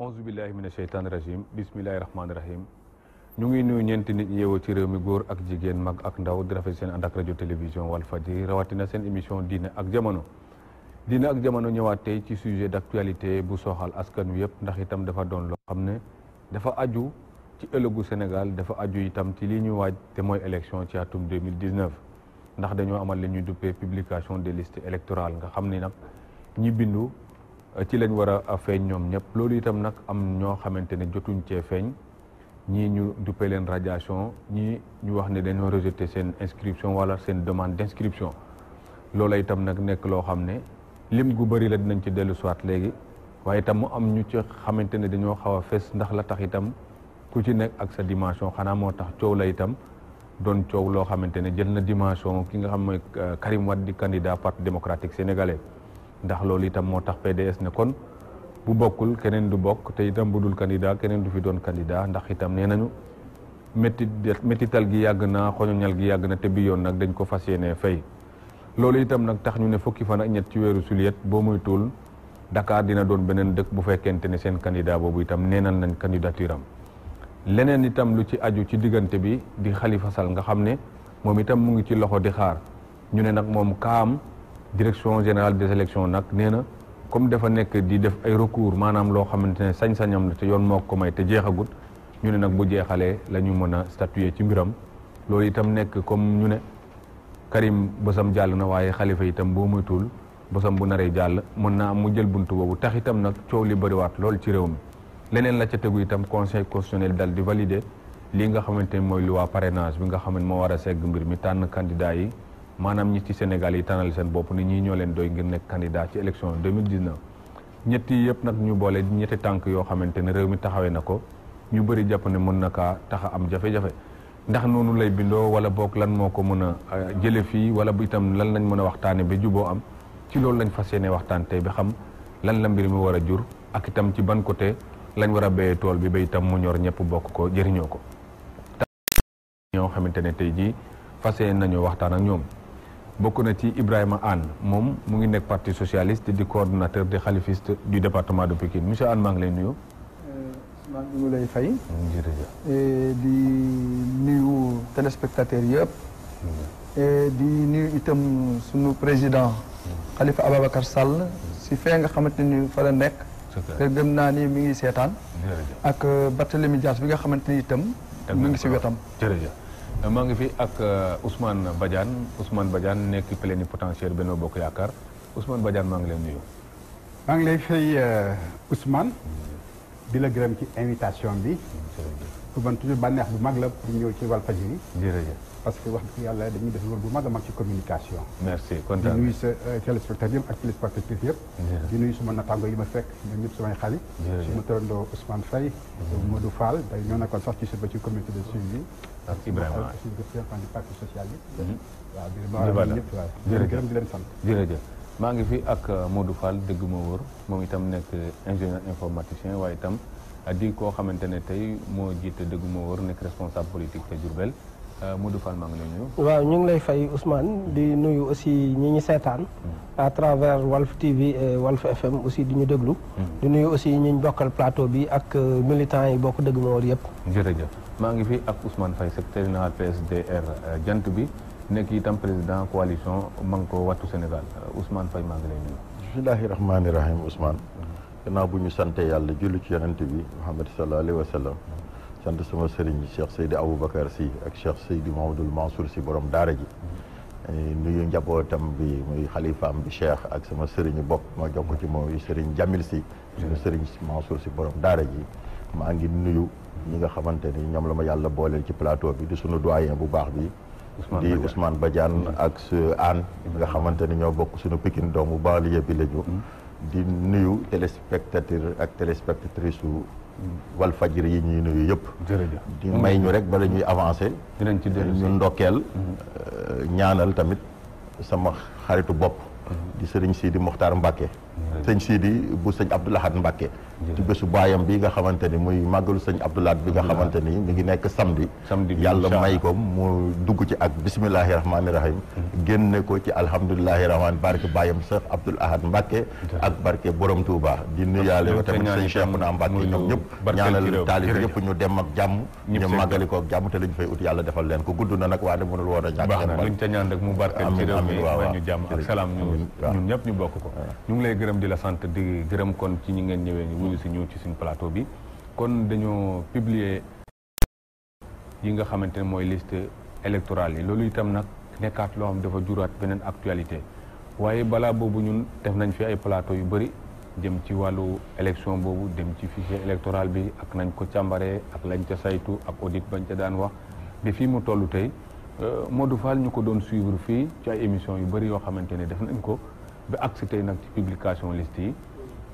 auzu billahi mina sheytaani rajim bismillahi rahmaani rahim ñu ngi nuyu ñeenti nit yeewoo ci réew mi góor ak jigéen mag ak ndaw di rafet seen ànd ak rajo télévision Walfadjri rawatina seen émission diine ak jamono diine ak jamono ñëwaat tey ci sujet d'actualité bu soxal askan wi yëpp ndax itam dafa doon loo xam ne dafa aju ci ëllëgu Sénégal dafa aju itam ci li ñuy waaj te mooy élection ci atum 2019 ndax dañoo amal li ñuy duppee publication des listes électorales nga xam ni nag ñi bindu ci lañ war a feeñ ñoom ñëpp loolu itam nag am ñoo xamante ne jotuñ cee feeñ ñii ñu duppee leen radiation ñii ñu wax ne dañoo rejeté seen inscription wala seen demande d'inscription loola itam nag nekk loo xam ne lim gu bëri la dinañ ci dellu soit léegi waaye itam mu am ñu ci xamante ne dañoo xaw a fes ndax la tax itam ku ci nekk ak sa dimension xanaa moo tax coow la itam doon coow loo xamante ne jël na dimension ki nga xam mooy Karim Wade di candidat parti démocratique sénégalais ndax loolu itam moo tax PDS ne kon bu bokkul keneen du bokk te itam bu dul candidat keneen du fi doon candidat ndax itam nee nañu métital gi yàgg na xoñoñal gi yàgg na te bi yoon nag dañ ko fas yéenee fay loolu itam nag tax ñu ne fukki fan ak ñett ci weeru juillet boo muy tuul Dakar dina doon beneen dëkk bu fekkente ne seen candidat boobu itam neenal nañ candidature am leneen itam lu ci aju ci diggante bi di Khalifa Sall nga xam ne moom itam mu ngi ci loxo di xaar ñu ne nag moom kaam direction générale des élections nag nee na comme dafa nekk di def ay recours maanaam loo xamante ne sañ-sañam la te yoon moo ko may te jeexagut ñu ne nag bu jeexalee la ñu mën a statuer ci mbiram loolu itam nekk comme ñu ne Karim bosam jàll na waaye Khalifa itam boo moytuwul bosam bu naree jàll mën naa mu jël buntu boobu tax itam nag coow li bëriwaat lool ci réew mi leneen la ca tegu itam conseil constitutionnel dal di valider lii nga xamante ne mooy loi parrainage bi nga xam ne moo war a segg mbir mi tànn candidat yi maanaam ñi ci Sénégal yi tànnal seen bopp ni ñii ñoo leen doy ngir nekk candidat ci élection 2019 ñetti yëpp nag ñu boole ñetti tànk yoo xamante ne réew mi taxawee na ko ñu bëri jàpp ne mën na kaa tax a am jafe-jafe ndax noonu lay bindoo wala boog lan moo ko mën a jële fii wala bu itam lan lañ mën a waxtaane ba juboo am ci loolu lañ fas yéene waxtaan tey bi xam lan la mbir mi war a jur ak itam ci ban côté lañ war a béyee tool bi ba itam mu ñor ñëpp bokk ko jëriñoo ko ñoo xamante ne tey jii fas yéene nañoo waxtaan ak ñoom bokk na ci Ibrahima Anne moom mu ngi nekk parti socialiste di coordonnateur des khalifistes du département de Pikine monsieur Anne maa ngi lay nuyu. maa ngi lay fay. di nuyu téléspectateurs yëpp. di nuyu itam sunu président. Khalifa Ababacar Sall. si fee nga xamante ni fa la nekk. te gëm naa ni mi ngi seetaan. ak Barthélémy Dias bi nga xamante ni itam. mi ngi si wetam. jërëjëf. maa ngi fi ak Ousmane Badiane nekk plénipotentiaire Benno Bokk Yaakaar Ousmane Badiane maa ngi leen nuyu. maa ngi lay fay Ousmane di la gërëm ci invitation bi. pour man toujours bànneex bu mag la pour ñëw ci Walfadjri. jërëjëf. parce que wax dëgg yàlla dañuy def loolu bu mag a mag ci communication. merci kontaan di nuyu sa téléspectateur ak téléspectatrices yëpp. di nuyu suma nattaango yi ma fekk ñoom ñëpp samay xarit. suma tërandoo Ousmane Faye. Modou Fall day ñoo nekkoon sax ci suba ci comité de suivi. ak Ibrahima aussi représentant du parti socialiste. waaw jërëjëf di leen sant. jërëjëf maa ngi fi ak Modou Fall dëgg ma wóor moom itam nekk ingénieur informaticien waaye itam di koo xamante ne tey moo jiite dëgg ma wóor nekk responsable politique te Diourbel Modou Fall maa ngi lay nuyu. waaw ñu ngi lay fay Ousmane di nuyu aussi ñi ñu seetaan. à travers Walf TV et Walf FM aussi di ñu déglu. di nuyu aussi ñi ñu bokkal plateau bi ak militants yi bokk dëgg ma wóor yëpp. jërëjëf maa ngi fi ak Ousmane Faye secrétaire général PSDR jant bi nekk itam président coalition Manko Wattu Sénégal Ousmane Faye maa ngi lay nuyu. bismillahi rahmaani rahim Ousmane. gannaaw bu ñu sante yàlla julli ci yonent bi Muhammad sallallahu alayhi wa sallam. sant sama sëriñ Cheikh Seydi Aboubacar Sy ak Cheikh Seydi Mahamadul Mansour Sy borom daara ji. nuyu njabootam bi muy xalifaam bi Cheikh ak sama sëriñu bopp ma jox ko ci mooy sëriñ Jamil Sy. suñu sëriñ Mansour Sy borom daara ji. maa ngi nuyu ñi nga xamante ni ñoom la ma yàlla booleel ci plateau bi di sunu doyen bu baax bi. di Ousmane Badiane ak su Anne nga xamante ni ñoo bokk suñu Pikine doomu banlieue bi la ñu. di nuyu téléspectateur ak téléspectatrice su Walfadjri yi ñuy nuyu yëpp. jërëjëf di may ñu rek bala ñuy avancer. dinañ ci dellu ñu ndokkeel. ñaanal tamit sama xaritu bopp. di Serigne Sidi Mokhtar Mbacké. sëñ Sidi bu sëñ Abdou Lahad Mbacké ci bésu baayam bi nga xamante ni muy màggalu sëñ Abdou Lahad bi nga xamante ni mi ngi nekk samedi yàlla may ko mu dugg ci ak bismillahi rahmaani rahim génne ko ci alhamdulilahi rahmaani barke baayam Cheikh Abdou Lahad Mbacké ak barke borom Touba di nuyaale wa tamit sëñ Cheikhouna Mbacké ñoom ñëpp ñaanal taalib yëpp ñu dem ak jàmm ñu màggali ko ak jàmm te lañu fay ut yàlla defal leen ko gudd na nag waaye mënul woon a ñàkk baax na luñ ca ñaan rek mu barkeel ci réew mi may ñu jàmm ak salaam ñun ñëpp ñu bokk ko ñu ngi lay gërëm di la sant di gërëm kon ci ñi ngeen ñëwee wuyu si ñëw ci suñu plateau bi kon dañoo publier yi nga xamante ne mooy liste électorale yi loolu itam nag nekkaat loo xam dafa juraat beneen actualité waaye balaa boobu ñun def nañ fi ay plateau yu bëri jëm ci wàllu élection boobu dem ci fichier électoral bi ak nañ ko càmbaree ak lañ ca saytu ak audit bañ ca daan wax bi fii mu toll tey Modou Fall ñu ko doon suivre fii ci ay émissions yu bëri yoo xamante ne def nañ ko ba agsi tey nag ci publication liste yi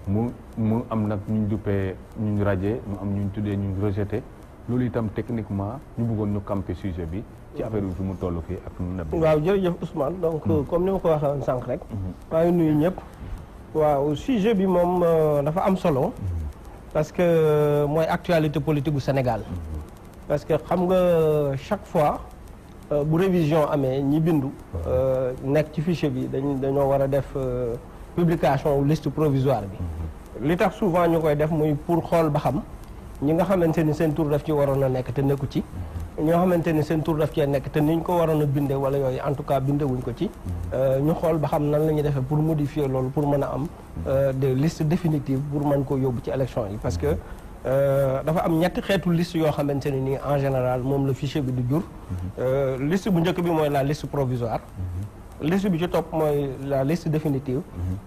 mu am nag ñu duppee ñu radié mu am ñu tuddee ñu rejeté loolu itam techniquement ñu bëggoon ñu camper sujet bi ci affaire bi fi mu toll fii ak nu na waaw jërëjëf Ousmane donc comme ni ma ko waxee woon sànq rek maa ngi nuyu ñëpp waaw sujet bi moom dafa am solo parce que mooy actualité politique bu Sénégal parce que xam nga chaque fois bu révision amee ñi bindu nekk ci fichier bi dañoo war a def publication liste provisoire bi li tax souvent ñu koy def muy pour xool ba xam ñi nga xamante ni seen tur daf ci waroon a nekk te nekku ci ñoo xamante ni seen tur daf cee nekk te niñ ko waroon a binde wala yooyu en tout cas bindewuñ ko ci ñu xool ba xam nan la ñuy defee pour modifier loolu pour mën a am des listes définitives pour mën ko yóbbu ci élection yi parce que dafa am ñetti xeetu liste yoo xamante ne nii en général moom la fichier bi du jur liste bu njëkk bi mooy la liste provisoire liste bi ci topp mooy la liste définitive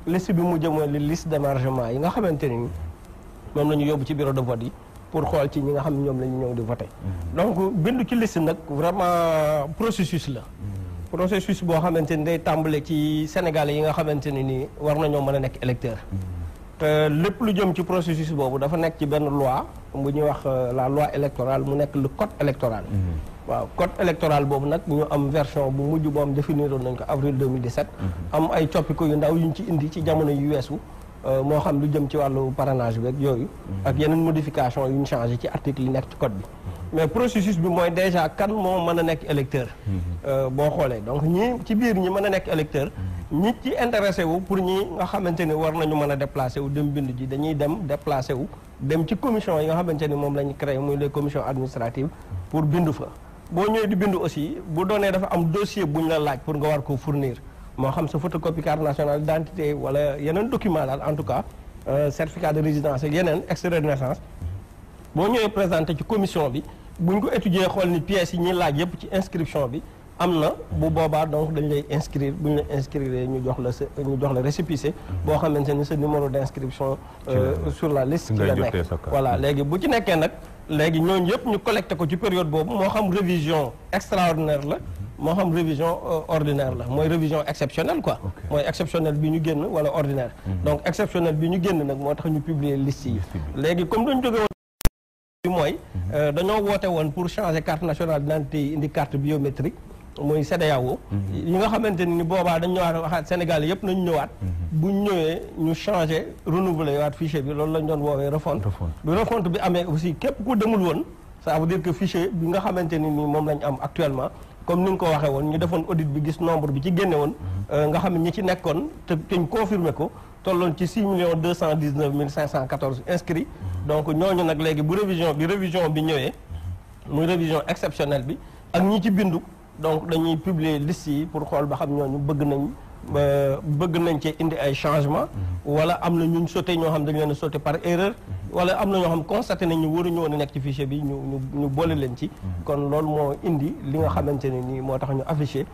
liste bi mujj mooy li liste d'émargement yi nga xamante ni moom la ñu yóbbu ci bureau de vote yi pour xool ci ñi nga xam ne ñoom la ñu ñëw di voter donc bindu ci liste nag vraiment processus la processus boo xamante ni day tàmbale ci Sénégalais yi nga xamante ne nii war nañoo mën a nekk électeur te lépp lu jëm ci processus boobu dafa nekk ci benn loi bu ñuy wax la loi électorale mu nekk le code électoral waaw code électoral boobu nag ñu am version bu mujj boo am définiroon nañ ko avril 2017 am ay coppiku yu ndaw yuñ ci indi ci jamono yu weesu moo xam lu jëm ci wàllu parrainage bi ak yooyu ak yeneen modification yu ñu changé ci article yi nekk ci code bi mais processus bi mooy déjà kan moo mën a nekk électeur boo xoolee donc ñi ci biir ñi mën a nekk électeur ñi ci intéressé wu pour ñi nga xamante ni war nañu mën a déplacé wu dem bindu ji dañuy dem déplacé wu dem ci commission yi nga xamante ni moom la ñu créé muy les commissions administratives pour bindu fa boo ñëwee di bindu aussi bu doonee dafa am dossier bu ñu la laaj pour nga war koo fournir moo xam sa photocopie carte nationale d'identité wala yeneen document daal en tout cas certificat de résidence ak yeneen extrait de naissance boo ñëwee présenté ci commission bi buñ ko étudier xool ni pièces yi ñuy laaj yëpp ci inscription bi am na bu boobaa donc dañ lay inscrire bu ñu la inscrire ñu jox la récépissé boo xamante ni sa numéro d'inscription sur la liste ci la nekk voilà léegi bu ci nekkee nag léegi ñooñu yëpp ñu collecté ko ci période boobu moo xam révision extraordinaire la moo xam révision ordinaire la mooy révision exceptionnelle quoi mooy exceptionnelle bi ñu génn wala ordinaire donc exceptionnelle bi ñu génn nag moo tax ñu publier liste yi léegi comme dañu jóge woon mooy dañoo woote woon pour changer carte nationale d'identité yi indi carte biométrique muy CEDEAO yi nga xamante ni boobaa dañ ñëwaat waxaat Sénégal yëpp nañu ñëwaat buñ ñëwee ñu changé renouveler waat fichier bi loolu lañ doon woowee refonte bi refonte bi amee aussi képp ku demul woon ça veut dire que fichier bi nga xamante ni moom lañ am actuellement comme ni nga ko waxee woon ñu defoon audit bi gis nombre bi ci génne woon nga xam ne ñi ci nekkoon te ñu confirmé ko tolloon ci 6 219 514 inscrits donc ñooñu nag léegi bu révision bi ñëwee muy révision exceptionnelle bi ak ñi ci bindu donc dañuy publier liste yi pour xool ba xam ñooñu bëgg nañ cee indi ay changement wala am na ñuñ sauté ñoo xam dañu leen a sauté par erreur wala am na ñoo xam constaté nañ ñu waruñu woon a nekk ci fichier bi ñu boole leen ci kon loolu moo indi li nga xamante ne nii moo tax ñu affiché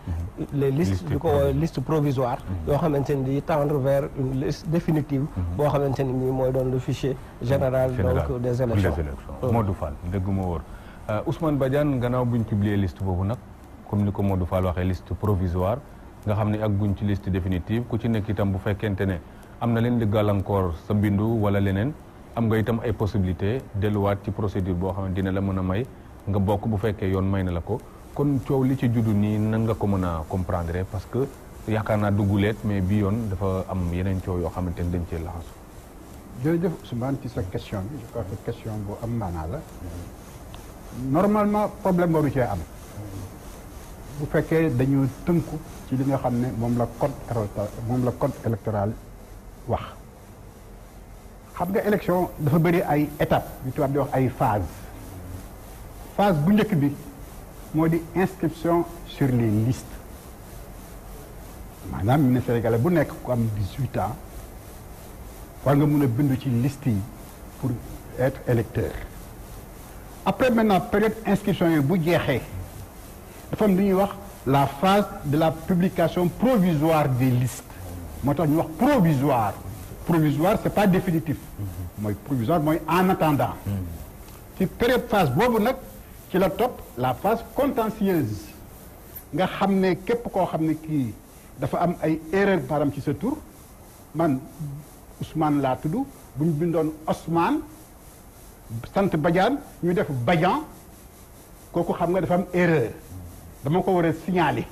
les listes di ko liste provisoire yoo xamante ne di tendre vers une liste définitive boo xamante ne nii mooy doon le fichier général donc des élections Modou Fall dëgg moo wóor Ousmane Badiane gannaaw buñ publier liste boobu nag comme ni ko Modou Fall waxee liste provisoire nga xam ne ak guñ ci liste définitive ku ci nekk itam bu fekkente ne am na leen di gàllankoor sa mbindu wala leneen am nga itam ay possibilité delluwaat ci procédure boo xam ne dina la mën a may nga bokk bu fekkee yoon may na la ko kon coow li ci juddu nii nan nga ko mën a comprendre parce que yaakaar naa dugguleet mais bii yoon dafa am yeneen coow yoo xamante ne dañ cee laxasu. jërëjëf Ousmane ci sa question bi je crois que question bu am maanaa la normalement problème waru cee am bu fekkee dañoo tënku ci li nga xam ne moom la code électoral wax xam nga élection dafa bëri ay étapes yu tubaab di wax ay phase bu njëkk bi moo di inscription sur les listes maanaam ñu ne Sénégalais bu nekk ku am 18 ans war nga mun a bindu ci liste yi pour être électeur après maintenant période inscription yi bu jeexee dafa am lu ñuy wax la phase de la publication provisoire des listes moo tax ñu wax provisoire c'est pas définitif mooy provisoire mooy en attendant ci période phase boobu nag ci la topp la phase contentieuse nga xam ne képp koo xam ne kii dafa am ay erreur par exemple ci sa tur man Ousmane laa tudd bu ñu bindoon Ousmane sant Badiane ñu def Badian kooku xam nga dafa am erreur dama ko war a signaler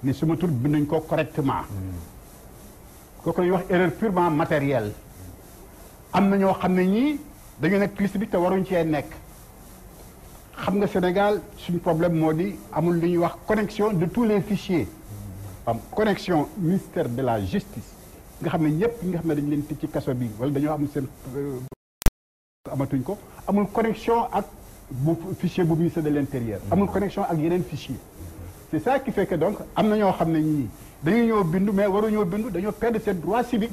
ni suma tur binduñ ko correctement kooku la ñuy wax erreur purement matérielle am na ñoo xam ne ñii dañu nekk liste bi te waruñ cee nekk xam nga Sénégal suñu problème moo di amul lu ñuy wax connexion de tous les fichiers am connexion ministère de la justice nga xam ne ñëpp ñi nga xam ne dañu leen tëj ci kaso bi wala dañoo am seen amatuñ ko amul connexion ak bu fichier bu ministère de l'intérieur amul connexion ak yeneen fichier c'est ça qui fait que donc am na ñoo xam ne ñii dañuy ñëw bindu mais waruñoo bindu dañoo perdre seen droit civique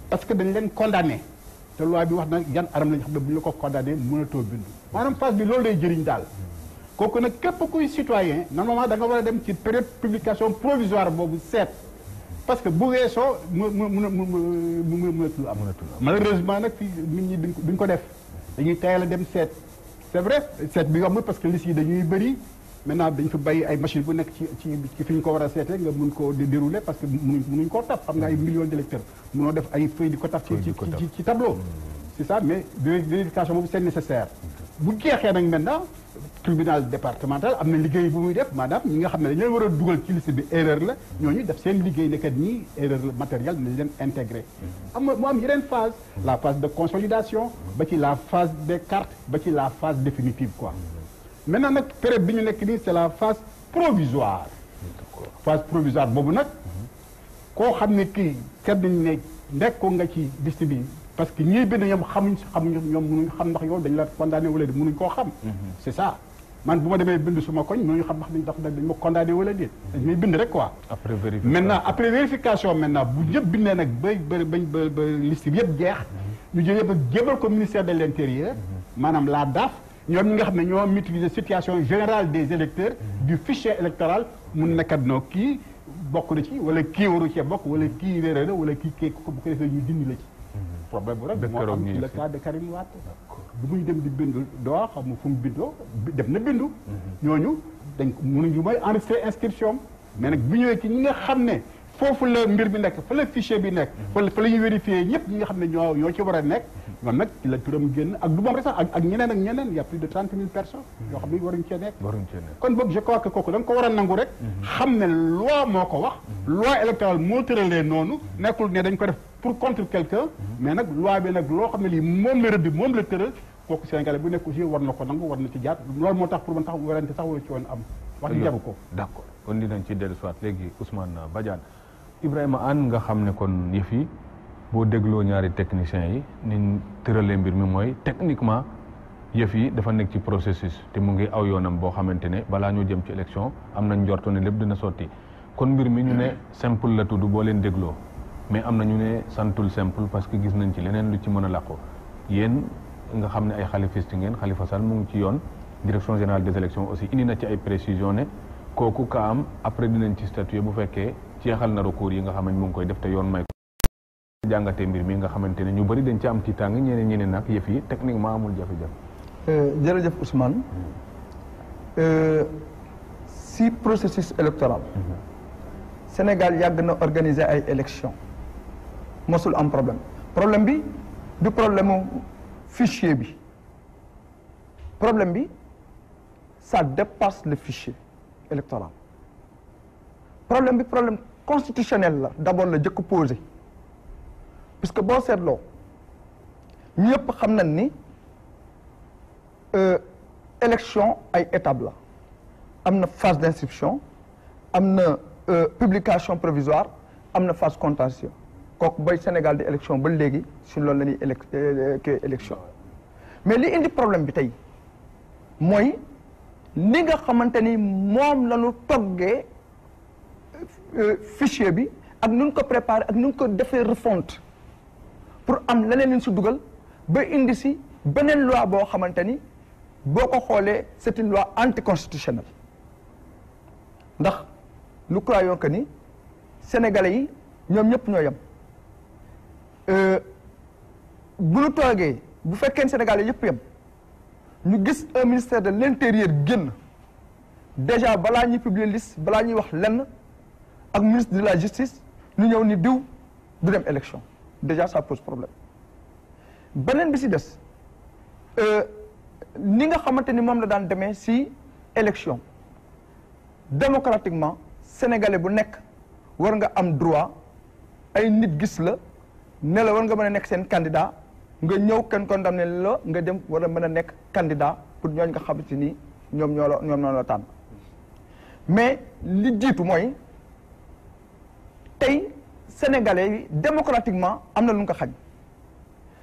parce que dañ leen condamné te loi bi wax na yan aram lañ xam ne bu ñu la ko condamné mënatoo bindu maanaam phase bi loolu lay jëriñ daal kooku nag képp kuy citoyen normalement da nga war a dem ci période publication provisoire boobu seet parce que bu weesoo mënatul am malheureusement nag fii nit ñi duñ ko def dañuy tayal a dem seet c'est vrai seet bi yombul parce que liste yi dañuy bëri maintenant dañ fi bàyyi ay machine bu nekk ci fi ñu ko war a seetee nga mun koo dérouler parce que munuñ koo taf xam nga ay millions d'électeurs munoo def ay feuille di ko taf ci tableau c'est ça mais vérification boobu c'est nécessaire bu jeexee nag maintenant tribunal départemental am na liggéey bu muy def maanaam ñi nga xam ne dañ leen war a dugal ci liste bi erreur la ñooñu def seen liggéey nekkat ñii erreur matérielle nañ leen intégré mu am yeneen phase la phase de consolidation ba ci la phase des cartes ba ci la phase définitive quoi maintenant nag période bi ñu nekk nii c'est la phase provisoire boobu nag koo xam ne kii seet nañ ne nekkoon nga ci liste bi parce que ñiy bind ñoom xamuñu ñoom mënuñ xam ndax yow dañ la condamné wala déet mënuñ koo xam c'est ça man bu ma demee bind suma koñ mënuñu xam ndax dañ ma condamné wala déet dañ may bind rek quoi après vérification maintenant bu ñëpp bindee nag ba liste bi yëpp jeex ñu jël yëpp jébal ko ministère de l'intérieur maanaam la DAF ñoom ñi nga xam ne ñoo maîtriser situation générale des électeurs du fichier électoral mun nekkat noo kii bokk na ci wala kii waru cee bokk wala kii réeré na wala kii bu ko defee ñu dindi la ci problème bu rek moo am ci le cas de Karim Wade bu muy dem di bindu doo xam fu mu bindoo dem na bindu ñooñu dañ mënuñu may enregistrer inscription mais nag bu ñëwee ci ñi nga xam ne foofu la mbir bi nekk fa la fichier bi nekk fa la ñuy vérifier ñëpp ñi nga xam ne ñoo ci war a nekk ñoom nag ci la turam génn ak du moom rek sax ak ñeneen y a plus de 30 000 personnes yoo xam ne waruñ cee nekk kon boog je crois que kooku da nga ko war a nangu rek xam ne loi moo ko wax loi électorale moo tëralee noonu nekkul ne dañ ko def pour contre quelqu'un mais nag loi bi nag loo xam ne lii moom la rëdd moom la tëral kooku Sénégalais bu nekk aussi war na ko nangu war na ci jaar loolu moo tax pour man tax werante sax wala ci woon am wax di jaru ko d'accord kon dinañ ci dellu soit léegi Ousmane Badiane Ibrahima Anne nga xam ne kon yëf yi boo dégloo ñaari techniciens yi niñ tëralee mbir mi mooy techniquement yëf yi dafa nekk ci processus te mu ngi aw yoonam boo xamante ne balaa ñoo jëm ci élection am nañ njorto ne lépp dina sotti kon mbir mi ñu ne simple la tudd boo leen dégloo mais am na ñu ne santul simple parce que gis nañ ci leneen lu ci mën a làqu yéen nga xam ne ay xalifiste ngeen Khalifa Sall mu ngi ci yoon direction générale des élections aussi indi na ci ay précisions ne kooku ka am après dinañ ci statuer bu fekkee jeexal na recours yi nga xam ne mu ngi koy def te yoon may ko jàngatee mbir mi nga xamante ne ñu bëri dañ ci am ci tàng ñeneen nag yëf yi techniquement amul jafe-jafe. jërëjëf Ousmane si processus électoral Sénégal yàgg na organiser ay élections mosul am problème bi du problème mu fichier bi problème bi ça dépasse le fichier électoral problème constitutionnel la d'abord la jëkk posé puisque boo seetloo ñëpp xam nañ ni élection ay étape la am na phase d'inscription am na publication provisoire am na phase contentieux kooku bay Sénégal di élection ba léegi si loolu la ñuy élection mais li indi problème bi tey mooy li nga xamante ni moom la ñu toggee fichier bi ak nu ñu ko préparé ak nu ñu ko defee refonte pour am leneen ñu si dugal ba indi si beneen loi boo xamante ni boo ko xoolee c'est une loi anticonstitutionnelle ndax nous croyons que ni sénégalais yi ñoom ñëpp ñoo yem bu ñu toogee bu fekkee sénégalais yëpp yem ñu gis un ministère de l'intérieur génn déjà balaa ñuy publier liste balaa ñuy wax lenn ak ministre de la justice ñu ñëw ni diw du dem élection déjà ça pose problème beneen bi si des ni nga xamante ni moom la daan demee si élection démocratiquement sénégalais bu nekk war nga am droit ay nit gis la ne la war nga mën a nekk seen candidat nga ñëw kenn condamné la nga dem war a mën a nekk candidat pour ñooñ nga xamante ni ñoom ñoo la tànn mais li jiitu mooy tey sénégalais yi démocratiquement am na lu nga ko xañ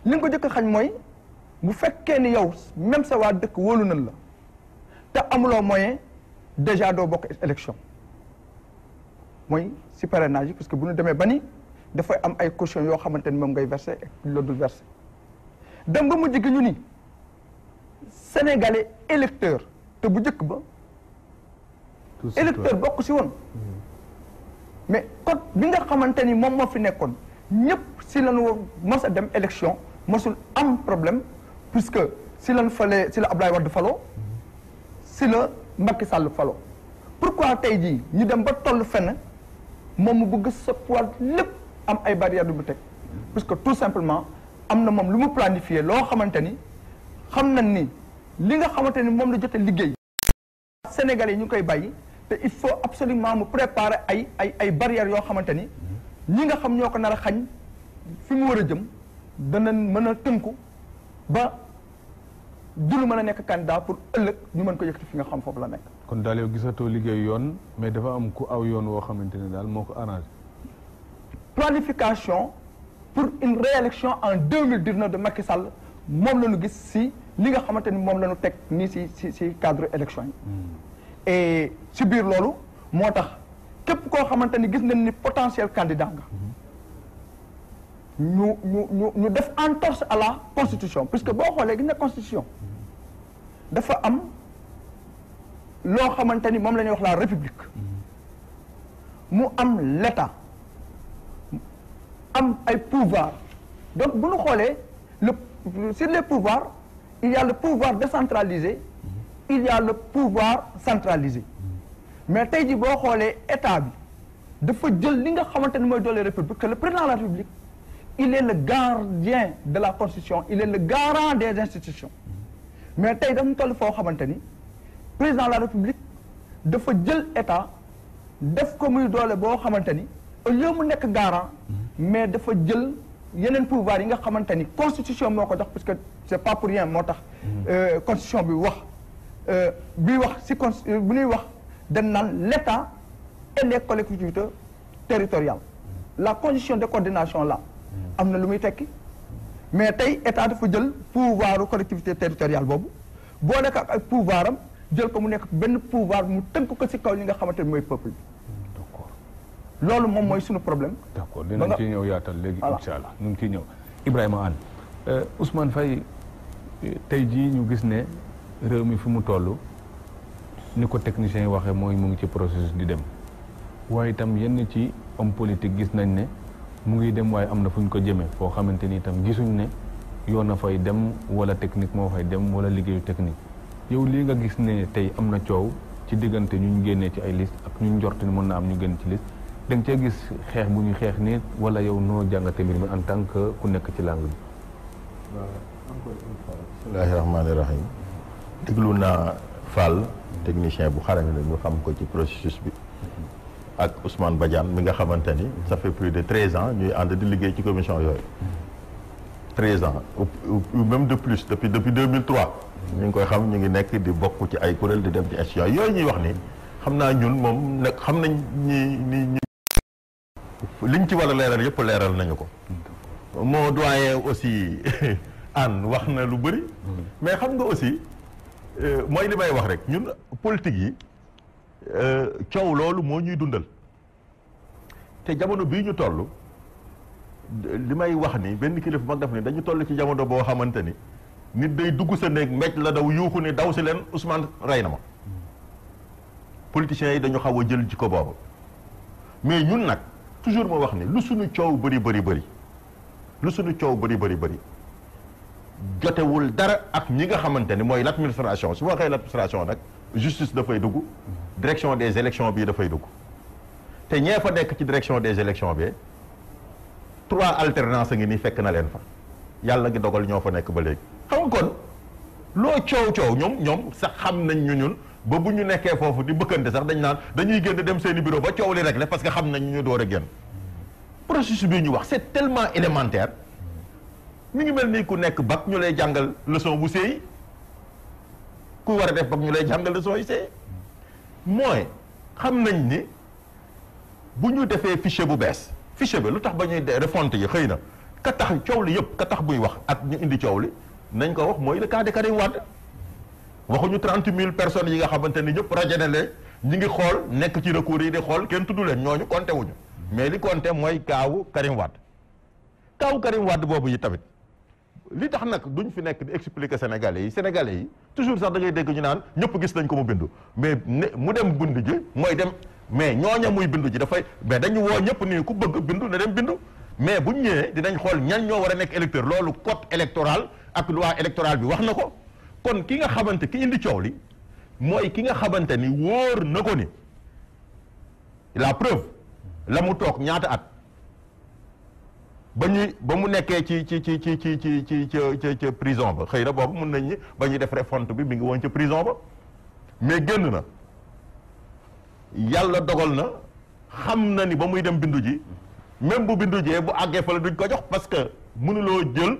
li nga ko jëkk a xañ mooy bu fekkee ni yow même sa waa dëkk wóolu nañ la te amuloo moyen déjà doo bokk élection mooy si parrainage yi parce que bu ñu demee ba ni dafay am ay caution yoo xamante ni moom ngay verser ak loo dul verser dem ba mujj gi ñu ni sénégalais électeur te bu njëkk ba électeur bokk si woon mais code bi nga xamante ni moom moo fi nekkoon ñëpp si lañu mos a dem élection mosul am problème puisque si lañ falee si la Ablaye Wade faloo si la Macky Sall faloo pourquoi tey jii ñu dem ba toll fenn moom mu bëgg soppiwaat lépp am ay barrières yu mu teg puisque tout simplement am na moom lu mu planifié loo xamante ni xam nañ ni li nga xamante ni moom la jotee liggéey Sénégalais yi ñu koy bàyyi te il faut absolument mu préparer ay barrières yoo xamante ni ñi nga xam ñoo ko nar a xañ fi mu war a jëm danañ mën a tënku ba du lu mën a nekk candidat pour ëllëg ñu mën ko yëkkati fi nga xam foofu la nekk. kon daal yow gisatoo liggéey yoon mais dafa am ku aw yoon woo xamante ne daal moo ko arrangé. planification pour une réélection en 2019 de Macky Sall moom la ñu gis si li nga xamante ni moom la ñu teg nii si cadre élection yi. et si biir loolu moo tax képp koo xamante ni gis nañ ni potentiel candidat nga. ñu def entorse à la constitution puisque boo xoolee gis na constitution dafa am loo xamante ni moom la ñuy wax la république mu am l'état am ay pouvoir donc bu ñu xoolee sur les pouvoirs il y a le pouvoir décentralisé il y a le pouvoir centralisé mais tey jii boo xoolee état bi dafa jël li nga xamante ni mooy doole république que le président de la république il est le gardien de la constitution il est le garant des institutions mais tey dafa toll foo xamante ni président de la république dafa jël état def ko muy doole boo xamante ni au lieu mu nekk garant mais dafa jël yeneen pouvoir yi nga xamante ni constitution moo ko jox parce que c'est pas pour rien moo tax constitution bi wax bu ñuy wax dañ naan l'état et les collectivités territoriales la condition de coordination là am na lu muy tekki mais tey état dafa jël pouvoiru collectivité territoriale boobu boole ko ak pouvoir am jël ko mu nekk benn pouvoir mu tënk ko ci kaw li nga xamante ni mooy peuple bi. d'accord loolu moom mooy suñu problème. d'accord dinañ ci ñëw yaatal léegi incha allah ñu ngi ciy ñëw Ibrahima Anne Ousmane Faye tey jii ñu gis ne réew mi fi mu toll ni ko technicien yi waxee mooy mu ngi ci processus di dem waaye itam yenn ci homme politique gis nañ ne mu ngi dem waaye am na fu ñu ko jëmee foo xamante ni itam gisuñ ne yoon na fay dem wala technique moo fay dem wala liggéeyu technique yow lii nga gis ne tey am na coow ci diggante ñu génnee ci ay liste ak ñu njort ni mën na am ñu génn ci liste da nga cee gis xeex bu ñu xeex nii wala yow noo jàngate mbir mi en tant que ku nekk ci langue bi. waaw encore une fois bismillahi rahmaani rahim déglu naa Fall technicien bu xarañ la ñu xam ko ci processus bi ak Ousmane Badiane mi nga xamante ni ça fait plus de 13 ans ñuy ànd di liggéey ci commission yooyu 13 ans ou même de plus depuis 2003 ñu ngi koy xam ñu ngi nekk di bokk ci ay kuréel di dem ci institution yooyu ñuy wax ni xam naa ñun moom nag xam nañ ñi liñ ci war a leeral yëpp leeral nañu ko moo doyen aussi Anne wax na lu bëri mais xam nga aussi mooy li may wax rek ñun politique yi coow loolu moo ñuy dundal te jamono bii ñu toll li may wax ni benn kilifa mag def ni dañu toll ci jamono boo xamante ni nit day dugg sa néeg mbéj la daw yuuxu ni daw si leen Ousmane rey na ma politiciens yi dañu xaw a jël ci ko boobu mais ñun nag toujours ma wax ni lu suñu coow bëri lu suñu coow bëri jotewul dara ak ñi nga xamante ni mooy l'administration su ma waxee l'administration nag justice dafay dugg direction des élections bii dafay dugg te ñee fa nekk ci direction des élections bi 3 alternance a ngi nii fekk na leen fa yàlla ngi dogal ñoo fa nekk ba léegi xam nga kon loo coow ñoom sax xam nañ ñun ba bu ñu nekkee foofu di bëkkante sax dañ naan dañuy génn dem seeni bureau ba coow li régler parce que xam nañ ñu door a génn processus bi ñu wax c'est tellement élémentaire mi ngi mel nii ku nekk bac ñu lay jàngal leçon bu CI ku war a def bac ñu lay jàngal leçon yi CI mooy xam nañ ni bu ñu defee fichier bu bees fichier bi lu tax ba ñuy refonte yi xëy na ka tax coow li yëpp ka tax buy wax ak ñu indi coow li nañ ko wax mooy le cas de Karim Wade waxuñu 30 000 personnes yi nga xamante ni ñëpp rajane leen ñi ngi xool nekk ci recours yi di xool kenn tudd leen ñooñu compté wuñu mais li compté mooy kaawu Karim Wade boobu yi tamit li tax nag duñ fi nekk di expliquer sénégalais yi toujours sax da ngay dégg ñu naan ñëpp gis nañ ko mu bindu mais mu dem bindu ji mooy dem mais ñooña muy bindu ji dafay mais dañu woo ñëpp nii ku bëgg bindu na dem bindu mais buñ ñëwee dinañ xool ñan ñoo war a nekk électeur loolu code électoral ak loi électorale bi wax na ko kon ki nga xamante ki indi coow li mooy ki nga xamante ni wóor na ko ni la preuve la mu toog ñaata at ba mu nekkee ci prison ba xëy na boobu mun nañ ni ba ñuy def refonte bi mi ngi woon ci prison ba mais génn na yàlla dogal na xam na ni ba muy dem bindu ji même bu bindu jee bu àggee fa la duñ ko jox parce que mënuloo jël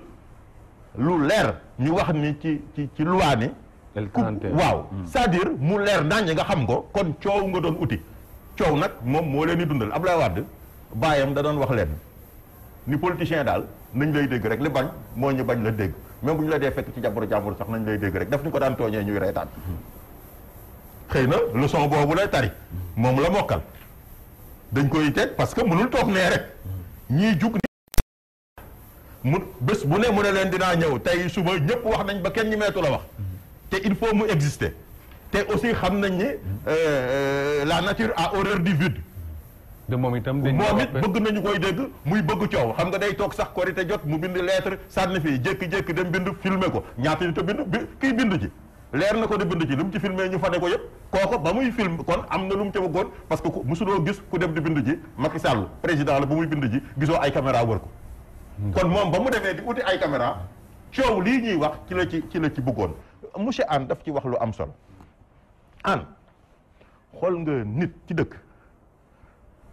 lu leer ñu wax ni ci loi ni waaw c'est-à-dire mu leer nañ nga xam ko kon coow nga doon uti coow nag moom moo leen di dundal Abdoulaye Wade baayam da doon wax leen ni politicien daal nañ lay dégg rek li bañ moo ñu bañ la dégg même bu ñu la dee fekk ci jàmbur sax nañ lay dégg rek daf ñu ko daan tooñee ñuy reetaan xëy na leçon boobu lay tari moom la mokkal dañ koy teg parce que mënul toog nee rek ñiy jug mu bés bu ne mu ne leen dinaa ñëw tey suba ñëpp wax nañ ba kenn ñi meetu la wax te il faut mu exister te aussi xam nañ ni la nature a horreur du vide de moom it bëgg nañu koy dégg muy bëgg coow xam nga day toog sax korite jot mu bind lettre sànni fii jékki-jékki dem bind filmer ko ñaata nit a bind kii bind ci leer na ko di bind ci lu mu ci filmer ñu fane ko yëpp kooko ba muy film kon am na lu mu ca bëggoon parce que mosuloo gis ku dem di bind ji Macky Sall président la ba muy bind ji gisoo ay caméra wër ko kon moom ba mu demee di uti ay caméra coow lii ñuy wax ci la ci bëggoon monsieur Anne daf ci wax lu am solo Anne xool nga nit ci dëkk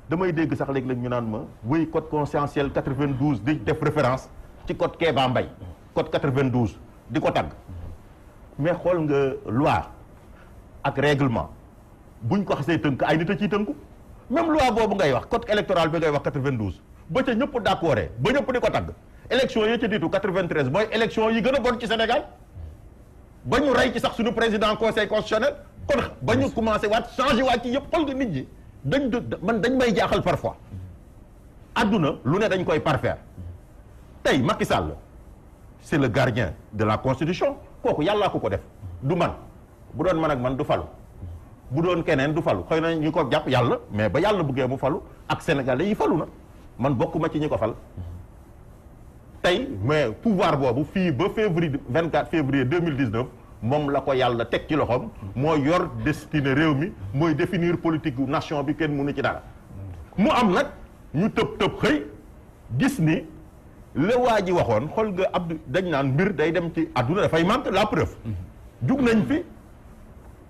damay dégg sax léeg-léeg ñu naan ma wéy code conscientiel 92 di def référence ci code Kéba Mbaye code 92 di ko tagg mais xool nga loi ak règlement buñ ko xasee tënk ay nit a ciy tënku même loi boobu ngay wax code électoral bi ngay wax 92 ba ca ñëpp d'accord ba ñëpp di ko tagg élection yi ca diitu 93 mooy élection yi gën a bon ci Sénégal ba ñu rey ci sax suñu président conseil constitutionnel kon ba ñu commencé waat changé waat ci yëpp xool nga nit ñi dañ may jaaxal parfois adduna lu ne dañ koy parfaire tey Macky Sall c'est le gardien de la constitution kooku yàllaa ko def du man bu doon man ak man du falu bu doon keneen du falu xëy na ñu ko jàpp yàlla mais ba yàlla buggee mu falu ak sénégalais yi falu na man bokkuma ci ñi ko fal tey mais pouvoir boobu fii ba février 24 février 2019 moom la ko yàlla teg ci loxoom moo yor destiné réew mi mooy définir politique nation bi kenn mënu ci dara mu am nag ñu tëb xëy gis ni la waa ji waxoon xool nga Abdou dañ naan mbir day dem ci àdduna dafay manque la preuve jug nañ fi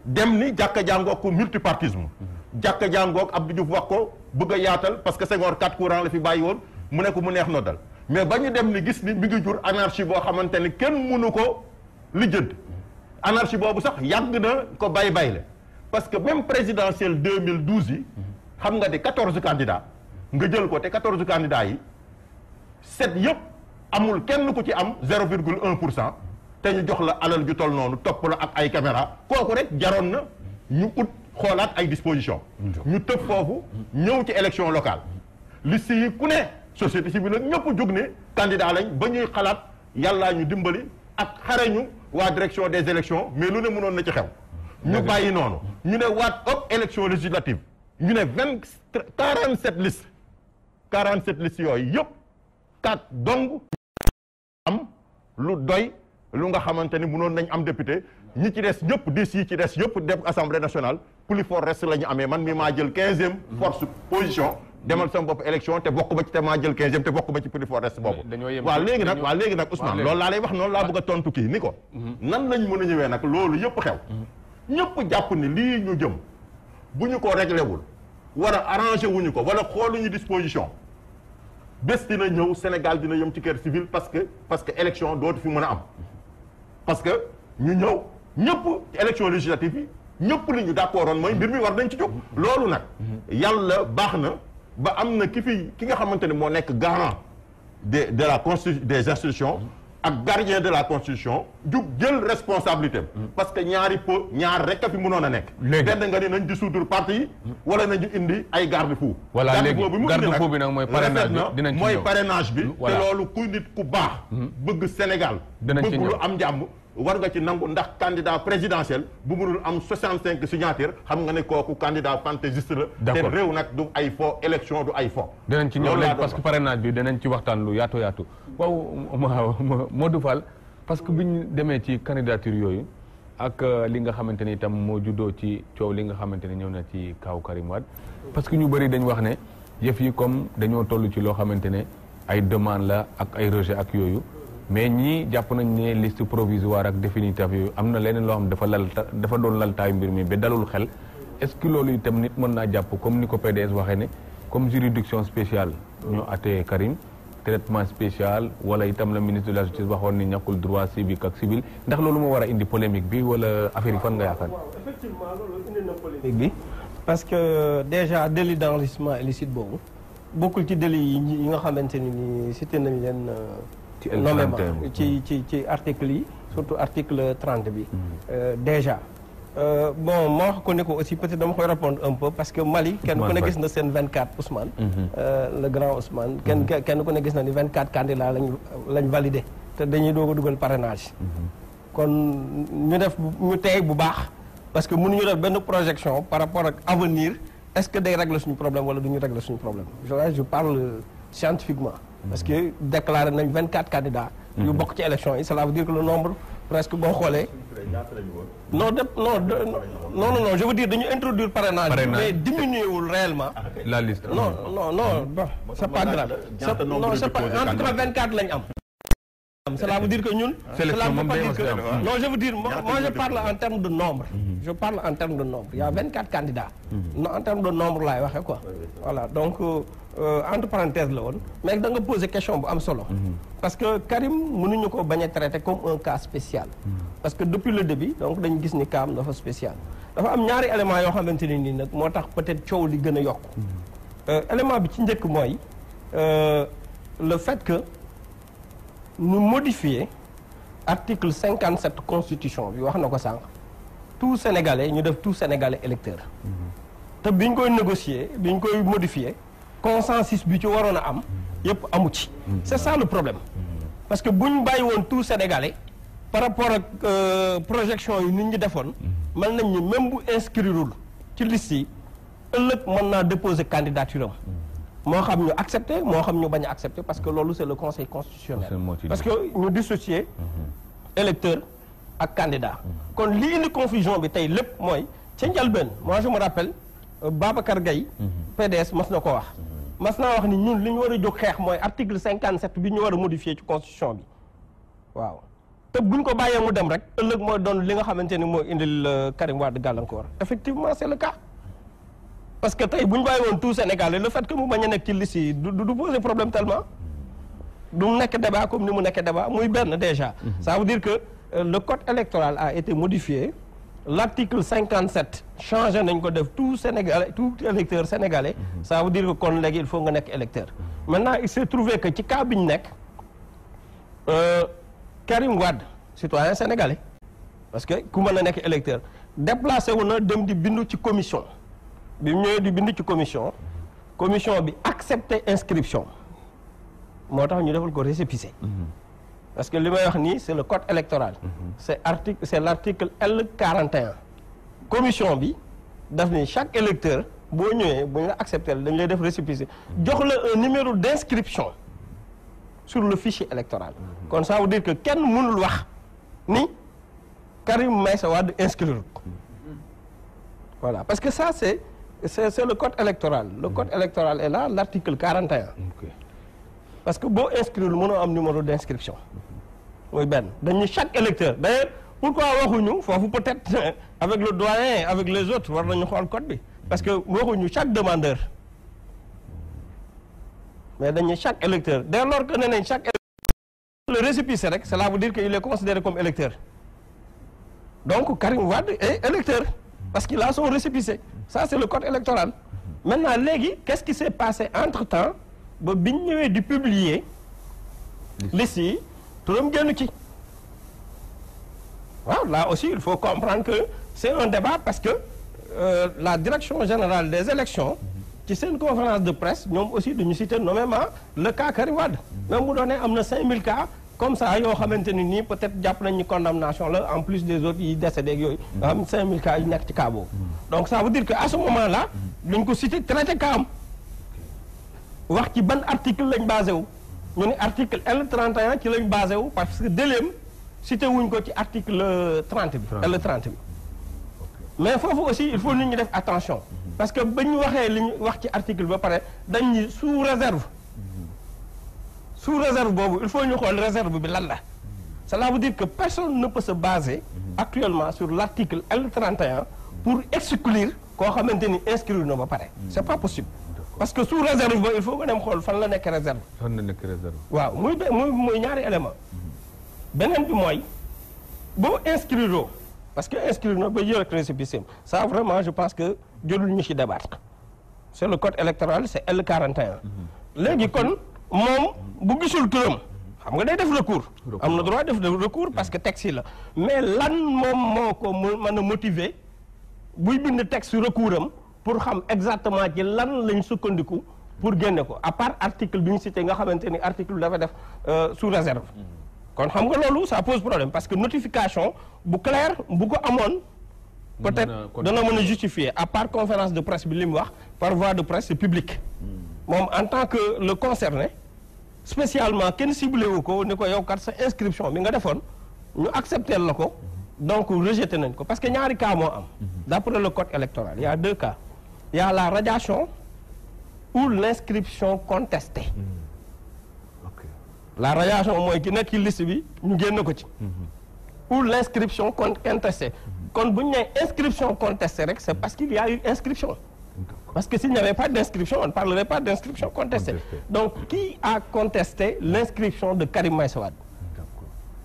dem ni jàkka jàngoo ko multipartisme jàkka jàngoog Abdou Diouf wax ko bëgg a yaatal parce que Senghor 4 courants la fi bàyyi woon mu ne ko mu neex noddal mais ba ñu dem ni gis ni mi ngi jur anarchie boo xamante ni kenn mënu ko lijjanti anarchie boobu sax yàgg na ko bay la parce que même présidentielle 2012 yi xam nga di 14 candidats nga jël ko te 14 candidats yi 7 yëpp amul kenn ku ci am 0,1% te ñu jox la alal ju toll noonu topp la ak ay caméra kooku rek jaroon na ñu ut xoolaat ay dispositions. ñu tëb foofu ñëw ci élection locale liste yi ku ne société civile ak ñëpp jóg ne candidat lañ ba ñuy xalaat yàllaa ñu dimbali ak xareñu waa direction des élections mais lu ne mënoon na ci xew. ñu bàyyi noonu ñu ne waat ëpp élection législative ñu ne 47 listes 47 listes yooyu yëpp 4 dong am lu doy lu nga xamante ni mënoon nañ am député ñi ci des ñëpp 10 yi ci des yëpp dem assemblée nationale plus fort reste la ñu amee man mi maa jël 15e force position demal sama bopp élection te bokk ma ci te maa jël 15e te bokk ma ci plus fort reste boobu waaw léegi nag Ousmane loolu laa lay wax noonu laa bëgg a tontu kii ni ko nan lañ mën a ñëwee nag loolu yëpp xew ñëpp jàpp ni lii ñu jëm bu ñu ko réglé wul war a arrangé wuñu ko wala xooluñu disposition bés dina ñëw Sénégal dina yëm ci guerre civile parce que élection dootu fi mën a am parce que ñu ñëw ñëpp élection législative yi ñëpp li ñu d'accord woon mooy mbir mi war nañ ci jóg loolu nag yàlla baax na ba am na ki nga xamante ne moo nekk garant de la constitution des institutions ak gardien de la constitution jug jël responsabilité parce que ñaar rek a fi mënoon a nekk benn nga ni nañ dissoudre parti yi wala nañu indi ay garde-fou voilà léegi garde-fou bi nag mooy parrainage bi te loolu ku nit ku baax bëgg Sénégal bëgg lu am jàmm war nga ci nangu ndax candidat présidentiel bu mënul am 65 signatures xam nga ne kooku candidat fantaisiste la te réew nag du ay fo élection du ay fo dinañ ci ñëw léegi parce que parrainage bi dinañ ci waxtaan lu yaatu waaw Modou Fall parce que bi ñu demee ci candidature yooyu ak li nga xamante ni itam moo juddoo ci coow li nga xamante ne ñëw na ci kaw Karim Wade parce que ñu bëri dañ wax ne yëf yi comme dañoo toll ci loo xamante ne ay demande la ak ay rejet ak yooyu mais ñii jàpp nañ ne liste provisoire ak définitive yooyu am na leneen loo xam dafa doon laltaayu mbir mi ba dalul xel est-ce que loolu itam nit mën naa jàpp comme ni ko PDS waxee ne comme juridiction spéciale ñoo àttee Karim traitement spécial wala itam la ministre de la justice waxoon ni ñàkkul droit civique ak civil ndax loolu moo war a indi polémique bi wala affaire yi fan nga yaakaar. waaw effectivement loolu indi na polémique bi parce que déjà délit d'enrichissement illicite boobu bokkul ci délit yi nga xamante ni cité nañ leen. nommément ci article yi surtout article 30 bi déjà bon moo wax ko ne ko aussi peut-être dama koy répondre un peu parce que Mali kenn ku ne gis na seen 24 Ousmane le grand Ousmane kenn ku ne gis na ni 24 candidats lañ validé te dañuy doog a dugal parrainage kon ñu tey bu baax parce que mënuñu def benn projection par rapport ak avenir est-ce que day régler suñu problème wala duñu régler suñu problème je parle scientifiquement parce que déclaré nañ 24 candidats yu bokk ci élection yi cela veut dire que le nombre presque boo xoolee non je veux dire dañu introduire parrainage mais diminué wul réellement la liste non bon c'est pas grave non c'est pas en tout cas 24 lañ am cela veut dire que ñun cela veut pas dire que non je veux dire moi je parle en termes de nombre je parle en termes de nombre il y a 24 candidats en termes de nombre laay waxee quoi voilà donc entre parenthèses la woon mais da nga poser question bu am solo parce que Karim mënuñu ko bañ a traiter comme un cas spécial parce que depuis le début donc dañu gis ni cas am dafa spécial dafa am ñaari éléments yoo xamante ne nii nag moo tax peut-être coow li gën a yokk élément bi ci njëkk mooy le fait que ñu modifier article 57 constitution bi wax na ko sànq tout sénégalais ñu def tout sénégalais électeur te biñ koy négocier biñ koy modifier consensus bi ci waroon a am yëpp amu ci c'est ça le problème parce que buñ bàyyi woon tout sénégalais par rapport ak projection yi nit ñi defoon mën nañ ni même bu inscrireul ci liste yi ëllëg mën naa déposer candidature am moo xam ñu accepter moo xam ñu bañ a accepter parce que loolu c'est le conseil constitutionnel parce que ñu dissocier électeur ak candidat kon li indi confusion bi tey lépp mooy ca njëlbeen moi je me rappelle Babacar Gaye PDS mas na ko wax mas naa wax ni ñun li ñu war a jóg xeex mooy article 57 bi ñu war a modifier ci constitution bi waaw te buñ ko bàyyee mu dem rek ëllëg mooy doon li nga xamante ni mooy indil Karim Wade gàllankoor effectivement c'est le cas parce que tey bu ñu bàyyi woon tout Sénégalais le fait que mu bañ a nekk ci liste yi du poser problème tellement du nekk débat comme ni mu nekk débat muy benn déjà. Ça veut dire que le code électoral a été modifié. L'article 57 changé nañ ko def tout Sénégalais tout électeur sénégalais. Ça veut dire que kon léegi il faut nga nekk électeur. Maintenant il s'est trouvé que ci cas bi ñu nekk Karim Wade citoyen sénégalais parce que ku mën a nekk électeur déplacé wu na dem di bindu ci commission bi mu ñëwee di bindu ci commission bi accepté inscription moo tax ñu defal ko récépissé. Parce que li may wax nii c'est le code électoral. c'est l'article L41. commission bi daf ni chaque électeur boo ñëwee bu ñu la accepté dañ lay def récépissé jox la un numéro d'inscription sur le fichier électoral. kon ça veut dire que kenn mënul wax ni Karim Meïssa Wade inscrire. Voilà parce que ça c'est le code électoral. Le code électoral est là l'article 41. Parce que boo inscrire mënoo am numéro d'inscription mooy benn dañu chaque électeur d'ailleurs pourquoi waxuñu foofu peut-être avec le doyen avec les autres war nañu xool code bi parce que waxuñu chaque demandeur mais dañu chaque électeur dès lors que nee nañ chaque électeur le récépissé rek cela veut dire que il est considéré comme électeur donc Karim Wade est électeur parce qu'il a son récépissé ça c'est le code électoral. Maintenant léegi qu'est-ce qui s'est passé entre-temps ba biñ ñëwee di publier liste yi turam génn ci waaw là aussi il faut comprendre que c'est un débat parce que la direction générale des élections ci seen conférence de presse ñoom aussi dañu citer nommément le cas Karim Wade même bu doonee am na 5000 cas comme ça yoo xamante ni nii peut-être jàpp nañ ni condamnation la en plus des autres yi décédé ak yooyu nga xam 5000 cas yu nekk ci cas boobu donc ça veut dire que à ce moment là dañ ko citer traité cas am wax ci ban article lañ basé wu ñu ne article L31 ci lañ basé wu parce que délai cité wuñ ko ci article 30 bi L30 bi mais foofu aussi il faut nit ñi def attention parce que ba ñu waxee li ñu wax ci article ba pare dañ ni sous réserve boobu il faut ñu xool réserve bi lan la cela veut dire que personne ne peut se baser actuellement sur l'article L31 pour exclure koo xamante ni inscrire na ba pare c'est pas possible parce que sous réserve ba il faut nga dem xool fan la nekk réserve. fan la nekk réserve. waaw muy ñaari élément beneen bi mooy boo inscrire parce que inscrire na ba jël récépissé ça vraiment je pense que jëlul ñu ci débattre c'est le code électoral c'est L41. léegi kon moom bu gisul turam xam nga day def recours. am na droit def recours parce que texte yi la mais lan moom moo ko mën a motiver buy bind texte recours am. pour xam exactement ci lan lañ sukkandiku pour génne ko à part article bi ñu cité nga xamante ni article dafa def sous réserve kon xam nga loolu ça pose problème parce que notification bu clair bu ko amoon peut-être dana mën a justifier à part conférence de presse bi li mu wax par voie de presse publique moom en tant que le concerné spécialement kenn ciblé wu ko ni ko yow kat sa inscription bi nga defoon ñu accepter la ko donc rejeté nañ ko parce que ñaari cas moo am d'après le code électoral il y a deux cas il y a la radiation ou l'inscription contestée. La radiation mooy ki nekk ci liste bi ñu génn ko ci ou l'inscription contestée kon bu ñu nee inscription contestée rek c'est parce qu'il y a eu inscription parce que s'il n'y avait pas d'inscription on ne parlerait pas d'inscription contestée donc qui a contesté l'inscription de Karim Meïssa Wade?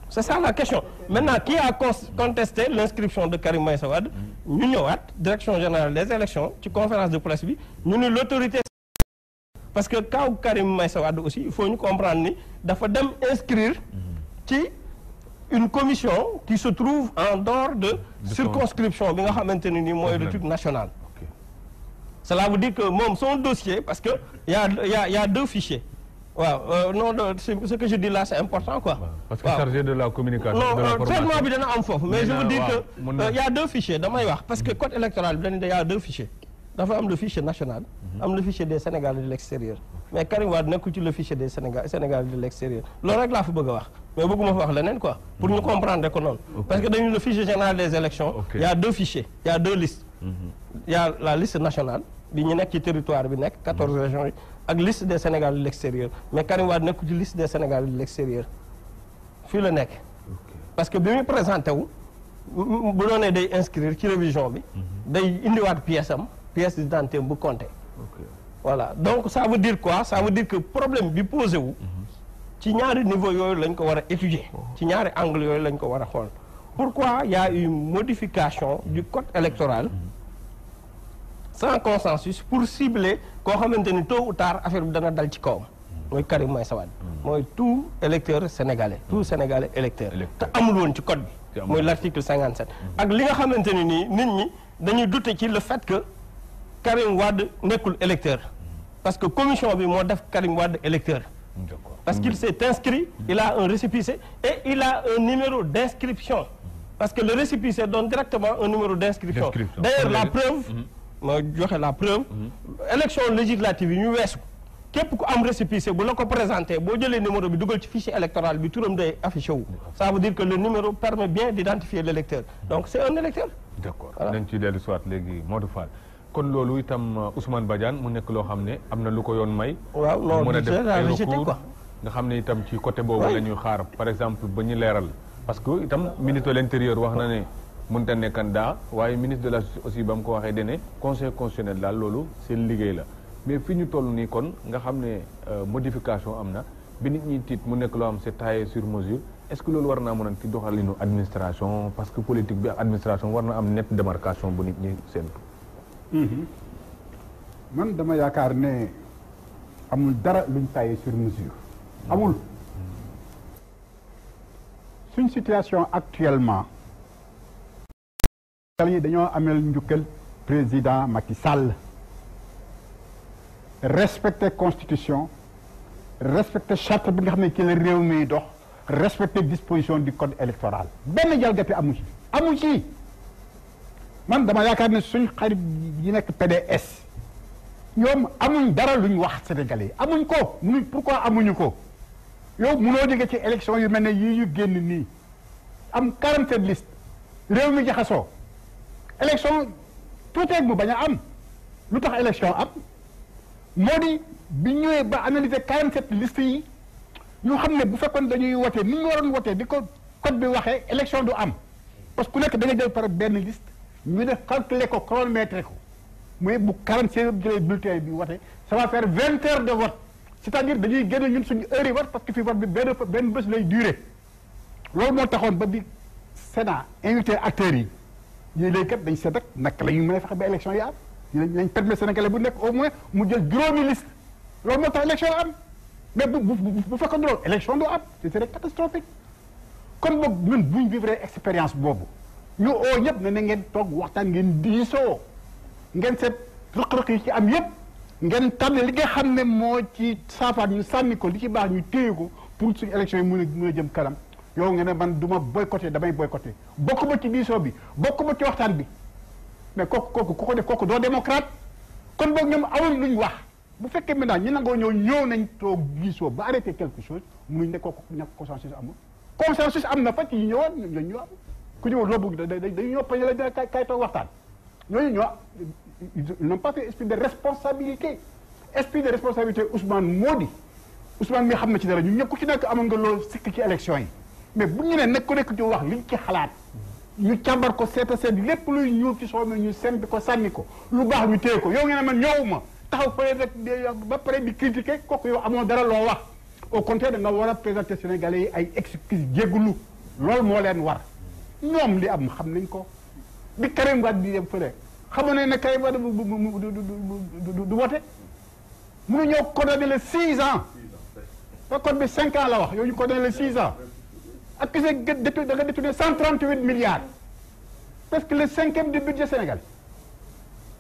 C'est ça la question. Maintenant, qui a contesté l'inscription de Karim Meïssa Wade? Ñu ñëwaat direction générale des élections ci conférence de presse bi ñu ne l'autorité parce que kaw Karim Meïssa Wade aussi il faut ñu comprendre ni dafa dem inscrire ci une commission qui se trouve en dehors de circonscription bi nga xamante ne ni mooy le truc national. Cela veut dire que moom son dossier parce que y a deux fichiers. waaw non ce que je dis là c'est important quoi. parce que chargé de la communication. non traitement bi dana am foofu. mais je veux dire que y a deux fichiers damay wax parce que code électoral bi dañu ne y a deux fichiers. dafa am le fichier national. am le fichier des Sénégalais de l'extérieur. mais Karim Wade nekkul ci le fichier des Sénégalais de l'extérieur loolu rek laa fa bëgg a wax mais bëgguma fa wax leneen quoi. pour ñu comprendre ko noonu. parce que dañu le fichier général des élections. y a deux fichiers y a deux listes. y a la liste nationale bi ñu nekk ci territoire bi nekk 14 régions yi. ak liste des Sénégalais de l'extérieur mais Karim Wade nekk ci liste des Sénégalais de l'extérieur fii la nekk parce que bi muy présenté wu bu doonee day inscrire ci révision bi day indiwaat pièce am pièce d'identité bu compté. Voilà donc ça veut dire quoi? Ça veut dire que problème bi posé wu. ci ñaari niveau yooyu lañ ko war a étudier. ci ñaari angle yooyu lañ ko war a xool. Pourquoi il y a une modification du code électoral sans consensus pour cibler koo xamante ni tôt ou tard affaire bi dana dal ci kawam. mooy Karim Meïssa Wade. mooy tout électeur sénégalais tout sénégalais électeur. te amul woon ci code bi. mooy l'article 57. ak li nga xamante ni nii nit ñi dañuy douter ci le fait que Karim Wade nekkul électeur parce que commission bi moo def Karim Wade électeur. Parce qu'il s'est inscrit, il a un récépissé et il a un numéro d'inscription. Parce que le récépissé donne directement un numéro d'inscription. D'ailleurs, la preuve, ma joxe la preuve, élection législative yi ñu weesu képp ku am récépissé bu la ko présenté boo jëlee numéro bi dugal ci fichier électoral bi turam day affiché wu. Ça veut dire que le numéro permet bien d'identifier l'électeur. Donc c'est un électeur. D'accord nañ ci dellu soit léegi Modou Fall. kon loolu itam Ousmane Badiane mu nekk loo xam ne am na lu ko yoon may. waaw non mën a def ay recours quoi. nga xam ne itam ci côté boobu la ñuy xaar par exemple ba ñu leeral parce que itam ministre de l'intérieur wax na ne mënut a nekk candidat waaye ministre de la justice aussi ba mu ko waxee dene conseil constitutionnel daal loolu seen liggéey la mais fi ñu toll nii kon nga xam ne modification am na bi nit ñi tiit mu nekk loo xam c'est taillé sur mesure est-ce que loolu war naa mën a ci doxalinu administration parce que politique bi ak administration war na am net démarcation bu nit ñi séntu. man dama yaakaar ne amul dara luñ taillé sur mesure amul suñ situation actuellement yi dañoo amel njukkal président Macky Sall respecter constitution respecter charte bi nga xam ne ci la réew mi dox respecter disposition du code électoral benn jalgati amu ci man dama yaakaar ne suñ xarit yi nekk PDS ñoom amuñ dara luñ wax sénégalais amuñ ko munuñ pourquoi amuñu ko yow munoo jóge ci élection yu mel ne yii yu génn nii am 47 listes réew mi jaxasoo élection tuuteeg mu bañ a am lu tax élection am moo di bi ñëwee ba analyser 47 listes yi ñu xam ne bu fekkoon dañuy wote ni ñu waroon wote di ko code bi waxee élection du am parce que ku nekk da nga jël par benn liste ñu def calculer ko chronométrer ko muy bu 46 jëlee bulletin bi wote ça va faire 20 heures de vote c'est-à-dire dañuy génne ñun suñu heure yi vote parce que fii vote bi benn bés lay durer loolu moo taxoon ba bi Sénat invité acteurs yi ñii léegi kat dañ seet rek naka la ñu mën a fexe ba élection yi am dinañ permettre Sénégalais bu nekk au moins mu jël juróomi liste loolu moo tax élection am mais bu fekkoon loolu élection du am ce serait catastrophique kon boog ñun buñ vivre expérience boobu ñu oo ñëpp ne na ngeen toog waxtaan ngeen diisoo ngeen seet rëq-rëq yi ci am yëpp ngeen tànn li nga xam ne moo ci saafaat ñu sànni ko li ci baax ñu téye ko pour suñu élection yi mën a jëm kanam yow nga ne man du ma boycotté damay boycotté bokk ba ci diisoo bi bokk ba ci waxtaan bi mais kooku ku ko def kooku doo démocrate kon boog ñoom awul luñ wax bu fekkee maintenant ñi nangoo ñëw nañ toog diisoo ba arrêté quelque chose munuñ ne kooku ñàkk consensus amul consensus am na fa ci ñi ñëwoon ñooñu ñoo am ku ñëwoon loo bëgg dañu ñoo pañe la kay toog waxtaan ñooñu ñoo ils n'ont pas fait esprit de responsabilité Ousmane moo di Ousmane mi xam na ci dara ñu ñëpp ku ci nekk amoon nga loolu sikk ci élection yi mais bu ñu ne nekk ku nekk ci wax liñ ci xalaat ñu càmbar ko seet lépp luy ñuul ci soome ñu sembi ko sànni ko lu baax ñu téye ko yow nga ne man ñëwuma taxaw peut être ba pare di critiquer kooku yow amoo dara loo wax au contraire da nga war a présenter Sénégalais yi ay excuses jéggulu loolu moo leen war ñoom li am xam nañ ko bi Karim Wade di dem fële xamoon nañ ne Karim Wade du wote mënu ñoo condamné le 6 ans ba code bi 5 ans la wax yow ñu condamné le 6 ans accusé da nga détourné 138 milliards presque le 5e du budget sénégalais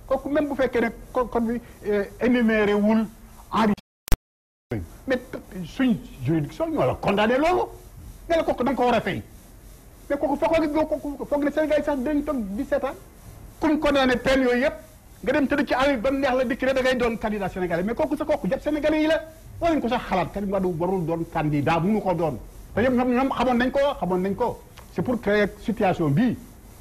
kooku même bu fekkee ne code bi énuméré wul enrichissement mais suñ juridiction ñoo la condamné loolu ne la kooku da nga ko war a fay mais kooku foog ne Sénégal yi sax dañ toog 17 ans kuñ condamné peine yooyu yëpp nga dem tëdd ci àll ba neex la dikk da ngay doon candidat sénégalais mais kooku jot sénégalais yi la war nañ ko sax xalaat Karim Wade warul doon candidat mënu ko doon te ñoom xamoon nañ ko c'est pour créer situation bii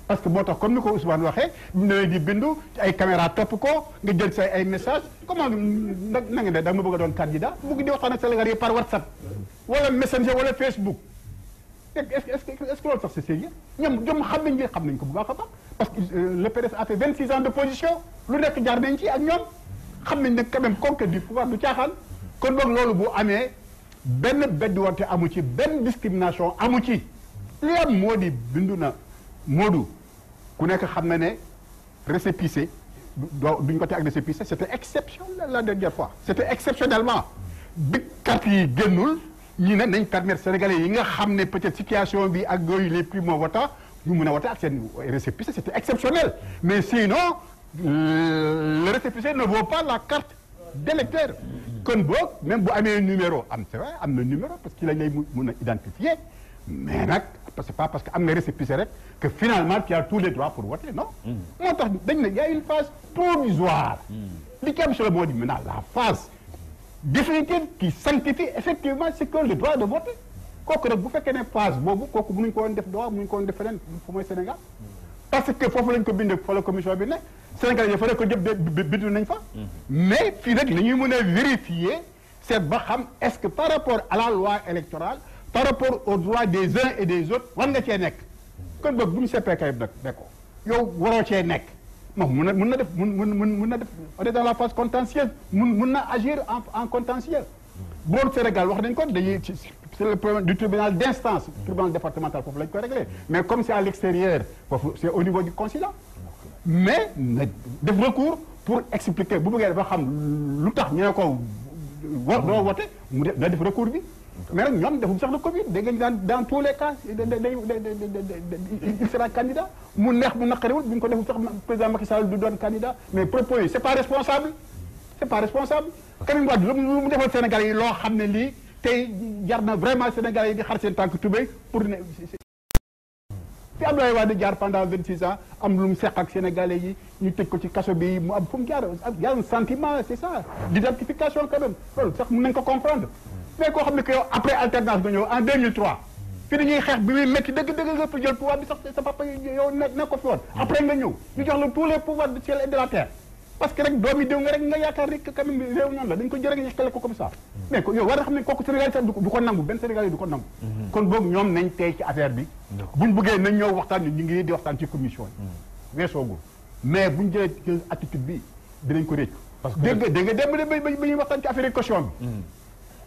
parce que moo tax comme ni ko Ousmane waxee ne di bindu ay caméra topp ko nga jël say ay message comment na nga ne da nga bëgg a doon candidat bëgg di waxtaan ak sénégalais yi par WhatsApp wala Messenger wala Facebook est-ce que loolu sax c'est sérieux ñoom xam nañ ko bu baax a baax parce que le PDS a fait 26 ans d'opposition lu nekk jaar nañ ci ak ñoom xam nañ ne quand même conquête du pouvoir du caaxaan kon boog loolu bu amee benn beddiwante amu ci benn discrimination amu ci li am moo di bindu na Modou ku nekk xam na ne récépissé duñ ko teg ak récépissé c'était exceptionnel la dernière fois c'était exceptionnellement bi carte yi génnul ñi ne nañ permettre sénégalais yi nga xam ne peut-être situation bi ak yooyu les primo-votants ñu mën a voter ak seen récépissé c'était exceptionnel mais sinon le récépissé ne vaut pas la carte d'électeur kon boog même bu amee numéro c'est vrai am na numéro parce que lañ lay mën a identifier mais nag c'est pas parce que am na récépissé rek que finalement tu as tous les droits pour voter non moo tax dañ ne y a une phase provisoire li ci am solo moo di maintenant la phase définitive qui sanctifie effectivement ce que le droit de voter kooku nag bu fekkee ne phase boobu kooku mënuñ ko woon def droit mënuñ ko woon def feneen fu mooy Sénégal parce que foofu lañ ko bindee fa la commission bi ne Sénégal yi fa la ko jëpp bindu nañ fa mais fii rek la ñuy mën a vérifier seet ba xam est-ce que par rapport à la loi électorale par rapport aux droits des uns et des autres war nga cee nekk kon boog bu ñu seppee kayib nag ne ko yow waroo cee nekk moom mun na def on est dans la phase contentieuse mun na agir en contentieux boobu Sénégal wax nañ ko dañuy c'est le problème du tribunal d'instance tribunal départemental foofu lañ ko réglé mais comme c'est à l'extérieur foofu c'est au niveau du consulat mais na def recours pour expliquer bu bëggee dafa xam lu tax ñu ne ko doo voté mu def na def recours bi mais nag ñoom defuñu sax le Covid dégg nga dans tous les cas il sera candidat mu neex mu naqariwul bu ñu ko deful sax président Macky Sall du doon candidat mais propos yi c'est pas responsable Karim Wade lu mu defal Sénégalais yi loo xam ne lii tey jar na vraiment Sénégalais yi di xar seen tànk tubéy pour ne fi Abdoulaye Wade jaar pendant 26 ans am lu mu seq ak Sénégalais yi ñu tëj ko ci kaso bi mu am fu mu jaar y a un sentiment c'est ça d'identification quand même loolu sax mën nañ ko comprendre mais koo xam ne que yow après alternance nga ñëw en 2003 fi dañuy xeex bi muy métti dëgg nga jël pouvoir bi sax sa papa yow nekk ko fi woon après nga ñëw ñu jox la tous les pouvoirs du ciel et de la terre parce que rek doomi déw nga rek nga yaakaar ni quand même réew ñoom la dañ ko jërë nga ñekkale ko comme ça mais yow war na xam ne kooku Sénégal sax du ko nangu benn Sénégal yi du ko nangu kon boog ñoom nañ tey ci affaire bi buñ bëggee nañ ñëw waxtaan ñu ngi di waxtaan ci commission yi weesoogul mais buñ jëlee attitude bi dinañ ko réccu dégg nga dem ba ñuy waxtaan ci affaire caution bi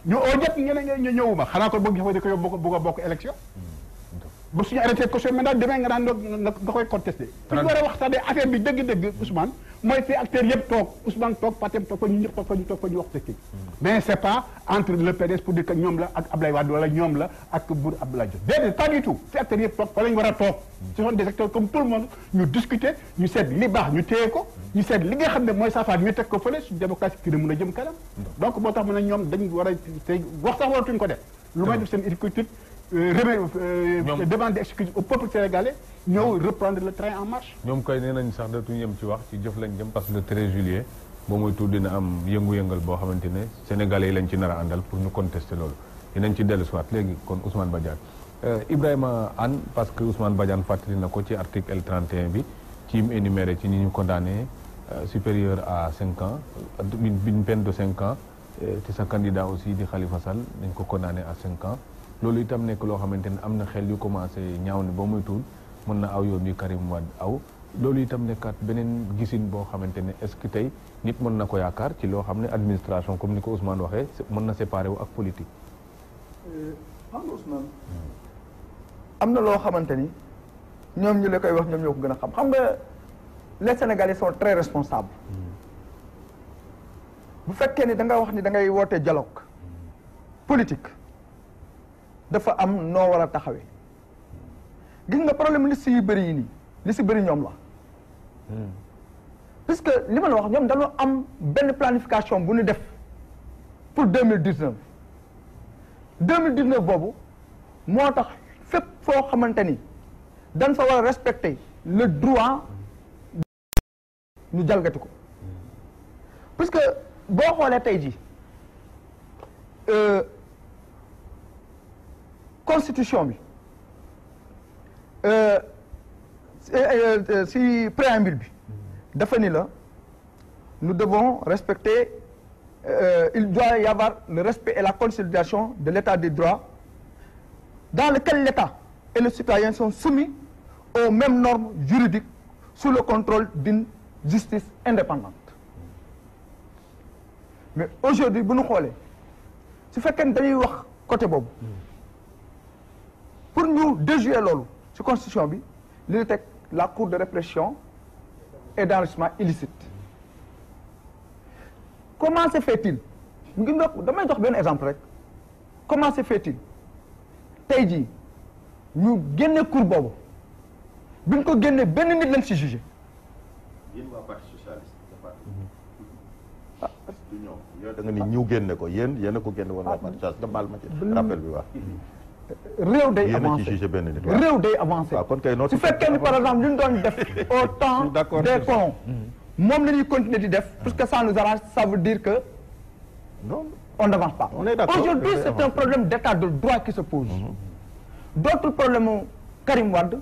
ñu oo ñëpp ñu ñëwuma xanaa ko bëgg jëfandikoo ko yow bëgg a bokk élection ba suñu arrêté caution maintenant demee nga naan nga koy contesté fi ñu war a waxtaanee affaire bi dëgg-dëgg Ousmane mooy fi acteurs yëpp toog Ousmane toog Pathé toog fa ñu ñëpp toog fa ñu wax tekki mais c'est pas entre le PDS pour dire que ñoom la ak Ablaye Wade wala ñoom la ak Bour Abdoulaye Diop déedéet pas du tout fi acteurs yëpp toog fa la ñu war a toog ce sont des acteurs comme tout le monde ñu discuter ñu seet li baax ñu téye ko ñu seet li nga xam ne mooy safaan ñu teg ko fële suñu démocratie ki ne mën a jëm kanam donc moo tax mu ne ñoom dañ war a tey wax sax waratuñ ko def lu may def seen écoute demande d'excuse au peuple sénégalais ñëw reprendre le train en marche. ñoom koy nee nañ sax dootuñu yem ci wax ci jëf lañ jëm parce que le 13 juillet boo muy tudd dina am yëngu-yëngal boo xamante ne sénégalais yi lañ ci nar a àndal pour ñu contester loolu dinañ ci dellu siwaat léegi kon Ousmane Badiane Ibrahima Anne parce que Ousmane Badiane fàttali na ko ci article L31 bi ci mu énuméré ci ñi ñu condamné supérieur à 5 ans une peine de 5 ans te sa candidat aussi di Khalifa Sall dañ ko condamné à 5 ans loolu itam nekk loo xamante ne am na xel yu commencé ñaaw ne boo muy tuul mën na aw yoon yu Karim Wade aw loolu itam nekkaat beneen gisin boo xamante ne est-ce que tey nit mën na ko yaakaar ci loo xam ne administration comme ni ko Ousmane waxee mën na séparer wu ak politique. xam nga Ousmane am na loo xamante ni ñoom ñu la koy wax ñoom ñoo ko gën a xam nga les Sénégalais sont très responsables bu fekkee ni da nga wax ni da ngay woote dialogue politique dafa am noo war a taxawee gis nga problème liste yu bëri yi nii li si bëri ñoom la puisque li ma la wax ñoom dañoo am benn planification bu ñu def pour 2019 boobu moo tax fépp foo xamante ni dañ fa war a respecter le droit ñu jalgati ko puisque boo xoolee tey jii constitution bi si préambule bi dafa ni la nous devons respecter il doit y avoir le respect et la consolidation de l'état de droit dans lequel l'État et le citoyen sont soumis aux mêmes normes juridiques sous le contrôle d'une justice indépendante mais aujourd'hui bu ñu xoolee su fekkee ne dañuy wax côté boobu pour ñu déjouer loolu ci constitution bi li ñu teg la cour de répression et d'enrichissement illicite comment se fait-il ngi ndox damay jox benn exemple rek comment se fait-il tey jii ñu génne cour boobu bi ñu ko génne benn nit lañ ci jugé. yéen waa parti socialiste du ñoom yow da nga ni ñu génne ko yéen a ko génne woon waa parti socialiste nga baal ma ci rappel bi wax réew day yéen a avancé ci jugé benn nit réew day avancé waaw kon kay su fekkee ni par exemple li ñu doon def au temps des colons moom la ñuy continuer di def parce que ça nous arrange ça veut dire que non on n'avance pas. On est d'accord. Aujourd'hui, c'est un problème d'état de droit qui se pose. D'autres problèmes Karim Wade,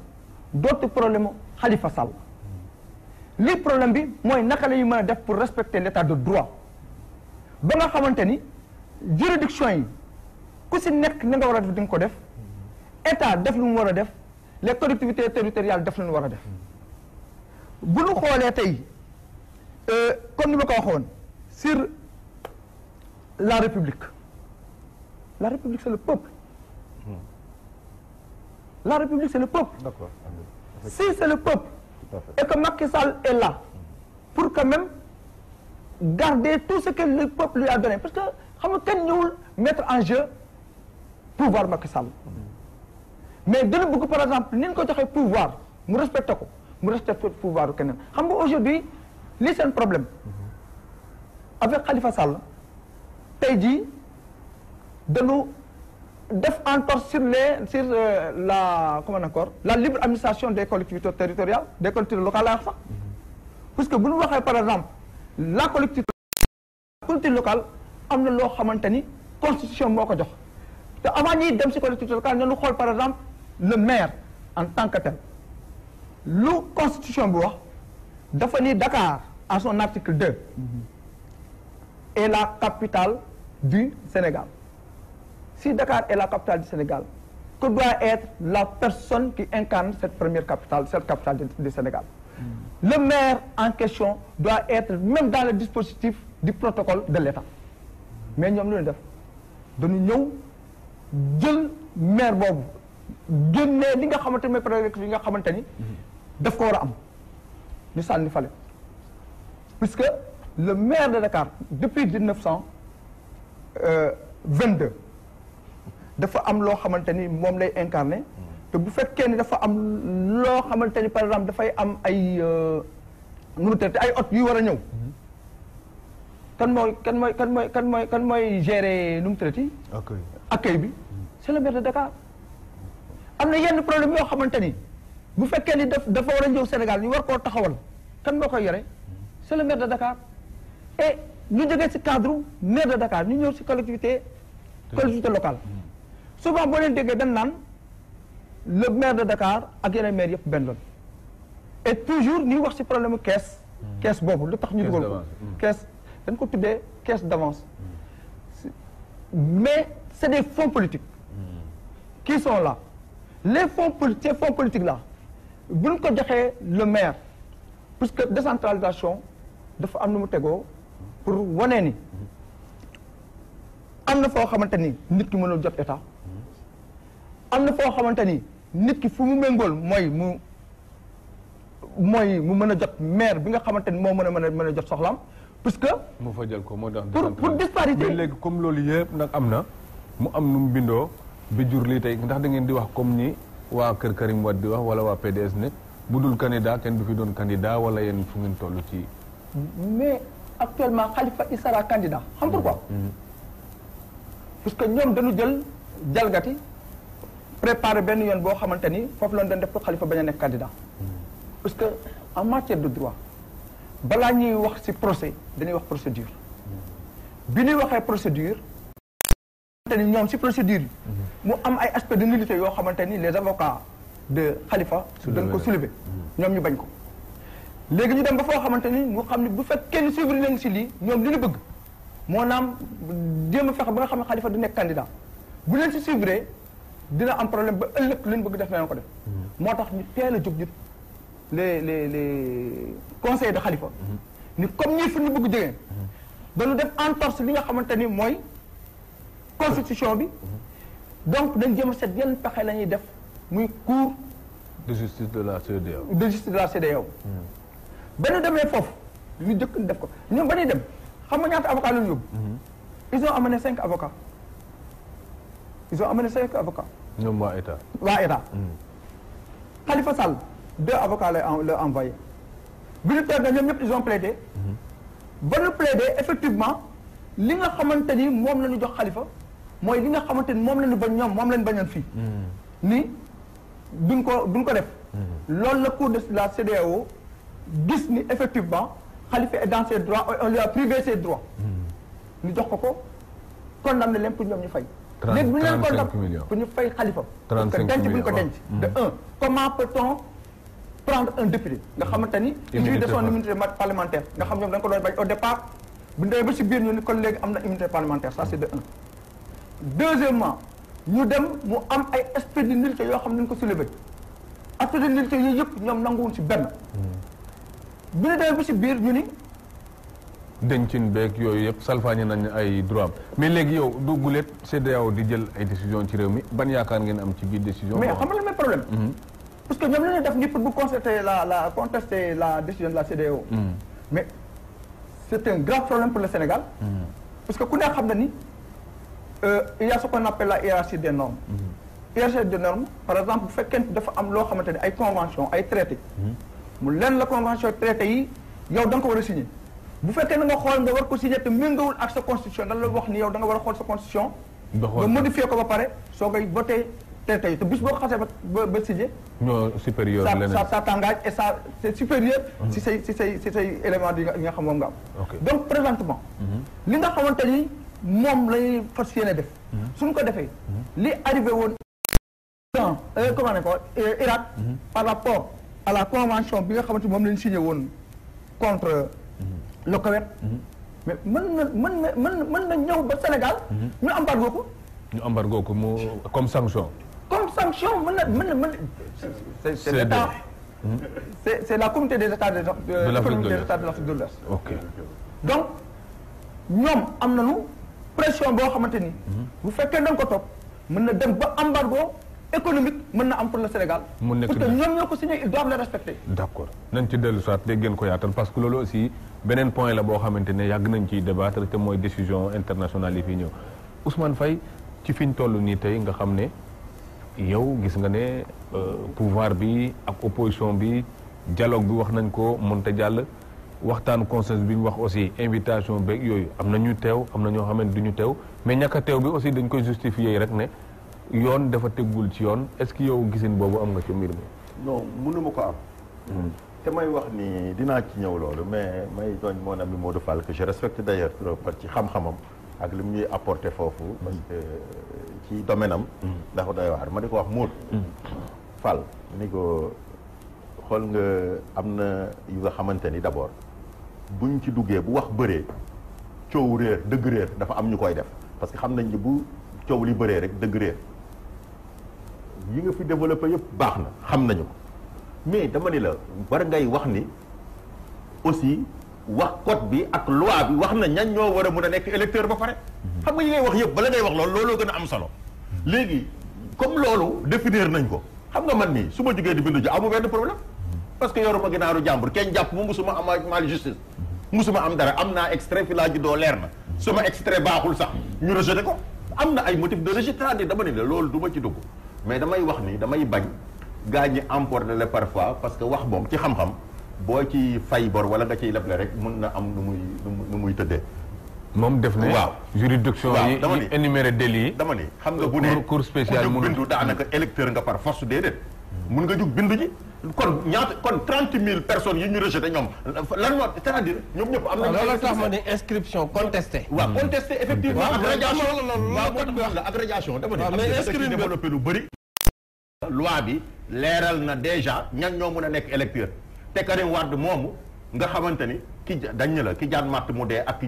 d'autres problèmes Khalifa Sall. Les problèmes bi mooy naka la ñuy mën a def pour respecter l'état de droit ba nga xamante ni juridiction yi ku si nekk ni nga war a def di nga ko def état def lu mu war a def les collectivités territoriales def lu mu war a def bu ñu xoolee tey comme ni ma ko waxoon sur la République c'est le peuple. La République c'est le peuple. d'accord Si c'est le peuple et que Macky Sall est là pour quand même garder tout ce que le peuple lui a donné parce que xam nga kenn ñëwul mettre en jeu pouvoir Macky Sall mais dina bëgg par exemple ni ñu ko joxee pouvoir mu respecté ko mu respecté pouvoir keneen xam nga aujourd'hui lii seen problème avec Khalifa Sall tey jii dañu def entorse sur la comment encore la libre administration des collectivités territoriales des collectivités locales la wax sax parce que bu ñu waxee par exemple la collectivité locale am na loo xamante ni constitution moo ko jox te avant ñuy dem si collectivité locale nañu xool par exemple le maire en tant que tel lu constitution bi wax dafa ni Dakar en son article 2 est la capitale du Sénégal. Si Dakar est la capitale du Sénégal, que doit être la personne qui incarne cette capitale du Sénégal? Le maire en question doit être même dans le dispositif du protocole de l'État. Mais ñoom lu ñu def dañu ñëw jël maire boobu génnee li nga xamante ne mooy prérogative yi nga xamante ni daf ko war a am ñu sànni fale puisque le maire de Dakar depuis 1922 dafa am loo xamante ni moom lay incarné te bu fekkee ni dafa am loo xamante ni par exemple dafay am ay nu mu tëddee ay hôtes yu war a ñëw kan mooy gérer nu mu tëddee accueil bi c'est le maire de Dakar am na yenn problème yoo xamante ni bu fekkee ni dafa war a ñëw Sénégal ñu war koo taxawal kan moo koy yore c'est le maire de Dakar et ñu jógee ci cadre maire de Dakar ñu ñëw ci collectivité locale souvent boo leen déggee dañ naan le maire de Dakar ak yeneen maire yëpp benn loon et toujours ñuy wax ci problème caisse boobu lu tax ñu dugal ko caisse dañ ko tuddee caisse d'avance mais c'est des fonds politiques qui sont là ces fonds politiques là bu ñu ko joxee le maire puisque décentralisation dafa am nu mu tegoo pour wane ni am na foo xamante ni nit ki mënul jot état am na foo xamante ni nit ki fu mu méngool mooy mu mën a jot maire bi nga xamante ni moo mën a jot soxlaam puisque moo fa jël ko moo tax pour disparité mais léegi comme loolu yëpp nag am na mu am nu mu bindoo bi jur lii tey ndax da ngeen di wax comme ni waa kër Karim Wade di wax wala waa PDS ne bu dul candidat kenn du fi doon candidat wala yéen fu ngeen toll ci mais actuellement Khalifa il sera candidat xam pourquoi parce que ñoom dañu jël jalgati préparer benn yoon boo xamante ni foofu loon dañ def pour Khalifa bañ a nekk candidat parce que en matière de droit balaa ñuy wax ci procès dañuy wax procédure bi ñuy waxee procédure xamante ni ñoom ci procédure yi mu am ay aspects de nullité yoo xamante ni les avocats de Khalifa dañ ko soulever ñoom ñu bañ ko léegi ñu dem ba foo xamante ni mu xam ne bu fekkee ni suivre leen ci lii ñoom li ñu bëgg moo naam jéem a fexe ba nga xam ne Khalifa du nekk candidat bu leen ci suivre dina am problème ba ëllëg li ñu bëgg def nañ ko def moo tax ñu teel a jóg les conseillers de Khalifa ni comme ñii fu ñu bëgg jógee dañu def entorse li nga xamante ni mooy constitution bi donc dañ jéem a seet yenn pexe la ñuy def muy cour de justice de la CEDEAO. de justice de la CEDEAO. ba ñu demee foofu ñu jëkk def ko ñoom ba ñuy dem xam nga ñaata avocats la ñu yóbbu. ils ont amené 5 avocats. ils ont amené 5 avocats. ñoom waa état. waa état. Khalifa Sall 2 avocats la envoyé. bi ñu toog ñoom ñëpp ils ont plaidé. ba ñu plaidé effectivement li nga xamante ni moom la ñu jox Khalifa mooy li nga xamante ni moom la ñu bañ ñoom moom la ñu bañoon fii. ni duñ ko def. loolu la cour de la CEDEAO gis ni effectivement Khalifa est dans ses droits on lui a privé ses droits. ñu jox ko condamné leen pour ñoom ñu fay. 35 millions pour ñu fay Khalifa. 35 millions denc bu ñu ko denc. de un comment peut-on prendre un député nga xamante ni. immunité de son immunité parlementaire nga xam ñoom dañ ko doon bañ au départ bu ñu demee ba si biir ñu ni kon léegi am na immunité parlementaire ça c'est de un. deuxièmement ñu dem mu am ay aspects de nullité yoo xam ne dañ ko soulevé aspects de nullité yooyu yëpp ñoom nanguwuñ si benn. bi ñu demee ba si biir ñu ni. dencin beeg yooyu yëpp salfaañe nañ ay droit am mais léegi yow du gulet CEDEAO di jël ay décision ci réew mi ban yaakaar ngeen am ci biir décision. mais xam nga le même problème. parce que ñoom la ñuy def ni pour bu contester la décision de la CEDEAO. mais c'est un grave problème pour le Sénégal. parce que ku ne xam na ni il y a ce qu'on appelle la hiérarchie des normes. hiérarchie des normes par exemple bu fekkee dafa am loo xamante ni ay convention ay traité. mu leen la convention traité yi yow da nga ko war a signer. bu fekkee na nga xool nga war ko signer te méngawul ak sa constitution dañ la wax ni yow da nga war a xool sa constitution. nga modifier ko ba pare soo koy voté traité yi te bis boo ko xasee ba signer. ñoo supérieur leneen ça t'engage et ça c'est supérieur. si say éléments yi nga xam moom nga am. donc présentement. li nga xamante ni moom la ñuy fas yéene def. suñ ko defee. li arrivé woon comment ne ko Irak. par rapport à la convention bi nga xamante ni moom la ñu signé woon contre. le Koweït. mais mën na ñëw ba Sénégal. ñu embargo ko. ñu embargo ko mu comme sanction. comme sanction mën na c'est l'état. c'est la communauté des états de l'Afrique de l'Ouest. ok donc ñoom am nañu pression boo xamante ni. bu fekkee da nga ko topp mën na dem ba embargo économique mën na am pour le Sénégal. mu nekk parce que ñoom ñoo ko signé ils doivent le respecter. d'accord nañ ci dellu soit dégg ngeen ko yaatal parce que loolu aussi beneen point la boo xamante ne yàgg nañ ciy débattre te mooy décision internationale yi fii ñëw Ousmane Faye ci fi ñu toll nii tey nga xam ne yow gis nga ne pouvoir bi ak opposition bi dialogue bi wax nañ ko mënta jàll waxtaan consensus bi ñu wax aussi invitation beeg yooyu am na ñu teew am na ñoo xamante du ñu teew mais ñàkk a teew bi aussi dañ koy justifier rek ne yoon dafa teggul ci yoon est-ce que yow gisin boobu am nga ci mbir mi. non mënuma ko am. te may wax ni dinaa ci ñëw loolu mais may tooñ mon ami Modou Fall que je respecte d'ailleurs trop ci xam-xamam ak li mu ñuy apporter foofu. parce que ci domaine am. dafa doy waar ma di ko wax Modou. Fall ni ko xool nga am na yu nga xamante ni d'abord buñ ci duggee bu wax bëree coow réer dëgg réer dafa am ñu koy def parce que xam nañ ni bu coow li bëree rek dëgg réer yi nga fi développé yëpp baax na xam nañu ko. mais dama ni la war ngay wax ni aussi wax code bi ak loi bi wax na ñan ñoo war a mën a nekk électeur ba pare. xam nga yi ngay wax yëpp bala ngay wax looloo gën a am solo. léegi comme loolu définir nañ ko xam nga man nii su ma jógee di bindu ji amu benn problème. parce que yoruma ginaaru jàmbur kenn jàpp mu musuma am mal justice. musuma am dara am naa extrait fi laa juddoo leer na suma extrait baaxul sax ñu rejeté ko am na ay motifs de rejet c'est-à-dire dama ni la loolu du ma ci dugg mais damay wax ni damay bañ. gaa ñi emporté le parfois parce que wax moom ci xam-xam boo ci fay bor wala nga ciy leble rek mun na am nu muy tëddee. moom def ne waaw juridiction yi énuméré délit yi. dama ni xam nga bu ne cour spéciale mu bindu daanaka électeur nga par force déedéet. mun nga jug bindu ji kon ñaata kon 30 000 personnes yi ñu rejeté ñoom lan moo c'est-à-dire ñoom ñëpp am nañu. loolu tax ma ne inscription contestée. waaw contesté effectivement. waaw agrégation dama ni. waaw mais inscrire développé lu bëri. loi bi leeral na déjà ñan ñoo mën a nekk électeur te Karim Wade moomu nga xamante ni ki dañ ne la ki jaan matt mu dee ak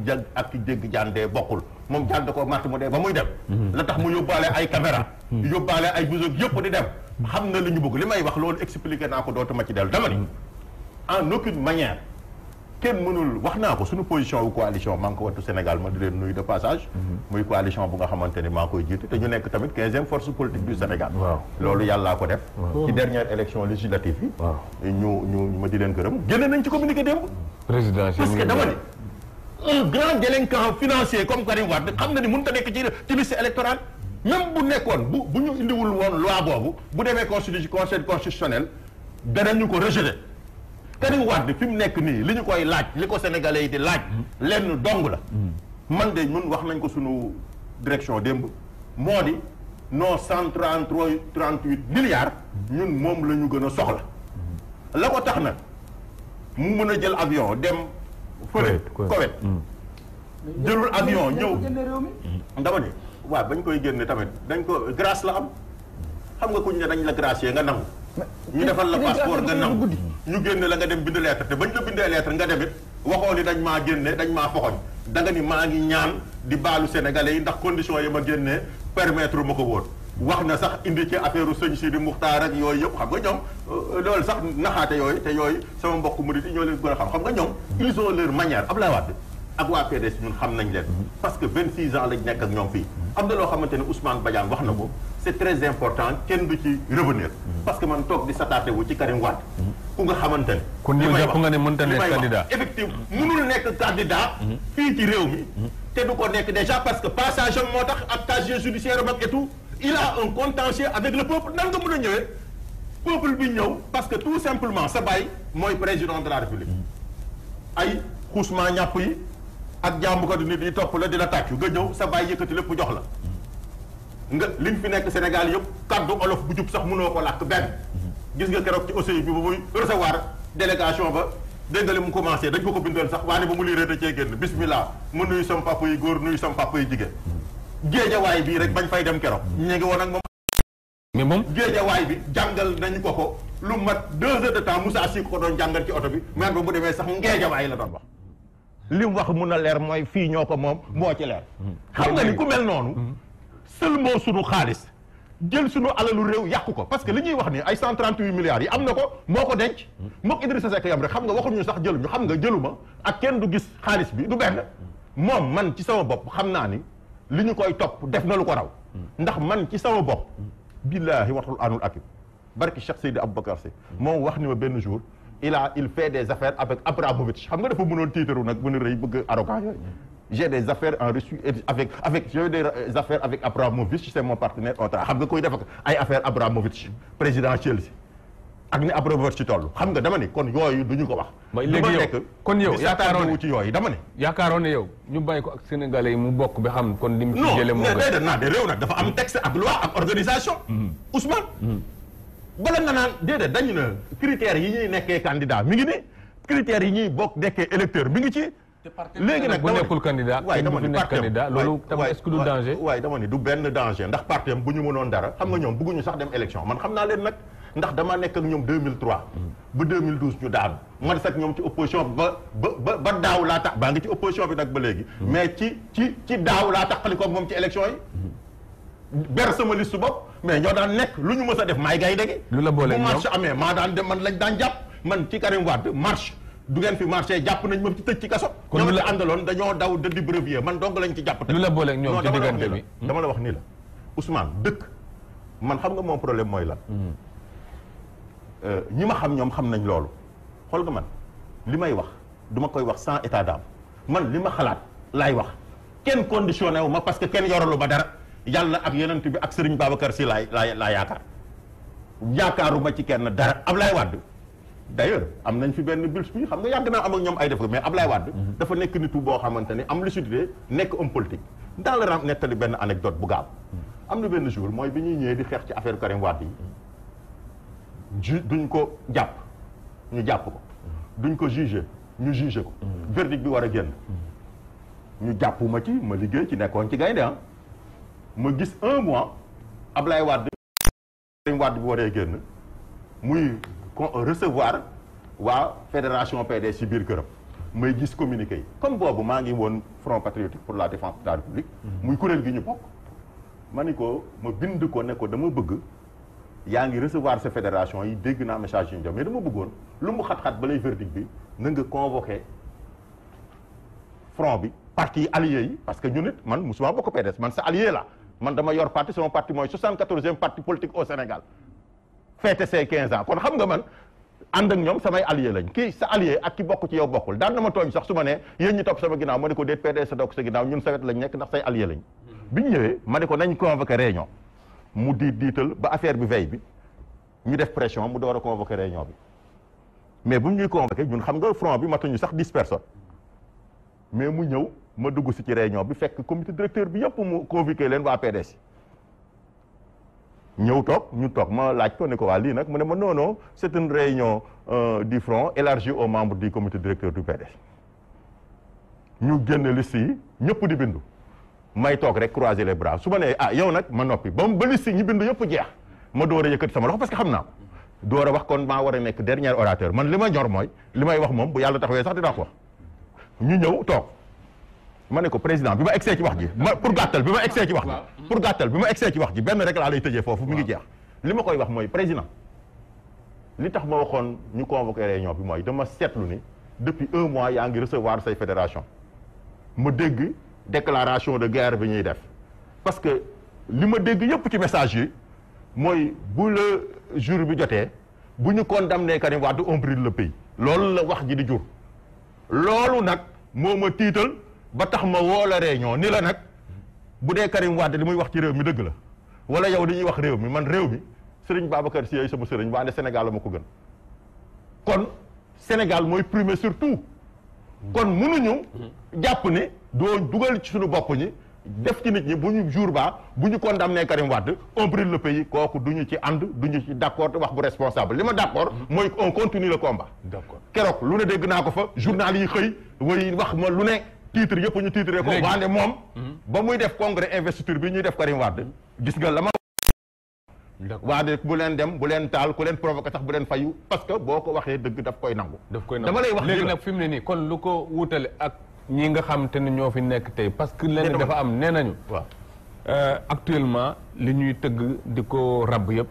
ki jégg jaan dee bokkul moom jaan da ko matt mu dee ba muy dem. la tax mu yóbbaale ay caméra yóbbaale ay busog yëpp di dem xam na li ñu bëgg li may wax loolu expliqué naa ko dootuma ci dellu dama ni en aucune manière kenn mënul wax naa ko suñu position wu coalition Manko Wattu Sénégal ma di leen nuyu de passage. muy coalition bu nga xamante ni maa koy jiite te ñu nekk tamit 15e force politique du Sénégal. loolu yàllaa ko def. ci dernière élection législative yi. ñu ma di leen gërëm génne nañ ci communiqué démb. présidentiel parce que dama ne un grand délinquant financier comme Karim Wade xam na ni mënut a nekk ci liste électorale même bu nekkoon bu ñu indiwul woon loi boobu bu demee conseil constitutionnel danañu ko rejeté. Karim Wade fi mu nekk nii li ñu koy laaj li ko sénégalais yi di laaj lenn dong la man de ñun wax nañ ko sunu direction démb moo di nos 138 milliards ñun moom la ñu gën a soxla la ko tax nag mu mën a jël avion dem fële Koweït jëlul avion ñëw dama ne waaw bañ koy génne tamit dañ ko grâce la am xam nga kuñ ne dañ la gracier nga nangu ñu defal la passeport nga nangu ñu génne la nga dem bind lettre te bañ la bindee lettre nga demit waxoo ni dañ maa génne dañ maa foxoñ da nga ni maa ngi ñaan di baalu sénégalais yi ndax conditions yi ma génnee permettre ma ko woon wax na sax indi ci affaire sëñ Sidi Muxtaar ak yooyu yëpp xam nga ñoom loolu sax naxaate yooyu te yooyu sama mbokk murid yi ñoo leen gën a xam nga ñoom ils ont leur manière Abdoulaye Wade ak waa PDS ñun xam nañ leen parce que 26 ans lañ nekk ak ñoom fii am na loo xamante ne Ousmane Badiane wax na ko c'est très important kenn du ci revenir parce que man toog di sataate wu ci Karim Wade ku nga xamante ne kon yow jàpp nga ne mënta nekk candidat effectivement mënul nekk candidat fii ci réew mi te du ko nekk déjà parce que passage am moo tax ak casier judiciaire mag et tout il a un contentieux avec le peuple nan nga mën a ñëwee peuple bi ñëw parce que tout simplement sa baay mooy président de la République ay xuusma ñàpp yi ak jàmbu ko nit yi topp la di la tàccu nga ñëw sa baay yëkkati lépp jox la nga liñ fi nekk Sénégal yëpp kaddu olof bu jub sax mënoo ko làkk benn gis nga keroog ci OCI bi ba muy recevoir délégation ba dégg nga li mu commencé dañ ko bindal sax waaye ba mu liiree da cee génn bismillah mu nuyu sam papa yi góor nuyu sam papa yi jigéen géejawaay bii rek bañ fay dem keroog ñu ngi woon ak moom mais moom géejawaay bi jàngal nañu ko lu mat 2 heures de temps Moussa Sy ko doon jàngal ci oto bi mais ba mu demee sax ngeejawaay la doon wax li mu wax mun a leer mooy fii ñoo ko moom moo ci leer xam nga ni ku mel noonu seulement sunu xaalis jël sunu alalu réew yàqu ko parce que li ñuy wax ni ay 138 milliards yi am na ko moo ko denc mook Idrissa Seck yam rek xam nga waxuñu sax jëluñu xam nga jëluma ak kenn du gis xaalis bi du benn moom man ci sama bopp xam naa ni li ñu koy topp def na lu ko raw ndax man ci sama bopp billaahi watul anul akib barki Cheikh Seydi Aboubacar Sy moom wax ni ma benn jour il fait des affaires avec Abramovich xam nga dafa mënoon tiitaru nag mën a rëy bëgg arrogant yooyu j'ai des affaires en reçu j'ai des affaires avec Abramovich c'est mon partenaire au travail xam nga koy def ak ay affaire Abramovich président Chelsea ak ni Abramovich ci toll xam nga dama ne kon yooyu duñu ko wax léegi yow kon yow yaakaaroon ci yooyu dama ne yaakaaroon ne yow ñu bàyyi ko ak sénégalais yi mu bokk bi xam kon lim ci jële moo non naa de réew nag dafa am texte ak loi ak organisation Ousmane bala nga naan déedéet dañu ne critères yi ñuy nekkee candidat mi ngi ni critères yi ñuy bokk nekkee électeur mi ngi ci léegi nag bu nekkul candidat waaye dama ni nekk candidat loolu tam est-ce que du danger waaye dama ni du benn danger ndax parti am bu ñu mënoon dara xam nga ñoom bëgguñu sax dem élection man xam naa leen nag ndax dama nekk ak ñoom 2003 ba 2012 ñu daanu man sax ñoom ci opposition ba daaw laa tax baa ngi ci opposition bi nag ba léegi mais ci daaw laa taxali ko moom ci élection yi ber sama liste bopp mais ñoo daan nekk lu ñu mës a def maay gay dégg lu la boole bu marche amee maa daan dem man lañ daan jàpp man ci Karim Wade marche du ngeen fi marché jàpp nañ moom ci tëj ci kaso ñoom la àndaloon dañoo daw de di brevier man donc lañ ci jàpp te lu la boole ñoom ci diggante bi dama la wax nii la Ousmane dëkk man xam nga moom problème mooy lan ñi ma xam ñoom xam nañ loolu xool nga man li may wax du ma koy wax sans état d'âme man li ma xalaat laay wax kenn conditionné wu ma parce que kenn yoralu ba dara yàlla ak yonent bi ak Serigne Babacar Sy laa yaakaar yaakaaruma ci kenn dara Ablaye Wade d'ailleurs am nañ fi benn bulse bi xam nga yàgg naa am ak ñoom ay def mais Ablaye Wade dafa nekk nitu boo xamante ni am lucidité nekk homme politique dans le ram nettali benn anecdote bu gaaw am na benn jour mooy bi ñuy ñëwee di xeex ci affaire Karim Wade yi duñ ko jàpp ñu jàpp ko duñ ko jugé ñu jugé ko verdict bi war a génn ñu jàpp ma ci ma liggéey ci nekkoon ci gaynde ma gis 1 mois Ablaye Wade Karim Wade bi waree génn muy recevoir waa fédération PDS ci biir këram may gis communiqué yi comme boobu maa ngi woon Front Patriotique pour la Défense de la République muy kuréel gi ñu bokk ma ni ko ma bind ko ne ko dama bëgg yaa ngi recevoir sa fédération yi dégg naa message yu ñu jox mais dama bëggoon lu mu xat-xat ba lay verdict bi na nga convoqué front bi parti alliés yi parce que ñun it man musuma bokk PDS man sa allié la man dama yor parti sama parti mooy 74e parti politique au Sénégal fêté ses 15 ans kon xam nga man ànd ak ñoom samay allié lañ kii sa allié ak ki bokk ci yow bokkul daan na ma tooñ sax su ma nee yéen ñi topp sama ginnaaw ma ne ko déet PDS sa dokk sa ginnaaw ñun sawet lañ nekk ndax say allié lañ bi ñu ñëwee ma ne ko nañ convoqué réunion mu diital ba affaire bi veille bi ñu def pression mu door a convoqué réunion bi mais bu ñuy convoqué ñun xam nga front bi matuñu sax 10 personnes mais mu ñëw ma dugg si ci réunion bi fekk comité directeur bi yëpp mu convoqué leen waa PDS ñëw toog ñu toog ma laaj ko ne ko waa lii nag mu ne ma non non c'est une réunion du front élargie aux membres du comité directeur du PDS ñu génn liste yi ñëpp di bindu may toog rek croiser les bras su ma nee ah yow nag ma noppi ba liste yi ñu bindu yëpp jeex ma door a yëkkati sama loxo parce que xam naa ko door a wax kon maa war a nekk dernier orateur man li ma ñor mooy li may wax moom bu yàlla taxawee sax dinaa ko wax ñu ñëw toog ma ne ko président bi ma egsee ci wax ji pour gàttal bi ma egsee ci wax ji pour gàttal bi ma egsee ci wax ji benn rek laa lay tëjee foofu mi ngi jeex li ma koy wax mooy président li tax ma waxoon ñu convoqué réunion bi mooy dama seetlu ni depuis 1 mois yaa ngi recevoir say fédération ma dégg déclaration de guerre bi ñuy def parce que li ma dégg yëpp ci message yi mooy bu le jour bi jotee bu ñu condamné Karim Wade on brûle le pays loolu la wax ji di jur loolu nag moo ma tiital ba tax ma woo la réunion ni la nag bu dee Karim Wade li muy wax ci réew mi dëgg la wala yow li ñuy wax réew mi man réew mi sëriñ Babacar Sy sama sëriñ waande Sénégal la ma ko gën kon Sénégal mooy primer surtout kon mënuñu jàpp ne doo dugal ci suñu bopp ñi def ci nit ñi bu ñu jour ba bu ñu condamné Karim Wade on brûle le pays kooku du ñu ci ànd du ñu ci d'accord wax bu responsable li ma d'accord mooy on continue le combat d'accord keroog lu ne dégg naa ko fa journal yi xëy way wax ma lu ne titre yëpp ñu titré ko waande moom ba muy def congrès investiture bi ñuy def Karim Wade gis nga la ma waande bu leen dem bu leen taal ku leen provoqué sax bu leen fayu parce que boo ko waxee dëgg daf koy nangu dama lay wax léegi nag fi mu ne nii kon lu ko wutale ak ñi nga xam te ne ñoo fi nekk tey parce que lenn dafa am nee nañu waaw actuellement li ñuy tëgg di ko rab yëpp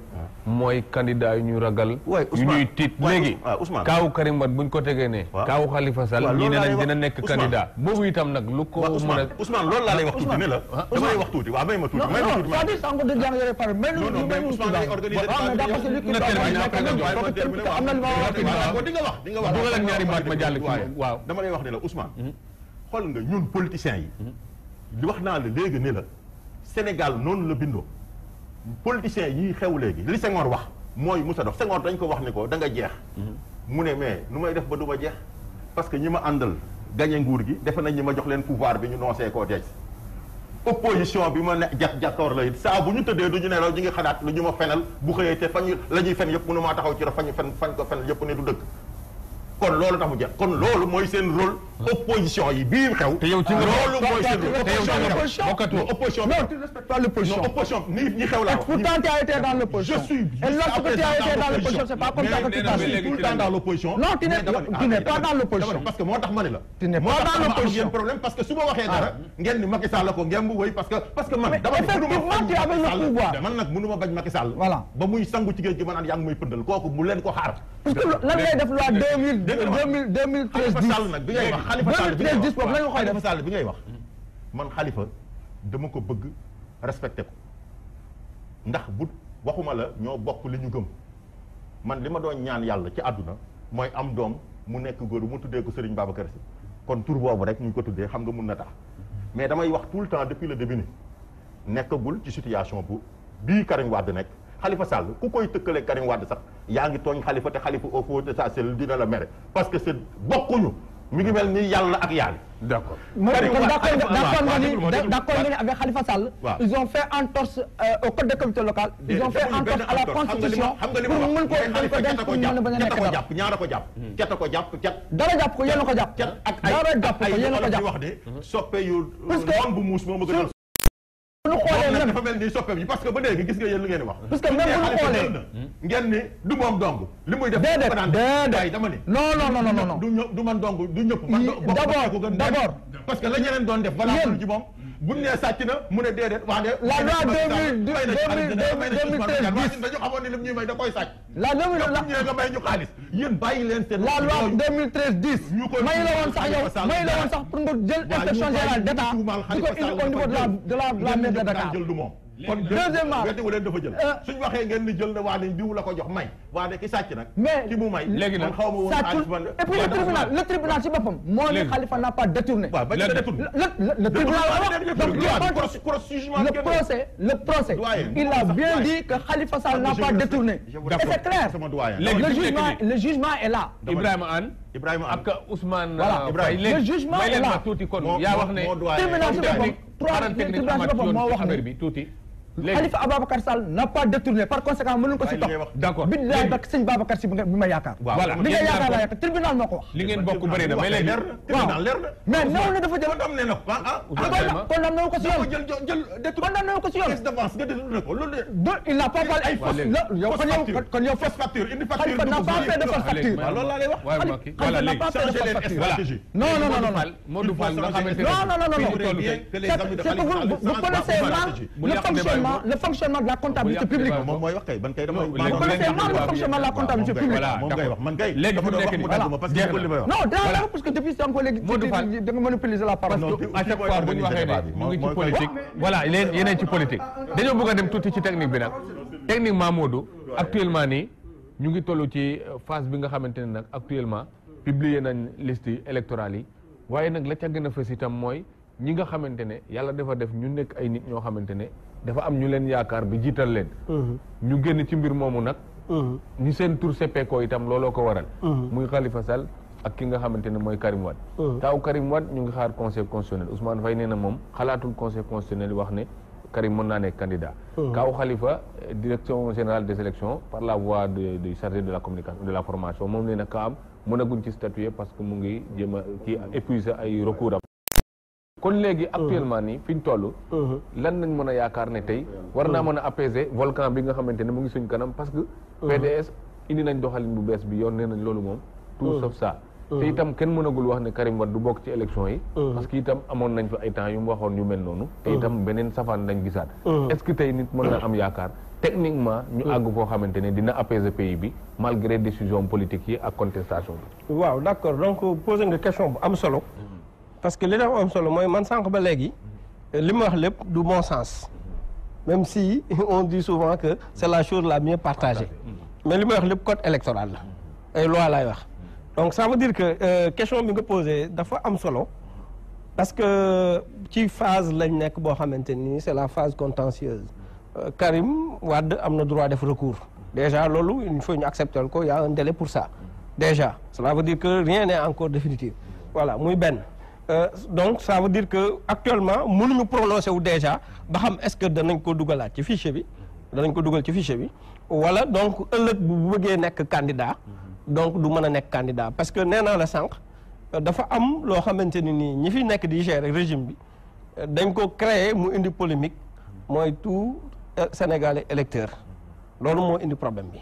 mooy candidat yu ñuy ragal yu ñuy tiit léegi kaawu Karim Wade buñ ko tegee ne kaawu Khalifa Sall ñii ne nañ dina nekk candidat boobu itam nag lu ko mën a Ousmane loolu laa lay wax tuuti ne la dama lay wax tuuti waaw may ma tuuti may ma tuuti c'est-à-dire sànq de jàngale par mais non non mais Ousmane day organiser di nga wax dugal ak ñaari baat ma jàll waaw dama lay wax ne la Ousmane xool nga ñun politiciens yi di wax naa la léegi ne la Sénégal noonu la bindoo politiciens yi xew léegi li Senghor wax mooy Moussa Dox Senghor dañ ko wax ne ko da nga jeex mu ne mais nu may def ba du ma jeex parce que ñi ma àndal gañe nguur gi defe nañ ñi ma jox leen pouvoir bi ñu noosee koo deej opposition bi ma ne jàkkoor la it saa bu ñu tëddee du ñu nelaw ñu ngi xalaat lu ñu ma fenal bu xëyee te fañ la ñuy fen yëpp mënu maa taxaw ci ra fañ ko fen yëpp ne du dëgg kon loolu tax mu jeex kon loolu mooy seen rôle opposition yi bii xew. te yow ci nga loolu mooy seen rôle te yow ci nga bokkatoo opposition non tu ne respectes pas l'opposition. non opposition ñi xew laa wax. pourtant tu as été dans l'opposition. je suis et lorsque tu as été dans l'opposition c'est pas comme ça que tu passes tout le temps dans l'opposition. non tu n'es pas dans l'opposition. parce que moo tax ma ne la. tu n'es pas dans l'opposition. problème parce que su ma waxee dara ngeen ni Macky Sall ko ngeen bu wéy parce que man dama effectivement tu avais le pouvoir. man nag mënu ma bañ Macky Sall. voilà ba muy sangu ci géej gi ma naan yaa ngi may pëndal kooku mu leen ko xaar. parce que lan ngay def loi 2013 Khalifa Sall nag bi ngay wax Khalifa Sall bi ngay 2013 boobu lan nga koy def. Khalifa Sall bi ngay wax man Khalifa dama ko bëgg respecté ko ndax bu waxuma la ñoo bokk li ñu gëm man li ma doon ñaan yàlla ci àdduna mooy am doom mu nekk góor mu tuddee ko Serigne Babacar Sy kon tur boobu rek ñu ko tuddee xam nga mun na tax mais damay wax tout le temps depuis le début ni nekkagul ci situation bu bii Karim Wade nekk Khalifa Sall ku koy tëkkale Karim Wade sax yaa ngi tooñ Khalifa te Khalifa au fond de sa cellule dina la mere parce que c'est bokkuñu mi ngi mel ni yàlla ak yàlla. d'accord. d'accord nga ni avec Khalifa Sall. ils ont fait entorse au code de collectivité locale. ils ont fait entorse à la constitution. pour mën ko denc pour mën a bañ a nekk dara. ñaara ko jàpp. ket a ko jàpp ket. dara jàpp ko yéen a ko jàpp. ket ak dara jàpp ko yéen a ko jàpp. wax de soppe yu noon bu muus moo ma gën a bu ñu xoolee même dafa mel ni soppeem yi parce que ba léegi gis nga yéen li ngeen di wax. parce que même bu ñu xoolee ngeen ni du moom dong. li muy def déedéet dama ni. non du man dong du ñëpp. d'abord parce que la ñeneen doon def. voilà ci moom bu nee sàcc na mu ne déedéet wax de. la loi 2013 dañu xamoon ne lim ñuy may da koy sàcc. la nga may ñu xaalis yéen bàyyi leen seen. la loi 2013-10. may la woon sax yow may la woon sax pour nga jël inspection générale d'État di ko indi au niveau de la mairie de Dakar. kon deuxièmement weddiwu leen dafa jël suñ waxee ngeen ni jël na waa ne diw la ko jox may waa ne ki sàcc nag mais ki mu may léegi nag xaw ma woon et puis le tribunal ci boppam moo ne Khalifa n'a pas détourné waaw bañ a détourné le tribunal le procès il a bien dit que Khalifa Sall n'a pas détourné et c'est clair le jugement est là Ibrahima Anne ak Ousmane le jugement est là tuuti kon yaa wax ne tribunal ci boppam tribunal ci boppam moo wax ne tuuti Khalifa Ababacar Sall n'a pas détourné par conséquent mënuñ ko si topp. d'accord billaay bak sëñ Babacar si bi ma yaakaar. voilà bi nga yaakaar laa yaakaar tribunal moo ko wax. li ngeen bokk bëri na mais léegi tribunal leer na mais néew na dafa jël condamné na condamné ko si yoon condamné ko si yoon d'avance nga détourné ko loolu il n'a pas parlé kon yow fausse facture indi facture Khalifa n'a pas fait de fausse facture loolu laa lay wax Khalifa n'a pas fait de fausse facture non Modou Fall nga xamante ne vous connaissez mal le fonctionnement de la comptabilité publique. moom mooy wax kay ban kay dama. vous connaissez mal le fonctionnement de la comptabilité publique. moom ngay wax man kay. léegi fu nekk nii parce que li may wax. non daa parce que depuis sànq léegi. Modou Fall da nga monopoliser la parole. parce que à chaque fois bu ñu waxee ne ñu ngi ci politique. voilà yeneen ci politique. dañoo bëgg a dem tuuti ci technique bi nag. techniquement Modou actuellement nii ñu ngi toll ci phase bi nga xamante ne nag actuellement publier nañ liste électorale yi waaye nag la ca gën a fës itam mooy ñi nga xamante ne yàlla dafa def ñu nekk ay nit ñoo xamante ne dafa am ñu leen yaakaar bi jiital leen ñu génn ci mbir moomu nag ñu seen tur seppeekoo itam looloo ko waral muy Khalifa Sall ak ki nga xamante ne mooy Karim Wade taaw Karim Wade ñu ngi xaar conseil constitutionnel Ousmane Faye nee na moom xalaatul conseil constitutionnel wax ne Karim mën naa nekk candidat kaaw Khalifa direction générale des élections par la voie du chargé de la communication de la formation moom nee na ka am mënaguñ ci statuer parce que mu ngi jéem a kii épuiser ay recours am kon léegi actuellement nii fi ñu toll lan nañ mën a yaakaar ne tey war naa mën a apaiser volcan bi nga xamante ne mu ngi suñ kanam parce que PDS indi nañ doxalin bu bees bi yoon nee nañ loolu moom tout sauf ça te itam kenn mënagul wax ne Karim Wade du bokk ci élection yi parce que itam amoon nañ fa ay temps yu mu waxoon yu mel noonu te itam beneen safaan lañ gisaat est-ce que tey nit mën na am yaakaar techniquement ñu àgg foo xamante ne dina apaiser pays bi malgré décision politique yi ak contestation bi waaw d'accord donc poser nga question bu am solo parce que li dafa am solo mooy man sànq ba léegi li ma wax lépp du bon sens même si on dit souvent que c'est la chose la mieux partagée mais li ma wax lépp code électoral la ay loi laay wax donc ça veut dire que question bi nga posé dafa am solo parce que ci phase lañ nekk boo xamante ni c'est la phase contentieuse Karim Wade am na droit def recours déjà loolu il faut ñu accepter ko y a un délai pour ça déjà cela veut dire que rien n'est encore définitif voilà muy benn donc ça veut dire que actuellement mënuñu prononcer wu déjà ba xam est-ce que danañ ko dugalaat ci fichier bi danañ ko dugal ci fichier bi wala donc ëllëg bu bëggee nekk candidat donc du mën a nekk candidat parce que nee naa la sànq dafa am loo xamante ni nii ñi fi nekk di gérer régime bi dañ ko créer mu indi polémique mooy tout Sénégalais électeur loolu moo indi problème bi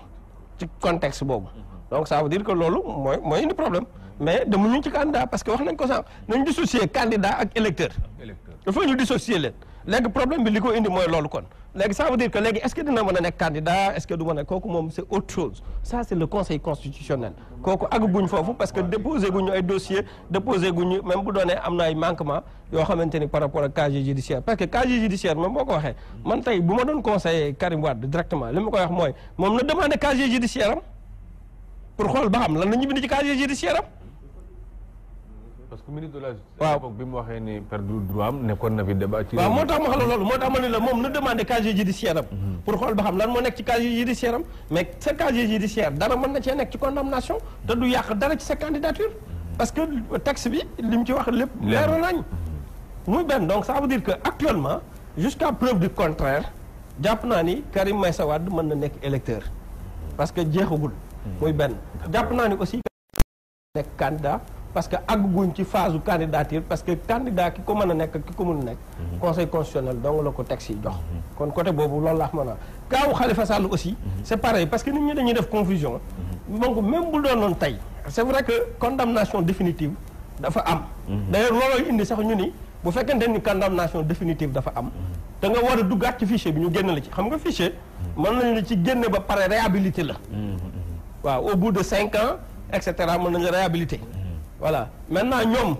ci contexte boobu donc ça veut dire que loolu mooy indi problème mais demuñu ci candidat parce que wax nañ ko sànq nañ dissocier candidat ak électeur dafa ñu dissocier leen léegi problème bi li ko indi mooy loolu kon léegi ça veut dire que léegi est-ce que dina mën a nekk candidat est-ce que du mën a kooku moom c'est autre chose ça c'est le conseil constitutionnel kooku àgguñ foofu parce que déposé guñu ay dossier déposé guñu même bu doonee am na ay manquement yoo xamante ni par rapport ak casier judiciaire parce que casier judiciaire même boo ko waxee man tey bu ma doon conseiller Karim Wade directement li ma koy wax mooy moom na demandé casier judiciaire am pour xool ba xam lan la ñu bind ci casier judiciaire am parce que ministre de la justice waaw bi mu waxee ni perdre droit am nekkoon na fi débat ci waaw moo tax ma xam la loolu moo tax ma ne la moom na demandé casier judiciaire am pour xool ba xam lan moo nekk ci casier judiciaire am mais sa casier judiciaire dara mën na cee nekk ci condamnation te du yàq dara ci sa candidature parce que texte bi li mu ci wax lépp leer nañ muy benn donc ça veut dire que actuellement jusqu'à preuve du contraire jàpp naa ni Karim Meïssa Wade mën na nekk électeur parce que jeexagul muy benn jàpp naa ni aussi nekk candidat parce que àgguñ ci phase u candidature parce que candidat ki ko mën a nekk ki ko mën a nekk conseil constitutionnel donc la ko texte yi jox kon côté boobu loolu laa mën a kaawu Khalifa Sall aussi c'est pareil parce que nit ñi dañuy def confusion donc même bu doon noonu tey c'est vrai que condamnation définitive dafa am d'ailleurs loolooy indi sax ñu ni bu fekkente ni condamnation définitive dafa am te nga war a duggaat ci fichier bi ñu génn la ci xam nga fichier mën nañu la ci génne ba pare réhabilité la waaw au bout de 5 ans et cetera mën nañu la réhabilité voilà maintenant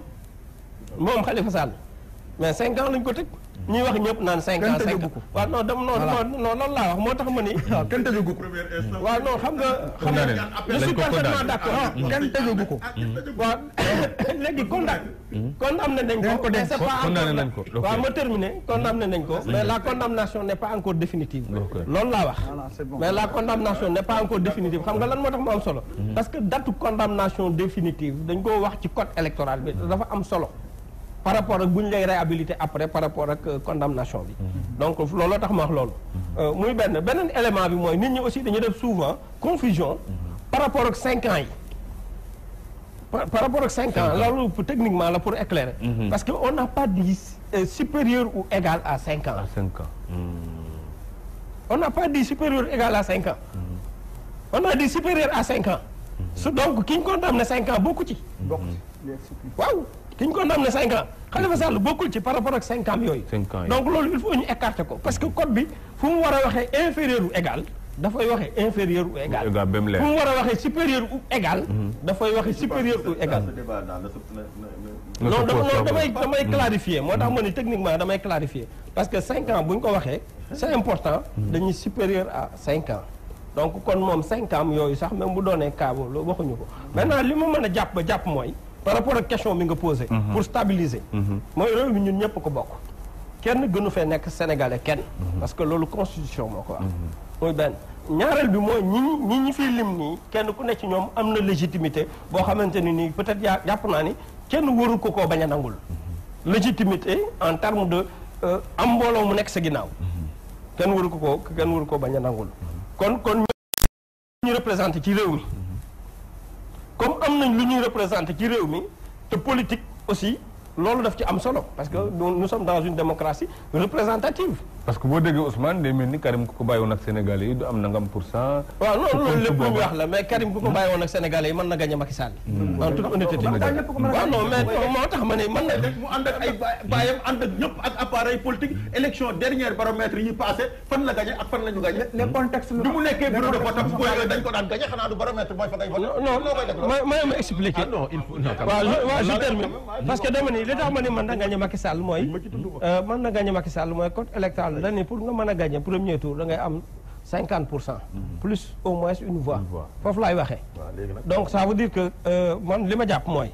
moom Khalifa Sall mais 5 ans lañ ko tëj ñuy wax ñëpp naan 5 ans 5 ans waaw non dem non loolu laa wax moo tax ma ni waaw kenn tëjagu ko waaw non xam nga je suis parfaitement d'accord kenn tëjagu ko waaw léegi condamné nañ ko mais c'est pas encore waaw ma terminé condamné nañ ko mais la condamnation n'est pas encore définitive loolu laa wax mais la condamnation n'est pas encore définitive xam nga lan moo tax mu am solo parce que date condamnation définitive dañ koo wax ci code électoral bi dafa am solo par rapport ak bu ñu lay réhabilité après par rapport ak condamnation bi donc looloo tax ma wax loolu muy beneen élément bi mooy nit ñi aussi dañuy def souvent confusion par rapport ak 5 ans yi par rapport ak 5 ans loolu techniquement la pour éclairer parce que on n'a pas dit supérieur ou égal à 5 ans on n'a pas dit supérieur ou égal à 5 ans on a dit supérieur à 5 ans su donc ki ñu condamné 5 ans bokku ci waaw ki ñu condamné 5 ans Khalifa Sall bokkul ci par rapport ak 5 ans yooyu donc loolu il faut ñu écarter ko parce que code bi fu mu war a waxee inférieur ou égal dafay waxee inférieur ou égal fu mu war a waxee supérieur ou égal dafay waxee supérieur ou égal non damay clarifier moo tax ma ni techniquement damay clarifier parce que 5 ans bu ñu ko waxee c'est important dañuy supérieur à 5 ans donc kon moom 5 ans yooyu sax même bu doonee cas boobu waxuñu ko maintenant li ma mën a jàpp ba jàpp mooy par rapport ak question bi nga posé pour stabiliser mooy réew mi ñun ñëpp ko bokk kenn gënu fee nekk sénégalais kenn parce que loolu constitution moo ko wax muy benn ñaareel bi mooy ñi fiy lim nii kenn ku nekk ci ñoom am na légitimité boo xamante ni nii peut-être jàpp naa ni kenn waru ko koo bañ a nangul légitimité en terme de am mbooloo mu nekk sa ginnaaw kenn waru ko bañ a nangul kon ñu représenté ci réew mi comme am nañ lu ñuy représenté ci réew mi te politique aussi loolu daf ci am solo parce que nous sommes dans une démocratie représentative. parce que boo déggee Ousmane day mel ni Karim ku ko bàyyi woon ak Sénégalais yi du am nangam %. waaw loolu lépp lu ñu wax la mais Karim ku ko bàyyi woon ak Sénégalais yi mën na gagné Macky Sall. en toute honnêteté. waaw non mais moo tax ma ne mën na. mu ànd ak ay bàyyam ànd ak ñëpp ak appareil politique élection dernière baromètre yi passé fan la gagné ak fan la ñu gagné. les contextes bi mu nekkee bureau de vote bu koy dañ ko daan gagné xanaa du baromètre mooy fa ngay voté. non ma expliqué. ah non il faut waaw je termine parce que dama ni li tax ma ni mën na gagné Macky Sall mooy. mën na gagné Macky Sall mooy code électoral la ni pour nga mën a gagné premier tour da ngay am 50% plus au moins une voix foofu laay waxee donc ça veut dire que man li ma jàpp mooy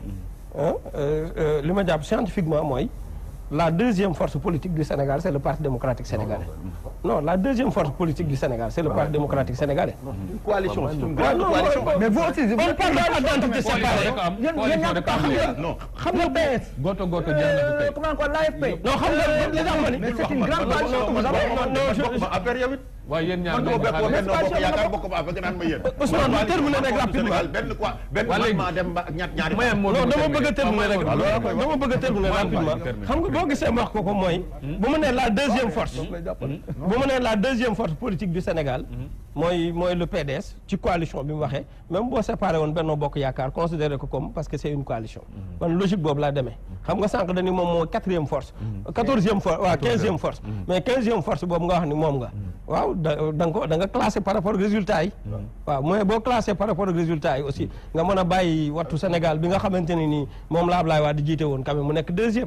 li ma jàpp scientifiquement mooy la deuxième force politique du Sénégal c'est le Parti démocratique sénégalais non la deuxième force politique du Sénégal c'est le Parti démocratique sénégalais une coalition c'est une grande coalition mais vous aussi on parle d'identité séparée non xam nga PS goto comment quoi l'AFP non xam nga li tax ma ni mais c'est une grande coalition affaire yow it waaye yéen ñaar man bokk benn bokk yaakaar bokk ba affaire naan ma yéen Ousmane ma terminer rek rapidement benn ma dem ba ñaari non dama bëgg a terminer rek dama bëgg a terminer rapidement xam nga boo gisee wax ko mooy bu ma nee la deuxième force bu ma nee la deuxième force politique du Sénégal mooy le PDS ci coalition bi mu waxee même boo séparé woon Benno Bokk Yaakaar considéré ko comme parce que c'est une coalition man logique boobu laa demee xam nga sànq dañu moom moo 4e force 14e force waaw 15e force mais 15e force boobu nga wax ni moom nga waaw da nga classé par rapport ak résultats yi waaw mooy boo classé par rapport ak résultats yi aussi nga mën a bàyyi wattu Sénégal bi nga xamante ne nii moom la Ablaye Wade di jiite woon quand même mu nekk 2e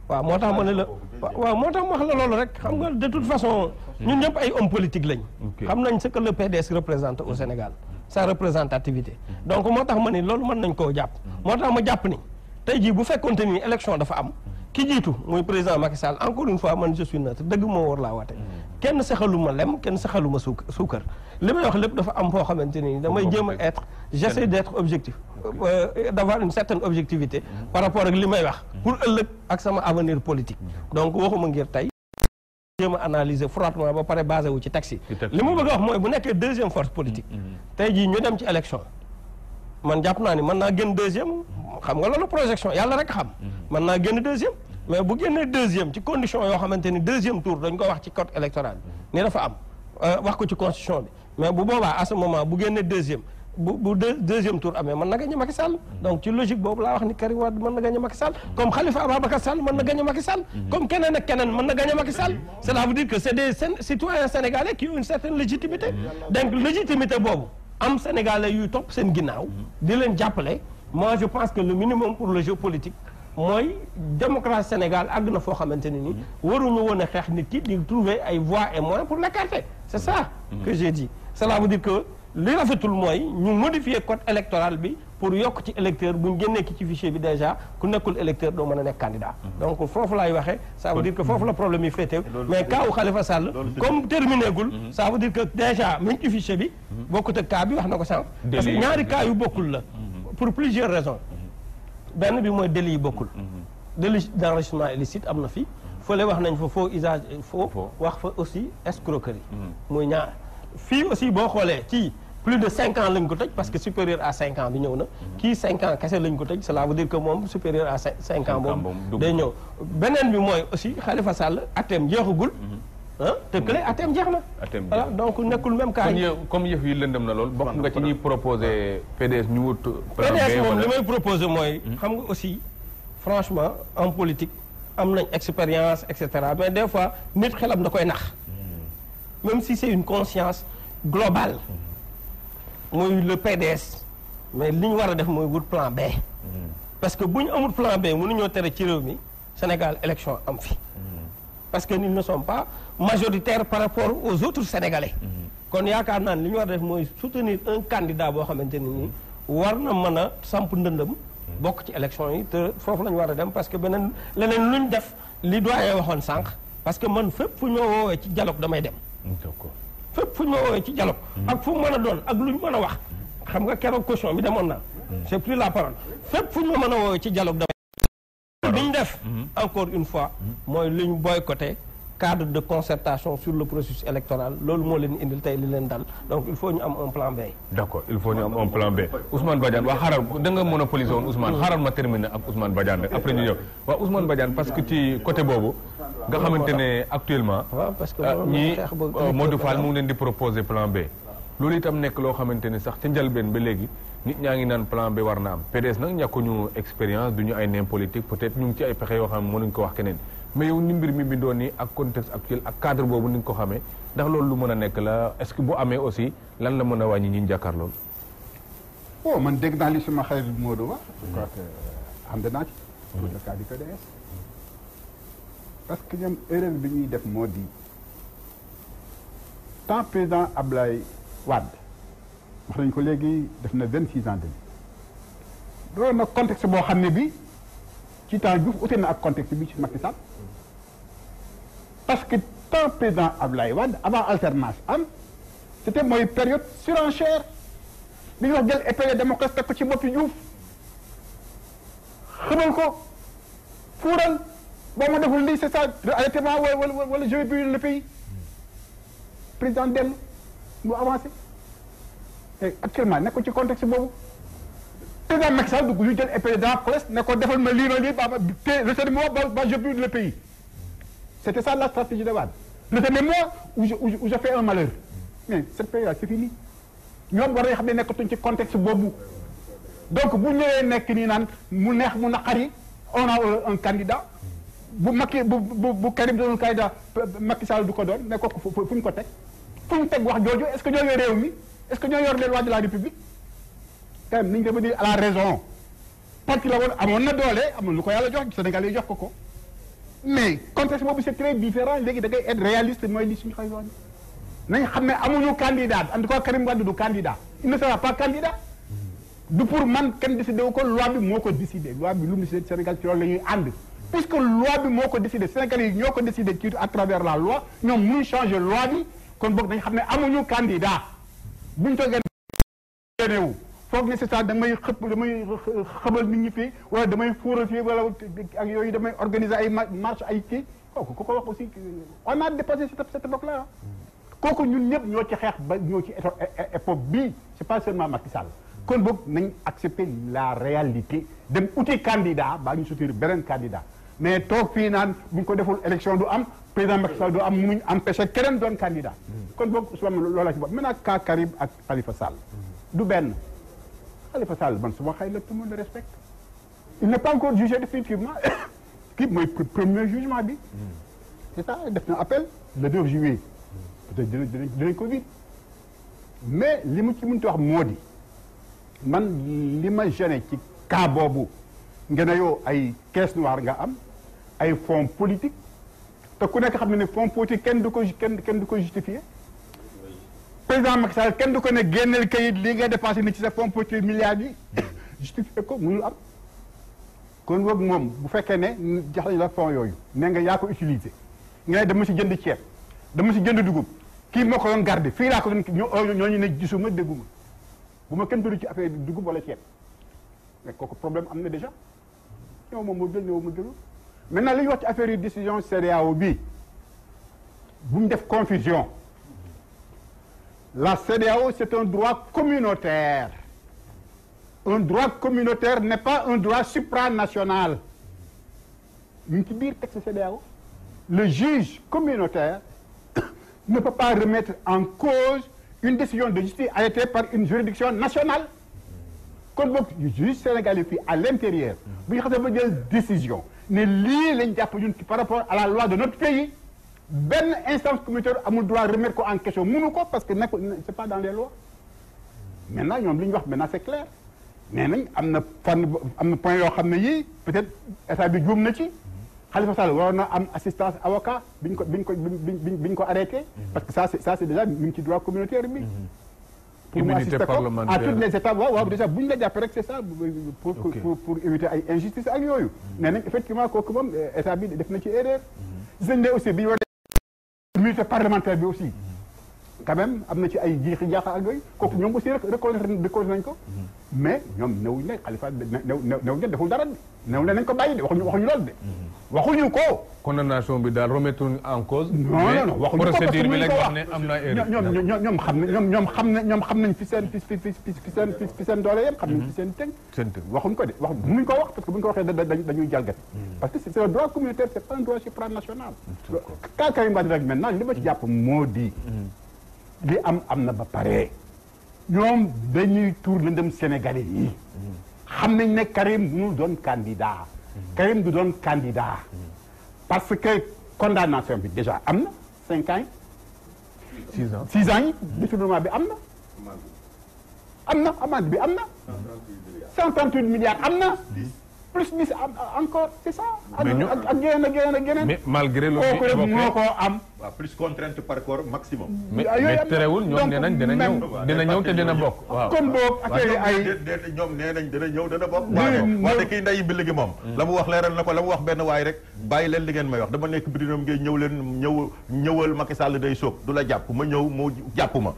waaw moo tax ma ne la waaw moo tax ma wax la loolu rek xam nga de toute façon ñun ñëpp ay hommes politiques lañ xam nañ ce que le PDS représente au Sénégal sa représentativité donc moo tax ma ni loolu mën nañ koo jàpp moo tax ma jàpp ni tey jii bu fekkonte ni élection dafa am ki jiitu muy président Macky Sall encore une fois man je suis neutre dëgg moo war laa waate kenn saxaluma lem kenn saxaluma suukar li may wax lépp dafa am foo xamante ni damay jéem a être j'essaie d'être objectif d'avoir une certaine objectivité par rapport ak li may wax pour ëllëg ak sama avenir politique donc waxuma ngir tey jéem a analyser froidement ba pare basé wu ci taxi li ma bëgg a wax mooy bu nekkee deuxième force politique tey jii ñu dem ci élection man jàpp naa ni mën naa génn deuxième xam nga loolu projection yàlla rek xam mën naa génn deuxième mais bu génnee deuxième ci condition yoo xamante ni deuxième tour dañ ko wax ci code électoral bi ni dafa am wax ko ci constitution bi mais bu boobaa à ce moment bu génnee deuxième bu deuxième tour amee mën na gagné Macky Sall. donc ci logique boobu laa wax ni Karim Wade mën na gagné Macky Sall comme Khalifa Ababacar Sall mën na gagné Macky Sall. comme keneen ak keneen mën na gagné Macky Sall. cela veut dire que c'est des citoyens sénégalais qui ont une certaine légitimité. donc légitimité boobu am sénégalais yuy topp seen ginnaaw. di leen jàppale moi je pense que le minimum pour le jeu politique. mooy démocratie Sénégal àgg na foo xamante ne ni waruñu woon a xeex nit ki di trouver ay voies et moyens pour l'écarter c'est ça que j'ai dit cela veut dire que li rafetul mooy ñu modifier code électoral bi pour yokk ci électeur bu ñu génnee ki ci fichier bi déjà ku nekkul électeur doo mën a nekk candidat donc foofu laay waxee ça veut dire que foofu la problème yi féetee mais cas u Khalifa Sall comme terminé gul ça veut dire que déjà mi ngi ci fichier bi bokkut ak cas bi wax na ko sànq parce que ñaari cas yu bokkul la pour plusieurs raisons benn bi mooy délit yi bokkul délit d'enrichissement illicite am na fi fële wax nañ fa faux usage faux wax fa aussi escroquerie muy ñaar fii aussi boo xoolee ci plus de 5 ans lañ ko tëj parce que supérieur à 5 ans bi ñëw na kii 5 ans kese lañ ko tëj cela veut dire que moom supérieur à 5 ans boobu day ñëw beneen bi mooy aussi Khalifa Sall atteem jeexagul te kële atteem jeex na voilà donc nekkul même cas yi comme yëf yi lëndëm na lool bokk nga ci ñuy proposé PDS ñu wut PDS moom li may proposé mooy xam nga aussi franchement en politique am nañ expérience et cetera mais des fois nit xelam da koy nax même si c'est une conscience globale mooy le PDS mais li ñu war a def mooy wut plan B parce que bu ñu amul plan B mënuñoo tere ci réew mi Sénégal élection am fi parce que ils ne sont pas majoritaires par rapport aux autres Sénégalais kon yaakaar naa ne li ñu war a def mooy soutenir un candidat boo xamante ne nii war na mën a samp ndëndëm bokk ci élection yi te foofu la ñu war a dem parce que beneen leneen lu ñu def li doyen waxoon sànq parce que man fépp fu ñu ma woowee ci dialogue damay dem fépp fu ñu ma woowee ci dialogue ak fu mu mën a doon ak lu ñu mën a wax xam nga keroog caution bi demoon naa j'ai pris la parole fépp fu ñu ma mën a woowee ci dialogue damay bi ñu def encore une fois mooy li ñu boycotté cadre de concertation sur le processus électoral loolu moo leen indil tey li leen dal donc il faut ñu am un plan B. d'accord il faut ñu am un plan B Ousmane Badiane waa xaaral da nga monopoliser woon Ousmane xaaral ma terminer ak Ousmane Badiane rek après ñu ñëw waa Ousmane Badiane parce que ci côté boobu nga xamante ne actuellement ñii Modou Fall mu ngi leen di proposer plan B loolu itam nekk loo xamante ne sax ca njëlbeen ba léegi nit ñaa ngi naan plan B war na am PDS nag ñàkkuñu expérience du ñu ay nem politique peut-être ñu ngi ci ay pexe yoo xam ne mënuñ ko wax keneen mais yow ni mbir mi bindoo nii ak contexte actuel ak cadre boobu ni nga ko xamee ndax loolu lu mën a nekk la est-ce que bu amee aussi lan la mën a wàññi ñi jàkkaar loolu oh man dégg naa li suma xarit Modou wax je crois que ànd naa ci pour le cas du PDS parce que ñoom erreur bi ñuy def moo di tant président Ablaye Wade wax nañ ko léegi def na 26 ans de vie doon na contexte boo xam ne bi ci temps Diouf ute na ak contexte bi ci Macky Sall parce que tant président Ablaye Wade avant alternance am c'était mooy période surenchère li ñuy wax jël épée démocrate teg ko ci boppi Diouf xamal ko fuural boo ma deful lii c'est ça arrêtement wala je vais brûler le pays président dellu mu avancé et actuellement nekk ko ci contexte boobu président Macky Sall dugg ñu jël épée dans la presse ne ko defal ma lii ba retenez-moi ba je brûle le pays c'était ça la stratégie de Wade retenez-moi ou je fais un malheur mais cette période c'est fini ñoom war nañu xam ne nekkatuñ ci contexte boobu donc bu ñëwee nekk nii naan mu neex mu naqari on a un candidat bu Macky bu Karim doon candidat Macky Sall du ko doon ne ko fu ñu ko teg fu ñu teg wax jooju est-ce que ñoo yor réew mi est-ce que ñoo yor les lois de la République quand même nañu revenir à la raison parti la woon amoon na doole amul lu ko yàlla jox Sénégal yi jox ko mais contexte boobu c'est très différent léegi da ngay être réaliste mooy li suñu xay wax nañ xam ne amuñu candidat en tout cas Karim Wade du candidat il ne sera pas candidat du pour man kenn décidé wu ko loi bi moo ko décidé loi bi lu mu décidé Sénégal ci loolu la ñuy ànd puisque loi bi moo ko décidé Sénégal yi ñoo ko décidé ci à travers la loi ñoom mënuñ changer loi bi kon boog dañ xam ne amuñu candidat buñ toogee wu foog ne c'est ça damay xëbal nit ñi fii wala damay fuural fii wala ak yooyu damay organiser ay marche ay kii kooku ku ko wax aussi on a dépassé cette époque là kooku ñun ñëpp ñoo ci xeex ba ñoo ci époque bii c'est pas seulement Macky Sall kon boog nañ accepter la réalité dem uti candidat baa ñu soutenir beneen candidat mais toog fii naan bu ñu ko deful élection du am président Macky Sall du am muñ empêcher keneen doon candidat kon boog Ousmane loolu la ci bopp maintenant cas Karim ak Khalifa Sall du benn Khalifa Sall man suma xay la tout le monde le respecte il n'est pas encore jugé définitivement kii mooy premier jugement bi c'est ça def na appel le 2 juillet peut-être dinañ ko vite mais li mu ci mënti wax moo di man li ma gêné ci cas boobu nga ne yow ay caisse noire nga am ay fonds politique te ku nekk xam ne ne fonds politique kenn du ko justifier président Macky Sall kenn du ko ne génneel kayit lii ngay dépensé ni ci sa fonds politique milliards yi justifier ko mënul am kon boog moom bu fekkee ne jox nañ la fonds yooyu ne nga yaa ko utiliser nga ne dama si jënd ceeb dama si jënd dugub kii moo ko doon garder fii laa ko doon ñooñu ne gisuma dégguma bu ma kenn tudd ci affaire dugub wala ceeb mais kooku problème am na déjà ñoo moom moo jël ñoo ma jëlul maintenant li ñu wax ci affaire yi décision CEDEAO bi bu mu def confusion la CEDEAO c'est un droit communautaire un droit communautaire n'est pas un droit supranational ñu ngi ci biir texte CEDEAO le juge communautaire ne peut pas remettre en cause une décision de justice arrêtée par une juridiction nationale kon boog juge sénégalais fii à l'intérieur bu ñu xasee ba jël décision ne lii lañ jàpp ñun par rapport à la loi de notre pays benn instance communautaire amul droit remettre ko en question mënu ko parce que nekk c'est pas dans les lois maintenant ñoom li ñu wax maintenant c'est clair nee nañ am na point yoo xam ne yii peut-être état bi juum na ci Khalifa Sall waroon na am assistance avocat biñ ko arrêté parce que ça c'est déjà ñu ngi ci droit communautaire bi pour mu assister ko à toutes les étapes waaw déjà bu ñu la jàppee rek c'est ça pour éviter ay injustice ak yooyu nee nañ effectivement kooku moom état bi def na ci erreur gis nañ ne aussi bi ñu war immunité parlementaire bi aussi quand même am na ci ay jiixi jaaxa ak yooyu kooku ñoom aussi reconnaître nañ ko mais ñoom newuñ ne Khalifa new ne deful dara de new ne nañ ko bàyyi de waxuñu loolu de waxuñu ko condamnation bi daal remettre en cause non waxuñu ko procédure bi lañ wax ne am na erreur ñoom xam nañ fi seen doole yem xam nañ fi seen tënk waxuñ ko de mënuñ ko wax parce que bu ñu ko waxee dañuy jalgati parce que c'est un droit communautaire c'est pas un droit supranational ka Karim Wade rek maintenant li ma ci jàpp moo di li am na ba pare ñoom dañuy tuur lëndëm Sénégalais yi xam nañ ne Karim mënul doon candidat Karim du doon candidat parce que condamnation bi déjà am na 5 ans yi 6 ans yi détournement bi am na amende bi am na 138 milliards am na plus 10 encore c'est ça ak yeneen mais malgré loolu kooku moo ko am waaw plus contrainte par corps maximum. mais terewul ñoom nee nañ dina ñëw te dina bokk. waaw kon boobu affaire yi ay ñoom nee nañ dina ñëw dina bokk. waaw kii nday bi léegi moom. la mu wax leeral na ko la mu wax benn waay rek bàyyi leen li ngeen may wax dama nekk birinam ngay ñëwal Macky Sall day sóob du la jàpp ma ñëw mu jàpp ma.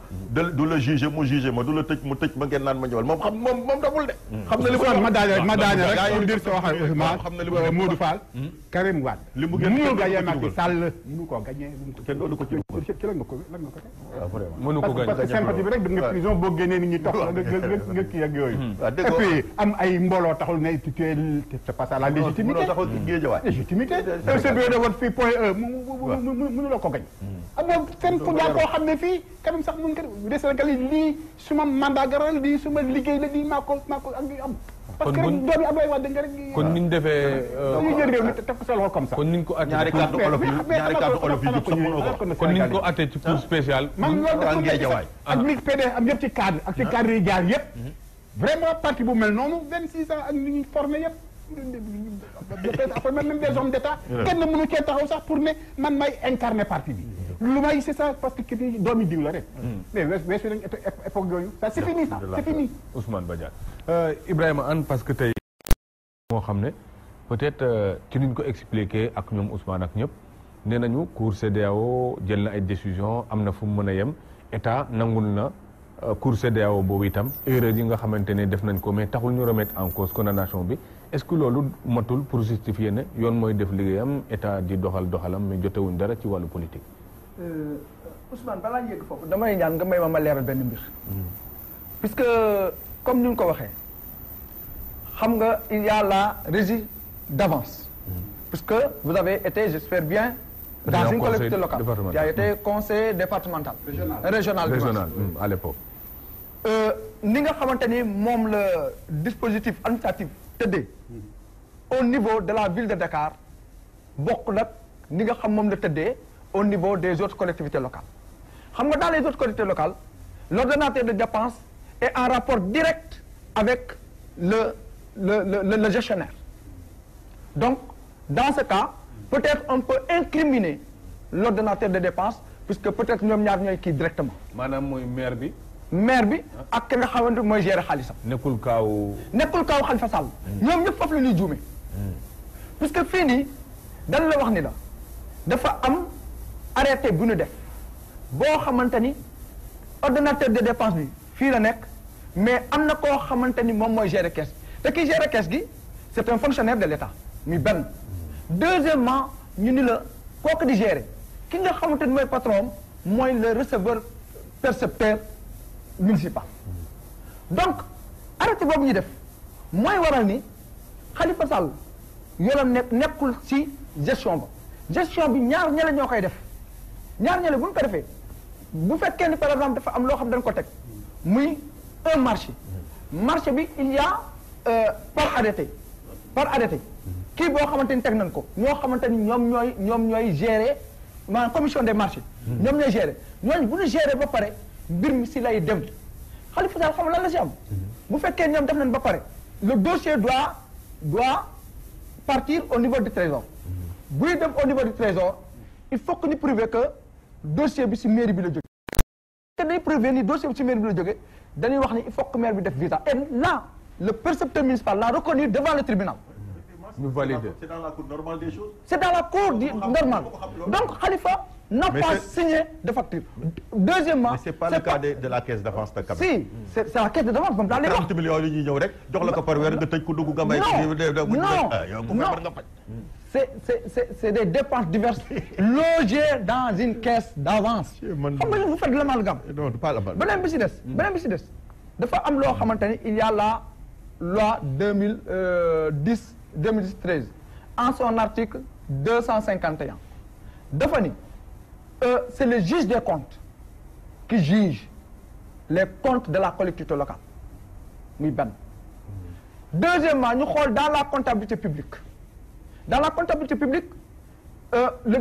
du la juger mu juger ma du la tëj mu tëj ma ngeen naan ma ñëwal moom doful de. xam na li mu ma daane rek pour dire sa wax Ousmane xam na li mu Modou Fall Karim Wade li mu gagné Macky Sall mënu ko gagné kenn doonu ko ci lan nga ko mënu ko gagné parce que sympathie bi rek da nga prison boo génnee nit ñi tox nga kii ak yooyu et puis am ay mbooloo taxul ne tu es pas à la légitimité légitimité sa bureau de vote fii point E mënu la ko gañ amoo seen fu daa koo xam ne fii quand même sax mun nga des Sénégal yi lii suma mandat garal lii suma liggéey la lii maa ko ak yu am parce que doomi Abdoulaye Wade nga rek kon niñ defee ñu jël réew mi teg ko sa loxo comme ça kon niñ ko atte ñaari kàddu olof yi yëpp sax mënoo ko kon niñ ko atte ci cour spéciale man loolu ak li PDS am yëpp ci cadre ak ci cadre yi jaar yëpp vraiment parti bu mel noonu 26 ans ak ni ñuy formé yëpp après même des hommes d'état kenn mënu cee taxaw sax pour ne man may incarner parti bi lu may c'est ça parce que kii doomi diw la rek mais weesu nañ époque yooyu ça c'est fini ça c'est fini Ousmane Badiane Ibrahima Anne parce que tey moo xam ne peut-être ci niñ ko expliquer ak ñoom Ousmane ak ñëpp nee nañu cour CEDEAO jël na ay décision am na fu mu mën a yem état nangul na cour CEDEAO boobu itam erreur yi nga xamante ne def nañ ko mais taxul ñu remettre en cause condamnation bi est-ce que loolu matul pour justifier ne yoon mooy def liggéeyam état di doxalam mais jotewuñ dara ci wàllu politique. Ousmane balaa ñu yegg foofu damay ñaan nga may ma leeral benn mbir. puisque comme ni ñu ko waxee xam nga il y a la régie d'avance. puisque vous avez été j'espère bien. dans une collectivité locale qui a été conseiller départemental. régional à l'époque. ni nga xamante ni moom le dispositif administratif tëddee au niveau de la ville de Dakar bokk nag ni nga xam moom la tëddee au niveau des autres collectivités locales xam nga dans les autres collectivités locales l'ordonnateur de dépenses est en rapport direct avec le gestionnaire. Donc dans ce cas peut-être on peut incriminer l'ordonnateur de dépenses puisque peut-être ñoom ñaar ñooy kii directement. maanaam mooy maire bi. maire bi ak ki nga xamante mooy gérer xaalisam. nekkul kaaw Khalifa Sall. ñoom ñëpp foofu la ñuy juume. puisque fii nii dañ la wax ni la dafa am arrêté bu ñu def boo xamante ni ordonnateur de dépense bi fii la nekk mais am na koo xamante ni moom mooy gérer caisse te kii gérer caisse gi c'est un fonctionnaire de l'État muy benn. deuxièmement ñu ni la kooku di gérer ki nga xamante ni mooy patron mooy le receveur percepteur municipal. donc arrêté boobu ñu def mooy waral ni Khalifa Sall yoonam nekkul ci gestion ba gestion bi ñaar ñele ñoo koy def ñaar ñele bu ñu ko defee bu fekkee ni par exemple dafa am loo xam dañ ko teg muy un marché bi il y a par arrêté kii boo xamante ni teg nañ ko ñoo xamante ni ñoom ñooy gérer maanaam commission des marchés ñoom ñooy gérer ñooñu bu ñu gérer ba pare mbir mi si lay dem Khalifa Sall xam lan la si am bu fekkee ñoom def nañ ba pare le dossier doit partir au niveau du trésor buy dem au niveau du trésor il faut que ñu prouver que dossier bi si mairie bi la jóge te dañuy prouver ni dossier bi si mairie bi la jóge dañuy wax ni il faut que maire bi def visa et là le percepteur municipal l'a reconnu devant le tribunal. ñu valider. C'est dans la cour normale des choses. C'est dans la cour normale. Donc Khalifa n'a pas signé de facture. Deuxièmement, mais c'est pas le cas de la caisse d'avance de Cap. Si, c'est la caisse de d'avance comme dans les 30 millions yi ñuy ñëw rek jox la ko par weer nga tëj ko dugg nga may. C'est des dépenses diverses logées dans une caisse d'avance. Xam nga vous faites de l'amalgame. Non, pas l'amalgame. beneen bi si des dafa am loo xamante ni il y a la loi 2013 en son article 251 dafa ni c'est le juge des comptes qui juge les comptes de la collectivité locale muy benn. Deuxièmement ñu xool dans la comptabilité publique le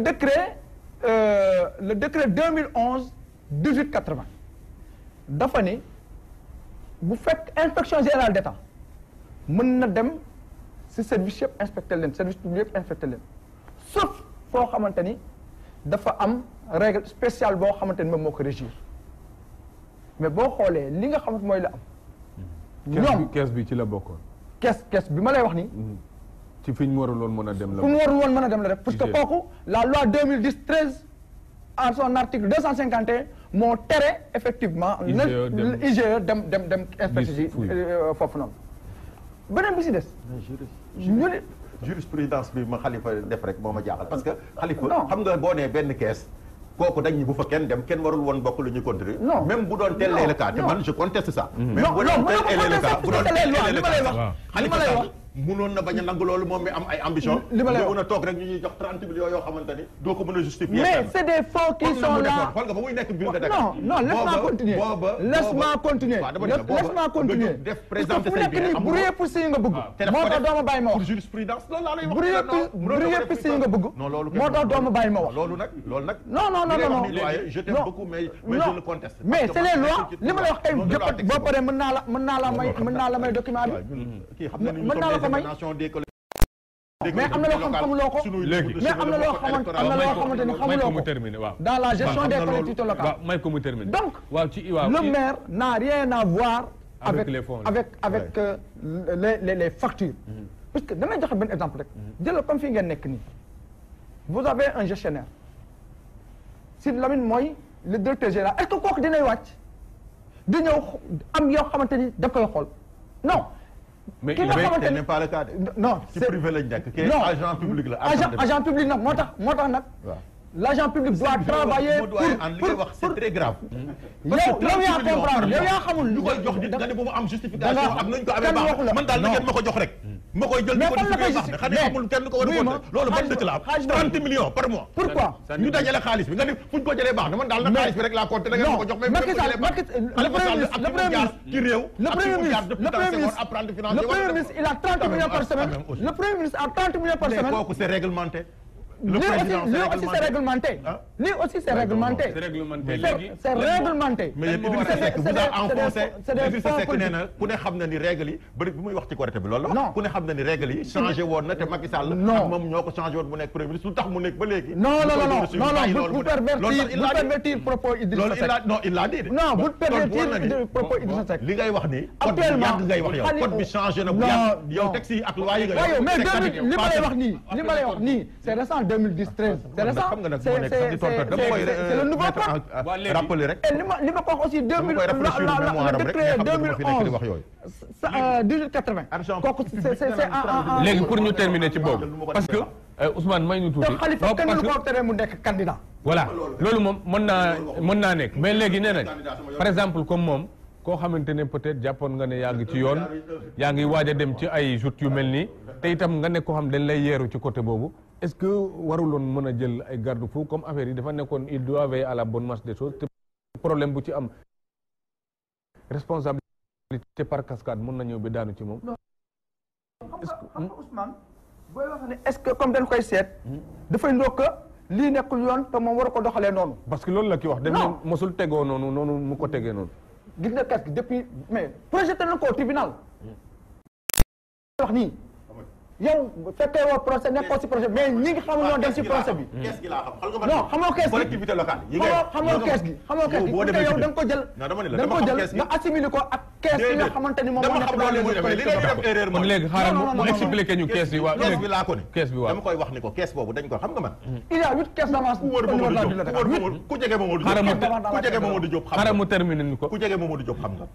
décret 2011 1880 dafa ni bu fekk inspection générale d'État mën na dem si service yëpp inspecté leen service public yëpp inspecté leen sauf foo xamante ni dafa am règle spéciale boo xamante ni moom moo ko régir mais boo xoolee li nga xamante mooy la am. ñoom kees bi ci la bokkoon. kees bi ma lay wax ni. ci fi ñu warul woon mën a dem la. fu mu warul woon mën a dem la def parce que kooku la loi 2013 en son article 251 moo tere effectivement. IGE dem inspecté ci foofu noonu. beneen bi si des. ñu ne jurisprudence bi ma Khalifa def rek moo ma jaaxal parce que Khalifa xam nga boo nee benn kees kooku dañ ni bu fa kenn dem kenn warul woon bokk lu ñuy contribuer. non même bu doon tel le cas te man je conteste ça. même bu doon tel le cas bu doon tel le cas Khalifa Sall mënoon na bañ a nangu loolu moom mi am ay ambition. li ma lay wax mën a toog rek ñu ñuy jox 30 millions yoo xamante ni doo ko mën a justifier. mais c'est des fonds qui sont là. xool nga ba muy nekk ville de Dakar. non laisse-moi continuer laisse-moi continuer def présenter say biens bu rëy pour si nga bëgg. moo tax doo ma bàyyi ma wax. pour jurisprudence loolu laa lay wax. bu rëy pour si nga bëgg. non loolu moo tax doo ma bàyyi ma wax. loolu nag. non je t'aime beaucoup mais je le conteste. mais c'est les lois li ma lay wax kay boo paree mën naa la may document bi. mën naa la ko may. mais am na loo xam xamuloo ko mais am na loo xamante ni xamuloo ko dans la gestion des collectivités locales. may ko mu terminer. donc le maire n'a rien à voir avec les factures. parce que damay joxe benn exemple rek. jëlal comme fii ngeen nekk nii. vous avez un gestionnaire. Sidy Lamine mooy le directeur général est-ce que kooku dinay wàcc di ñëw am yoo xamante ni da koy xool non. mais il n'est pas le cas de. non ci privé lañ nekk. non agent public la. agent public nag moo tax nag. l'agent public doit travailler pour li ngay wax c'est très grave. yow yaa comprendre yow yaa xamul lu koy jox nit nga ne bu mu am justification ak nuñ ko amee baax man daal na ngeen ma ko jox rek. ma koy jël di ko distribuer baax na xanaa xamul kenn ko war a voter loolu ban dëkk la am 30 millions par mois. pourquoi ñu dajale xaalis bi nga ne fuñ ko jëlee baax na man daal na xaalis bi rek laa compté da ngeen ma ko jox même Macky Sall le premier ministre il a 30 millions par semaine le premier ministre a 30 millions par semaine kooku c'est réglementé. Lui aussi c'est réglementé. Lui aussi c'est réglementé. C'est réglementé. Mais Idrissa Seck vous a enfoncé. Idrissa Seck nee na ku ne xam na ni règle yi bëri bi muy wax ci Korité bi loolu la. ku ne xam na ni règle yi changé woon na te Macky Sall. non moom ñoo ko changé woon bu nekk premier ministre lu tax mu nekk ba léegi. non bu pervertir propos Idrissa Seck. non il l'a dit. non bu pervertir propos Idrissa Seck. li ngay wax ni. code bi yàgg ngay wax yow code bi changé na bu yàgg yow texte yi ak loi yi nga yow mais li ma lay wax nii c'est récent 2013 c'est récent c'est le nouveau code rappelé rek et li ma ko wax aussi 2000 le décret 2011 1880 kooku c'est léegi pour ñu terminer ci boobu parce que Ousmane may ñu tuuti te Khalifa kenn lu ko tere mu nekk candidat voilà loolu moom mën naa nekk mais léegi nee nañ par exemple comme moom koo xamante ne peut-être jàppoon nga ne yaa ngi ci yoon yaa ngi waaj a dem ci ay joutes yu mel nii te itam nga nekk koo xam dañ lay yeeru ci côté boobu est-ce que waruloon mën a jël ay garde-fou comme affaire yi dafa nekkoon il doit veiller à la bonne marche des choses te problème bu ci am responsabilité par cascade mën na ñëw bi daanu ci moom. xam nga Ousmane booy wax ne est-ce que comme dañ koy seet dafay ndokk lii nekkul yoon te moom war a ko doxalee noonu. parce que loolu la ki wax. dañ ne mosul tegoo noonu mu ko tegee noonu. gis nga casque depuis mais projeté nañ ko au tribunal. wax nii. yow fekkee woo procès nekkoo si projet mais ñi ngi xamul ñoo dem si procès bi. kees gi laa xam non xamoo kees gi collectivité locale yi xamoo kees gi yow da nga ko jël nga assimilé ko ak kees yi nga xamante ni moom moo nekk dans les erreur kon léegi xaaral mu expliqué ñu kees yi waa kees bi laa ko ne kees bi waaw dama koy wax ni ko kees boobu dañ ko xam nga man il y a 8 caisses d'avance ku jege Mamadou Diop xaaral mu terminé ni ko ku jege Mamadou Diop xam nga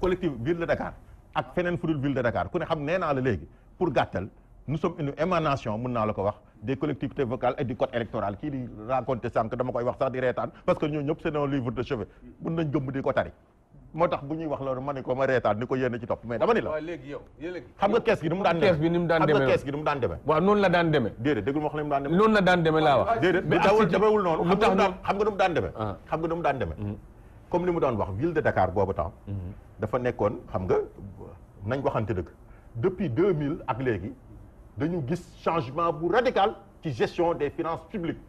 collectif ville de Dakar ak feneen fudul ville de Dakar ku ne xam nee naa la léegi pour gàttal nous sommes une émanation mën naa la ko wax des collectivités locales et du code électoral kii di raconté sànq dama koy wax sax di reetaan parce que ñoo ñëpp c'est un livre de chevet mën nañ gëmm di ko tari moo tax bu ñuy wax loolu ma ne ko ma reetaan ni ko yéen ci topp mais dama ni la xam nga kees gi ni mu daan demee kees bi ni mu daan demee kees gi ni mu daan demee waaw noonu la daan demee déedéet déglu ma wax ni mu daan demee noonu la daan demee laa wax déedéet dawul demewul noonu xam nga nu mu daan demee xam nga nu mu daan demee comme li mu doon wax ville de Dakar boobu temps dafa nekkoon xam nga nañ waxante dëgg depuis 2000 ak léegi dañu gis changement bu radical ci gestion des finances publiques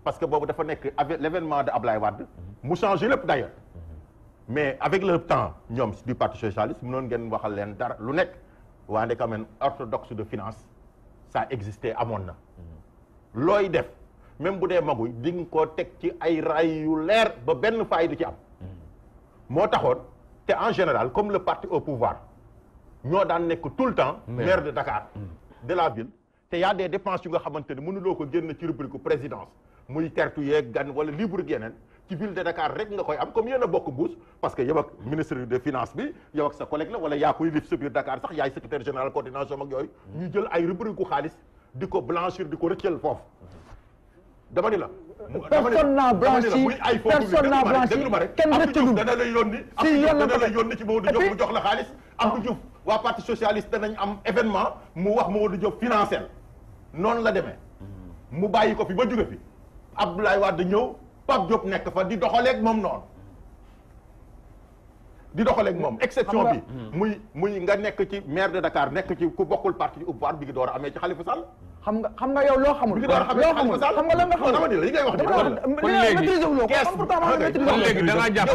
parce que boobu dafa nekk avec l'événement de Ablaye Wade mu changé lépp d'ailleurs mais avec le temps ñoom du parti socialiste mënoon ngeen waxal leen dara lu nekk waande quand même orthodoxe de finance ça existait amoon na looy def même bu dee maguy di nga ko teg ci ay raay yu leer ba benn faay du ci am moo taxoon te en général comme le parti au pouvoir ñoo daan nekk tout le temps maire de Dakar de la ville te y a des dépenses yu nga xamante ne mënuloo ko génn ci rubrique présidence muy tertu yeeg gan wala libre yeneen ci ville de Dakar rek nga koy am comme yéen a bokk mbuus parce que yow ak ministre des finances bi yow ak sa collègue la wala yaa koy lif sa biir Dakar sax yaay secrétaire général coordination ak yooyu ñu jël ay rubrique ku xaalis di ko blanchir di ko rëccal foofu dama ni la personne n'a blanchi kenn rëccalul dana lay yónni dana lay yónni ci Mamadou Diop mu jox la xaalis Abdou Diouf waa parti socialiste danañ am événement mu wax Mamadou Diop financé noonu la demee mu bàyyi ko fi ba jóge fi Abdoulaye Wade ñëw Pape Diop nekk fa di doxaleeg moom noonu di doxaleeg moom exception bi muy nga nekk ci maire de Dakar nekk ci ku bokkul parti au pouvoir bi ngi door a amee ci Khalifa Sall xam nga yow loo xamul xam nga lan nga xamul dama ni la li ngay wax ni maîtriser wu loo ko pourtant ma maîtriser kon léegi da ngaa jàpp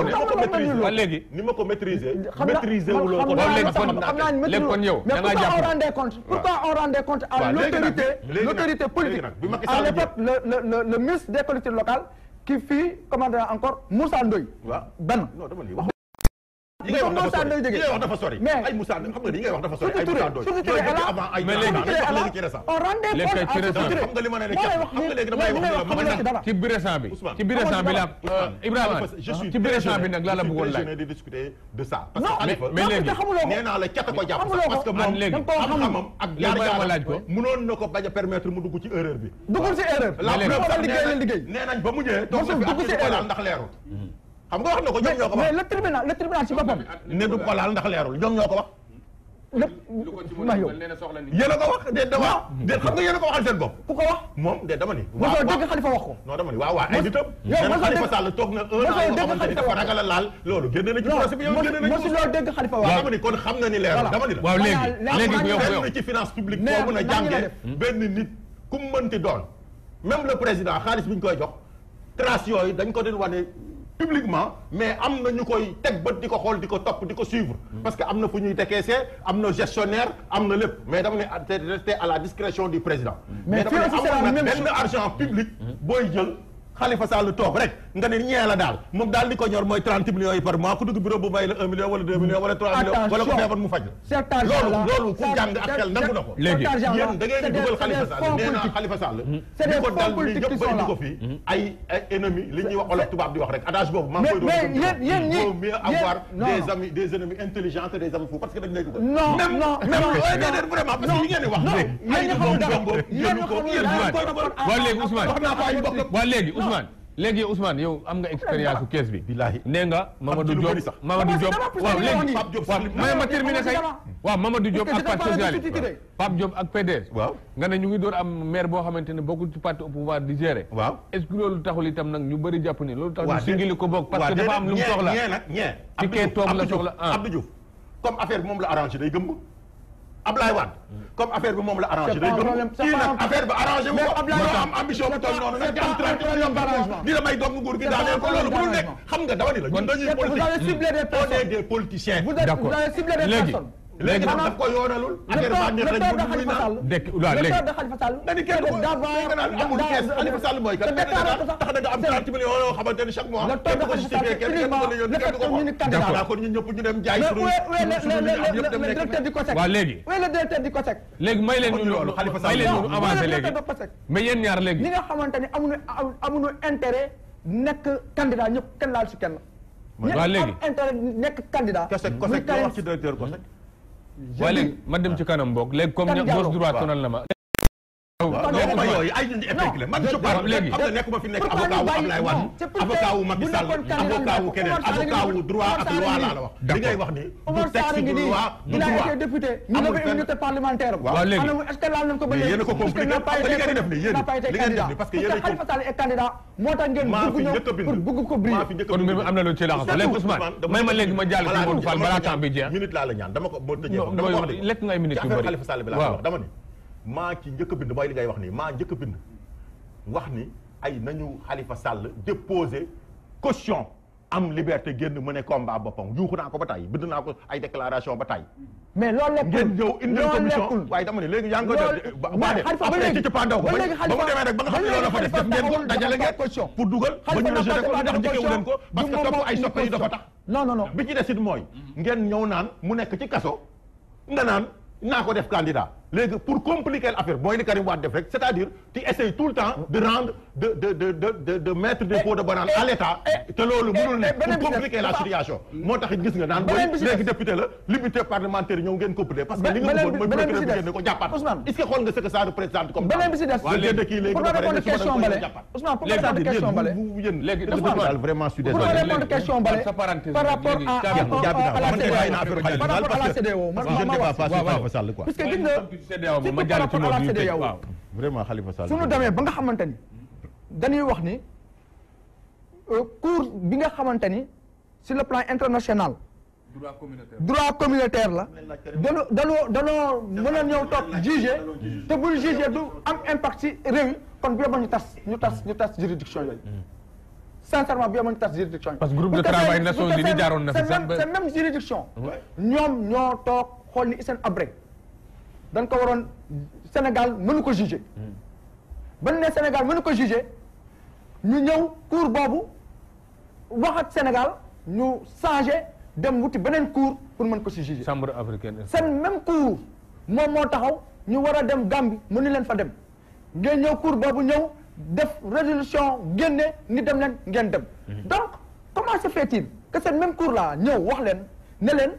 ne léegi ni ma ko maîtriser maîtriser wu loo ko léegi kon yow mais pourquoi on rendait compte à l'autorité politique à l'époque le ministre des collectivités locales qui fut commandant encore Moussa Ndoye waaw benn yi ngay wax dafa sori ay Moussa xam nga li ngay wax dafa sori ay Moussa Ndoye yooyu avant ay léegi ci récent xam nga li ma ne xam nga léegi damay wax ci biir récent bi ci biir récent bi la Ibrahima ci biir récent bi nag laa la bëggoon laaj de discuter de ça parce que Khalifa mais léegi nee naa la cat ko jàpp sax parce que moom xam-xamam ak jaar-jaaram mënoon na ko bañ a permettre mu dugg ci erreur bi duggul ci erreur la liggéey nee nañ ba mu ñëwee toog na fi ak du ko laal ndax leerul xam nga wax na ko ñoom ñoo ko wax mais le tribunal ci boppam ne du ko laal ndax leerul ñoom ñoo ko wax yéen a ko wax déet da wax déet xam nga yéen a ko waxal seen bopp ku ko wax moom déet dama ni mosoo dégg Khalifa wax ko non dama ni waaw ay nitam nee na Khalifa Sall toog na un an yoo xamante ni dafa ragal a laal loolu génne na ci procès bi yow génne na ci mosuloo dégg Khalifa wax dama ni kon xam na ni leerul dama ni la waaw léegi yow ci finance publique boo mën a jàngee benn nit ku mu mënti doon même le président xaalis bi ñu koy jox trace yooyu dañ ko doon wane publiquement mais am na ñu koy teg bët di ko xool di ko topp di ko suivre parce que am na fu ñuy décaisser am na gestionnaire am na lépp mais dama ne resté à la discrétion du président mais dama ne amoon nag benn argent public booy jël Khalifa Sall toog rek nga ne ñee la daal moom daal li ko ñor mooy 30 millions yi par mois ku dugg bureau bu may la 1 million wala 2 millions wala 3 millions wala ko feebar mu faj la loolu ku jàng ak xel nangu na ko léegi yéen da ngeen di dugal Khalifa Sall nee naa Khalifa Sall li ko dal li yëpp ba indi ko fii ay ennemis li ñuy wax olof tubaab di wax rek adage boobu maa ngi koy doon vaut mieux avoir des amis des ennemis intelligents que des amis fous parce que dañ lay dugal même vraiment parce que yi ngeen di wax ay doom jombo jëlu ko waa léegi Ousmane wax naa ko ay mbokk waa léegi léegi Ousmane yow am nga expérience su kees bi. bilahi nee nga Mamadou Diop waaw léegi waaw may ma terminé kay waaw Mamadou Diop ak parti socialiste Pape Diop ak PDS. waaw nga ne ñu ngi door am maire boo xamante ne bokkul ci parti au pouvoir di gérer. waaw est-ce que loolu taxul itam nag ñu bëri jàpp ni loolu tax ñu singili ko bokk parce que dafa am lu mu soxla ci kee toog la soxla Abdou Diouf comme affaire bi moom la arrangé day gëm Ablaye Wade comme affaire bi moom la arrangé day gëm kii nag affaire bi arrangé wu ko moo am ambition bu toll noonu nag am 30 millions di la may dong nguur gi daaneel ko loolu bu dul nekk xam nga dama ni la ñun dañuy politique des politiciens d'accord léegi nag daf ko yoonalul affaire ba neex rek bu muy naan dekk waaw léegi dañu kenn ko nga naan amul kees Khalifa Sall mooy kat tax na nga am 30 millions yoo xamante ni chaque mois kenn ko justifié kenn ko la yoon kenn ko ko d'accord kon ñun ñëpp ñu dem jaay waaw léegi léegi may leen ñu Khalifa Sall may leen ñu avancé léegi mais yéen ñaar léegi ñi nga xamante ni amuñu intérêt nekk candidat ñëpp kenn laal si kenn waaw léegi am intérêt nekk candidat Kosek wax ci directeur Kosek waa léegi ma dem ci kanam boog léegi comme ña gauche droite sonal na ma. nekkuma yooyu ay ñun épingle man je parle léegi xam nga nekkuma fi nekk avocat wu Ablaye Wade avocat wu Macky Sall avocat wu keneen avocat wu droit ak loi laa la wax li ngay wax ni du texte du loi du droit il a été député ñu ne ko immunité parlementaire waaw léegi est-ce que laal nañ ko ba yéen a ko compliqué li ngeen di def nii yéen li ngeen di def nii parce que yéen a Khalifa Sall est candidat moo tax ngeen bëgg ñëw pour bëgg ko briller kon mbir mi am na lu ci laxaso léegi Ousmane may ma léegi ma jàll ci Modou Fall balaa temps bi jeex minute laa la ñaan dama ko moo tëjee dama ko wax de lekk ngay minute yu bëri Khalifa Sall bi laa wax dama ni maa ci njëkk a bind mooy li ngay wax nii maa njëkk a bind wax ni ay nañu Khalifa Sall déposer caution am liberté génn mu ne combat boppam yuuxu naa ko ba tey bind naa ko ay déclaration ba tey mais loolu lekkul ngeen ñëw indi commission waaye dama ne léegi yaa ngi ko def ba de après ci cëppaandaw ko ba mu demee rek ba nga xam ne loolu la fa def def ngeen ko dajale ngeen pour dugal ba ñu rejeté ko ndax njëkkewu leen ko parce que topp ay soppe yi dafa tax non bi ci desit mooy ngeen ñëw naan mu nekk ci kaso nga naan naa ko def candidat léegi pour compliquer l'affaire mooy li Karim Wade def rek c'est-à-dire tu essayes tout le temps de rendre de mettre des pots de banane à l'État te loolu mënul ne pour compliquer la situation moo tax it gis nga naan booy léegi député la liberté parlementaire ñëw ngeen compliqué parce que li nga bëggoon mooy procureur bi génne ko jàppaat est-ce que xool nga ce que ça représente comme beneen bi si des génne kii léegi pour ba pare répondre question bale Ousmane pour répondre question bale yéen léegi daal vraiment je suis pour désolé répondre question bale par rapport à la CEDEAO puisque gis nga par rapport à la CEDEAO vraiment Khalifa Sall suñu demee ba nga xamante ni dañuy wax ni cour bi nga xamante ni sur le plan international droit communautaire la danoo mën a ñëw toog juger te bul juger du am impact ci réew yi kon bi yóbbu ñu tas juridiction yooyu sincèrement bi yóbbu ñu tas juridiction yi parce que groupe de travail Nations Unies jaaroon na fi c'est même juridiction ñoom ñoo toog xool ni Hissène Habré dañ ko waroon Sénégal mënu ko juger ba ne Sénégal mënu ko juger ñu ñëw cour boobu wax ak Sénégal ñu changer dem wuti beneen cour pour mën ko si juger. chambre africaine. seen même cour moom moo taxaw ñu war a dem Gambie mënu leen fa dem ngeen ñëw cour boobu ñëw def résolution génne ni dem leen ngeen dem. donc comment se fait-il que cette même cour là ñëw wax leen ne leen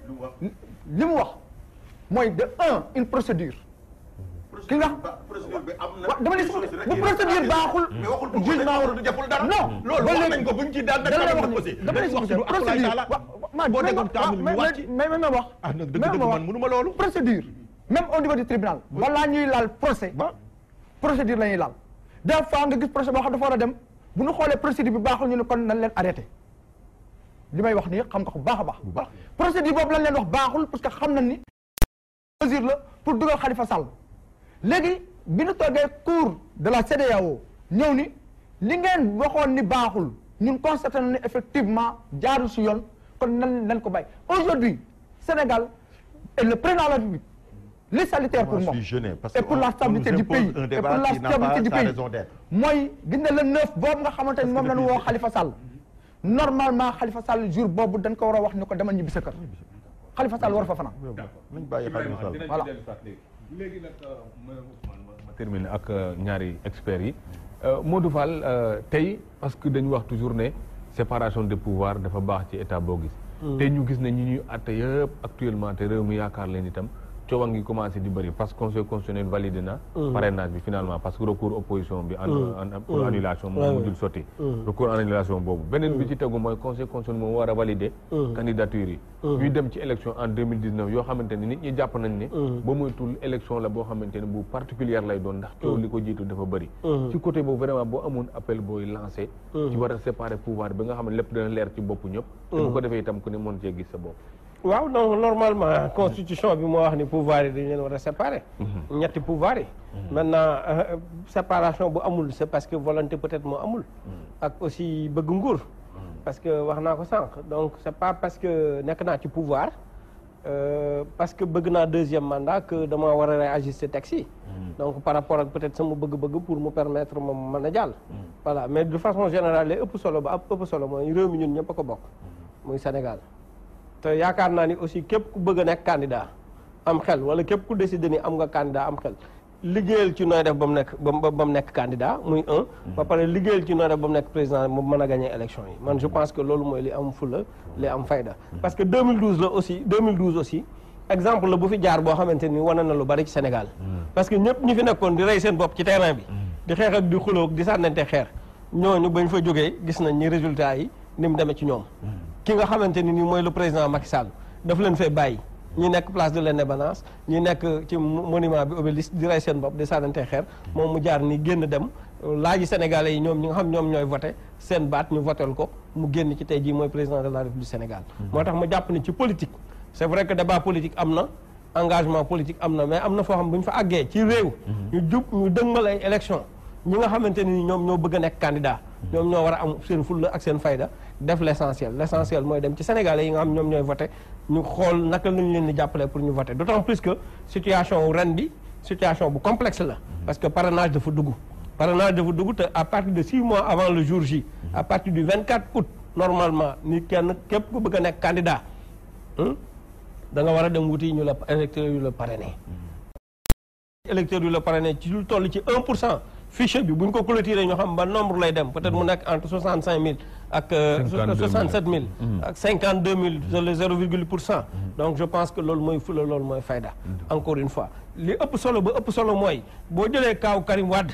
li mu wax mooy de une procédure. ki nga procédure bi am na. dama ne bu procédure baaxul. mais waxul bu jugement warul deful dara. non loolu wax nañ ko buñ ci daan dama ne procédure boo déggoon kaamil ñu wax ci mais ma wax. ah nag dëgg man mënuma loolu. procédure même au niveau du tribunal. balaa ñuy laal procès. procédure la ñuy laal. des fois nga gis procès boo xam dafa war a dem bu ñu xoolee procédure bi baaxul ñu ne kon nañ leen arrêté li may wax nii xam nga ko bu baax a baax. procédure boobu lañ leen wax baaxul parce que xam nañ ni mesure la pour dugal Khalifa Sall. léegi bi ñu toogee cour de la CEDEAO ñëw ni li ngeen waxoon ni baaxul ñun constaté na ni effectivement jaarul si yoon kon nan ko bàyyi aujourd'hui Sénégal est le président de la République les salutaires pour moi et pour la stabilité du pays et pour la stabilité du pays mooy gis nga le 9 boobu nga xamante ni moom lañu woo Khalifa Sall normalement Khalifa Sall jour boobu dañ ko war a wax ni ko demal ñibbi sa kër Khalifa Sall war fa fanaan nañ bàyyi Khalifa Sall voilà léegi nag ma terminer ak ñaari experts yi Modou Fall tey parce que dañu wax toujours ne séparation des pouvoirs dafa baax ci état boo gis tey ñu gis ne ñi ñuy àtte yëpp actuellement te réew mi yaakaar leen itam coow a ngi commencé di bëri parce que conseil constitutionnel validé na parrainage bi finalement parce que recours opposition bi pour annulation moom mujjul sotti recours annulation boobu beneen bi ci tegu mooy conseil constitutionnel moom war a valider candidature yi ñuy dem ci élection en 2019 yoo xamante ne nit ñi jàpp nañ ne ba moytul élection la boo xamante ne bu particulière lay doon ndax coow li ko jiitu dafa bëri ci côté boobu vraiment boo amoon appel booy lancé ci war a séparer pouvoir bi nga xam ne lépp dana leer ci bopp ñëpp te bu ko defee itam ku ne mën cee gis sa bopp waaw donc normalement constitution bi moo wax ni pouvoir yi dañ leen war a séparer ñetti pouvoir yi maintenant séparation bu amul c'est parce que volonté peut-être moo amul ak aussi bëgg nguur parce que wax naa ko sànq donc c'est pas parce que nekk naa ci pouvoir parce que bëgg naa deuxième mandat que dama war a réajuster texte yi donc par rapport ak peut-être sama bëgg-bëgg pour mu permettre moom mën a jàll voilà mais de façon générale ëpp solo ba ëpp solo mooy réew mi ñun ñëpp a ko bokk muy Sénégal te yaakaar naa ni aussi képp ku bëgg a nekk candidat am xel wala képp ku décider ni am nga candidat am xel liggéeyal ci nooy def ba mu nekk candidat muy ba pare liggéeyal ci nooy def ba mu nekk président mu mën a gagner élection yi man je pense que loolu mooy li am fulla li am fayda parce que 2012 aussi exemple la bu fi jaar boo xamante ni wane na lu bari ci Sénégal parce que ñëpp ñi fi nekkoon di rey seen bopp ci terrain bi di xeex ak di xuloo ak di sànnante xeer ñooñu bañ fa jógee gis nañ ni résultat yi ni mu demee ci ñoom ki nga xamante ni mooy le président Macky Sall daf leen fee bàyyi ñi nekk place de l'Indépendance ñi nekk ci monument bi Obélisque di rey seen bopp di sànnante xeer moom mu jaar ni génn dem laaji sénégalais yi ñoom ñi nga xam ñoom ñooy voté seen baat ñu votel ko mu génn ci tey jii mooy président de la République du Sénégal moo tax ma jàpp ni ci politique c'est vrai que débat politique am na engagement politique am na mais am na foo xam bu ñu fa àggee ci réew ñu dëgmal ay élection ñi nga xamante ni ñoom ñoo bëgg a nekk candidat ñoom ñoo war a am seen fulla ak seen fayda def l'essentiel mooy dem ci sénégalais yi nga xam ñoom ñooy voté ñu xool naka lañ leen di jàppale pour ñu voté d'autant plus que situation ren bi situation bu complexe la parce que parrainage dafa dugg te à partir de 6 mois avant le jour J à partir du 24 août normalement ni kenn képp ku bëgg a nekk candidat da nga war a dem wuti ñu la électeurs yu la parrainé ci lu toll ci 1% fichier bi bu ñu ko clôturer ñu xam ba nombre lay dem peut-être mu nekk entre 65 000 ak 67 000 ak 52 000 le 0,% donc je pense que loolu mooy fula loolu mooy fayda encore une fois li ëpp solo mooy boo jëlee kaaw Karim Wade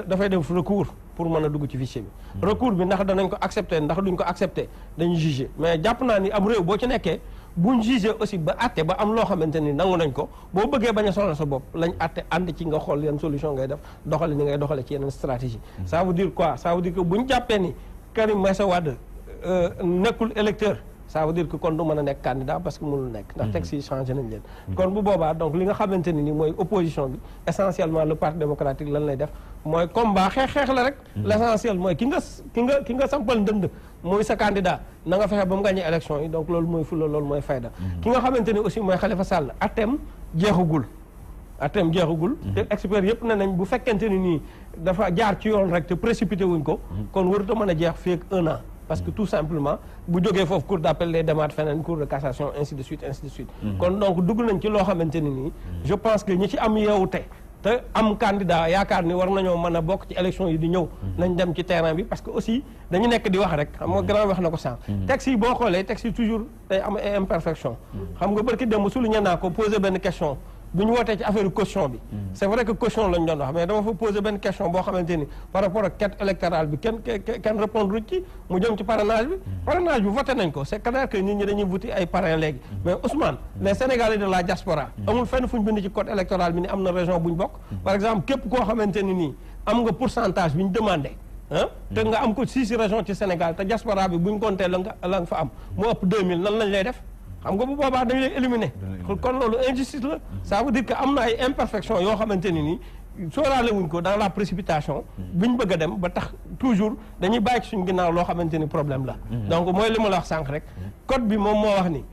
dafay def recours pour mën a dugg ci fichier bi recours bi ndax danañ ko accepter ndax duñ ko accepter dañuy juger mais jàpp naa ni am réew boo ci nekkee buñ jugé aussi ba àtte ba am loo xamante ni nangu nañ ko boo bëggee bañ a sonal sa bopp lañ àtte ànd ci nga xool yan solution ngay def doxale ni ngay doxale ci yeneen stratégie ça veut dire quoi ça veut dire que buñ jàppee ni Karim Meïssa Wade nekkul électeur ça veut dire que kon du mën a nekk candidat parce que mënul nekk ndax texte yi changé nañ leen kon bu boobaa donc li nga xamante ni mooy opposition bi essentiellement le parti démocratique lan lay def mooy combat xeex la rek l'essentiel mooy ki nga sampal ndënd mooy sa candidat na nga fexe ba mu gagné élection yi donc loolu mooy fulla loolu mooy fayda ki nga xamante ni aussi mooy Khalifa Sall atem jeexagul te expert yëpp ne nañ bu fekkente ni nii dafa jaar ci yoon rek te précipité wuñ ko kon warut a mën a jeex fii ak 1 an parce que tout simplement bu jógee foofu cour d'appel lay demaat feneen cour de cassation ainsi de suite kon donc dugg nañ ci loo xamante ni nii je pense que ñi ci am yeewute te am candidat yaakaar ni war nañoo mën a bokk ci élection yi di ñëw nañ dem ci terrain bi parce que aussi dañu nekk di wax rek xam nga grand wax na ko sànq texte yi boo xoolee texte yi toujours day am ay imperfection xam nga barki démb souligné naa ko posé benn question bu ñu wootee ci affaire caution bi c'est vrai que caution lañ doon wax mais dama fa posé benn question boo xamante ni par rapport ak quête électorale bi kenn répondre ci mu jëm ci parrainage bi voté nañ ko c'est clair que nit ñi dañuy voté ay parrain léegi mais Ousmane les Sénégalais de la diaspora amul fenn fu ñu bind ci code électoral bi ni am na région bu ñu bokk par exemple képp koo xamante ni nii am nga pourcentage bi ñu demandé te nga am ko 6 régions ci Sénégal te diaspora bi bu ñu compté la nga fa am mu ëpp 2000 nan lañ lay def xam nga bu boobaa dañu lay éliminer kon loolu injustice la ça veut dire que am na ay imperfections yoo xamante ni nii sóoraale wuñ ko dans la précipitation bi ñu bëgg a dem ba tax toujours dañuy bàyyi ci suñu ginnaaw loo xamante ni problème la donc mooy li ma la wax sànq rek code bi moom moo wax ni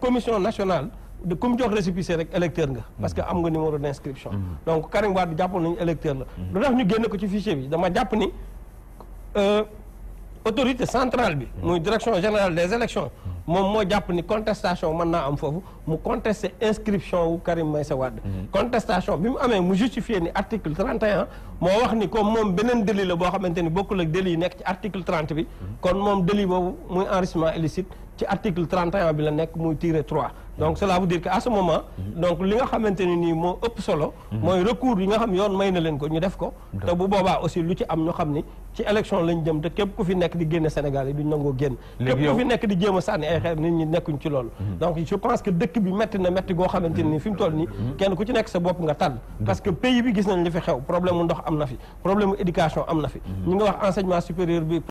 commission nationale de comme jox récépissé rek électeur nga parce que am nga numéro d'inscription donc Karim Wade jàppoon nañu électeur la lu tax ñu génne ko ci fichier bi dama jàpp ni autorité centrale bi muy direction générale des élections moom moo jàpp ni contestation mën naa am foofu mu contester inscription wu Karim Meïssa Wade contestation bi mu amee mu justifié ni article 31 moo wax ni comme moom beneen délit la boo xamante ni bokkul ak délit yi nekk ci article 30 bi kon moom délit boobu muy enrichissement illicite ci article 31 bi la nekk muy tiré 3 donc cela veut dire que à ce moment donc li nga xamante ni nii moo ëpp solo mooy recours yi nga xam yoon may na leen ko ñu def ko te bu boobaa aussi lu ci am ñu xam ni ci élection lañ jëm te képp ku fi nekk di génne Sénégal yi duñ nangoo génn képp ku fi nekk di jéem a sànni ay xeer nit ñi nekkuñ ci loolu donc je pense que dëkk bi métti na métti goo xamante ni fi mu toll nii kenn ku ci nekk sa bopp nga tànn parce que pays bi gis nañ li fi xew problème mu ndox am na fi problème mu éducation am na fi ñu nga wax enseignement supérieur bi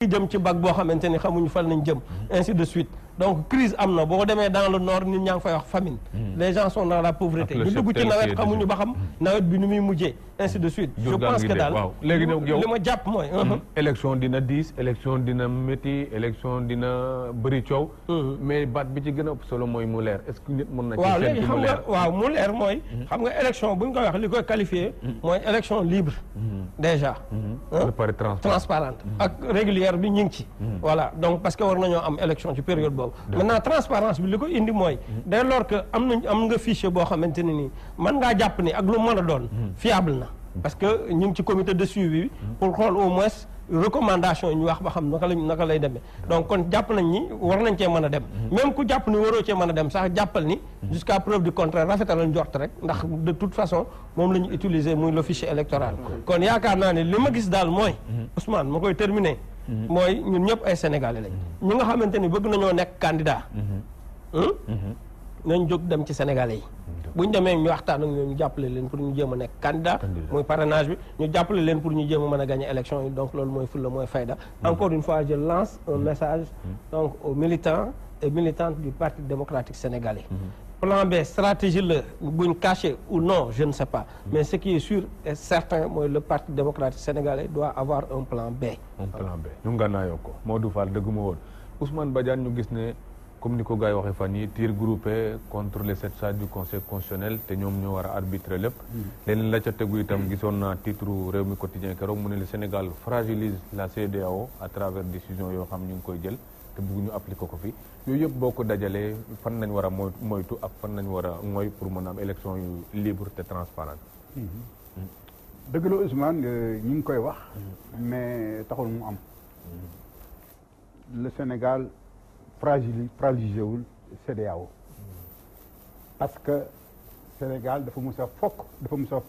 jëm ci bac boo xamante ni xamuñu fan nañ jëm ainsi de suite donc crise am na boo demee dans le nord nit ñaa ngi fay wax famine les gens sont dans la pauvreté ñu dugg ci nawet xamuñu ba xam nawet bi nu muy mujjee ainsi de suite je pense que daal léegi nag yow li ma jàpp mooy élection dina diis élection dina métti élection dina bëri coow mais baat bi ci gën a ëpp solo mooy mu leer est-ce que nit mën na waaw léegi xam nga waaw mu leer mooy xam nga élection bu ñu koy wax li koy qualifié mooy élection libre déjà transparente ak régulière bi ñu ngi ci voilà donc parce que war nañoo am élection ci période boobu maintenant transparence bi li ko indi mooy dès lors que am nga fichier boo xamante ne nii mën ngaa jàpp ni ak lu mën a doon fiable na parce que ñu ngi ci comité de suivi bi pour xool au moins recommandation yi ñu wax ba xam naka lay demee donc kon jàpp nañ ni war nañ cee mën a dem même ku jàpp ni waroo cee mën a dem sax jàppal ni jusqu'à preuve du contraire rafetalal njort rek ndax de toute façon moom la ñu utiliser muy le fichier électoral kon yaakaar naa ne li ma gis daal mooy Ousmane ma koy terminer mooy ñun ñëpp ay sénégalais lañ ñi nga xamante ni bëgg nañoo nekk candidat nañ jóg dem ci sénégalais yi bu ñu demee ñu waxtaan ak ñoom ñu jàppale leen pour ñu jéem a nekk candidat muy parrainage bi ñu jàppale leen pour ñu jéem a mën a gagner élection yi donc loolu mooy fulla mooy fayda encore une fois je lance un message donc aux militants et militantes du Parti démocratique sénégalais plan B stratégie la buñ caché ou non je ne sais pas mais ce qui est sûr et certain mooy le Parti démocratique sénégalais doit avoir un plan B ñu ngànnaayoo ko Modou Fall dëgguma woon Ousmane Badiane ñu gis ne comme ni ko gars yi waxee fan yi tir groupé contre les 7 sages du conseil constitutionnel te ñoom ñoo war a arbitrer lépp leneen la ca tegu itam gisoon naa titre Rewmi Quotidien keroog mu ne le Sénégal fragilise la CEDEAO à travers décision yoo xam ñu ngi koy jël te bëgg ñu appliquer ko fi yooyu yëpp boo ko dajalee fan nañ war a moytu ak fan nañ war a mooy pour mën a am élection yu libre te transparente dëgg la Ousmane ñu ngi koy wax mais taxul mu am le Sénégal fragilisé wul CEDEAO parce que Sénégal dafa mus a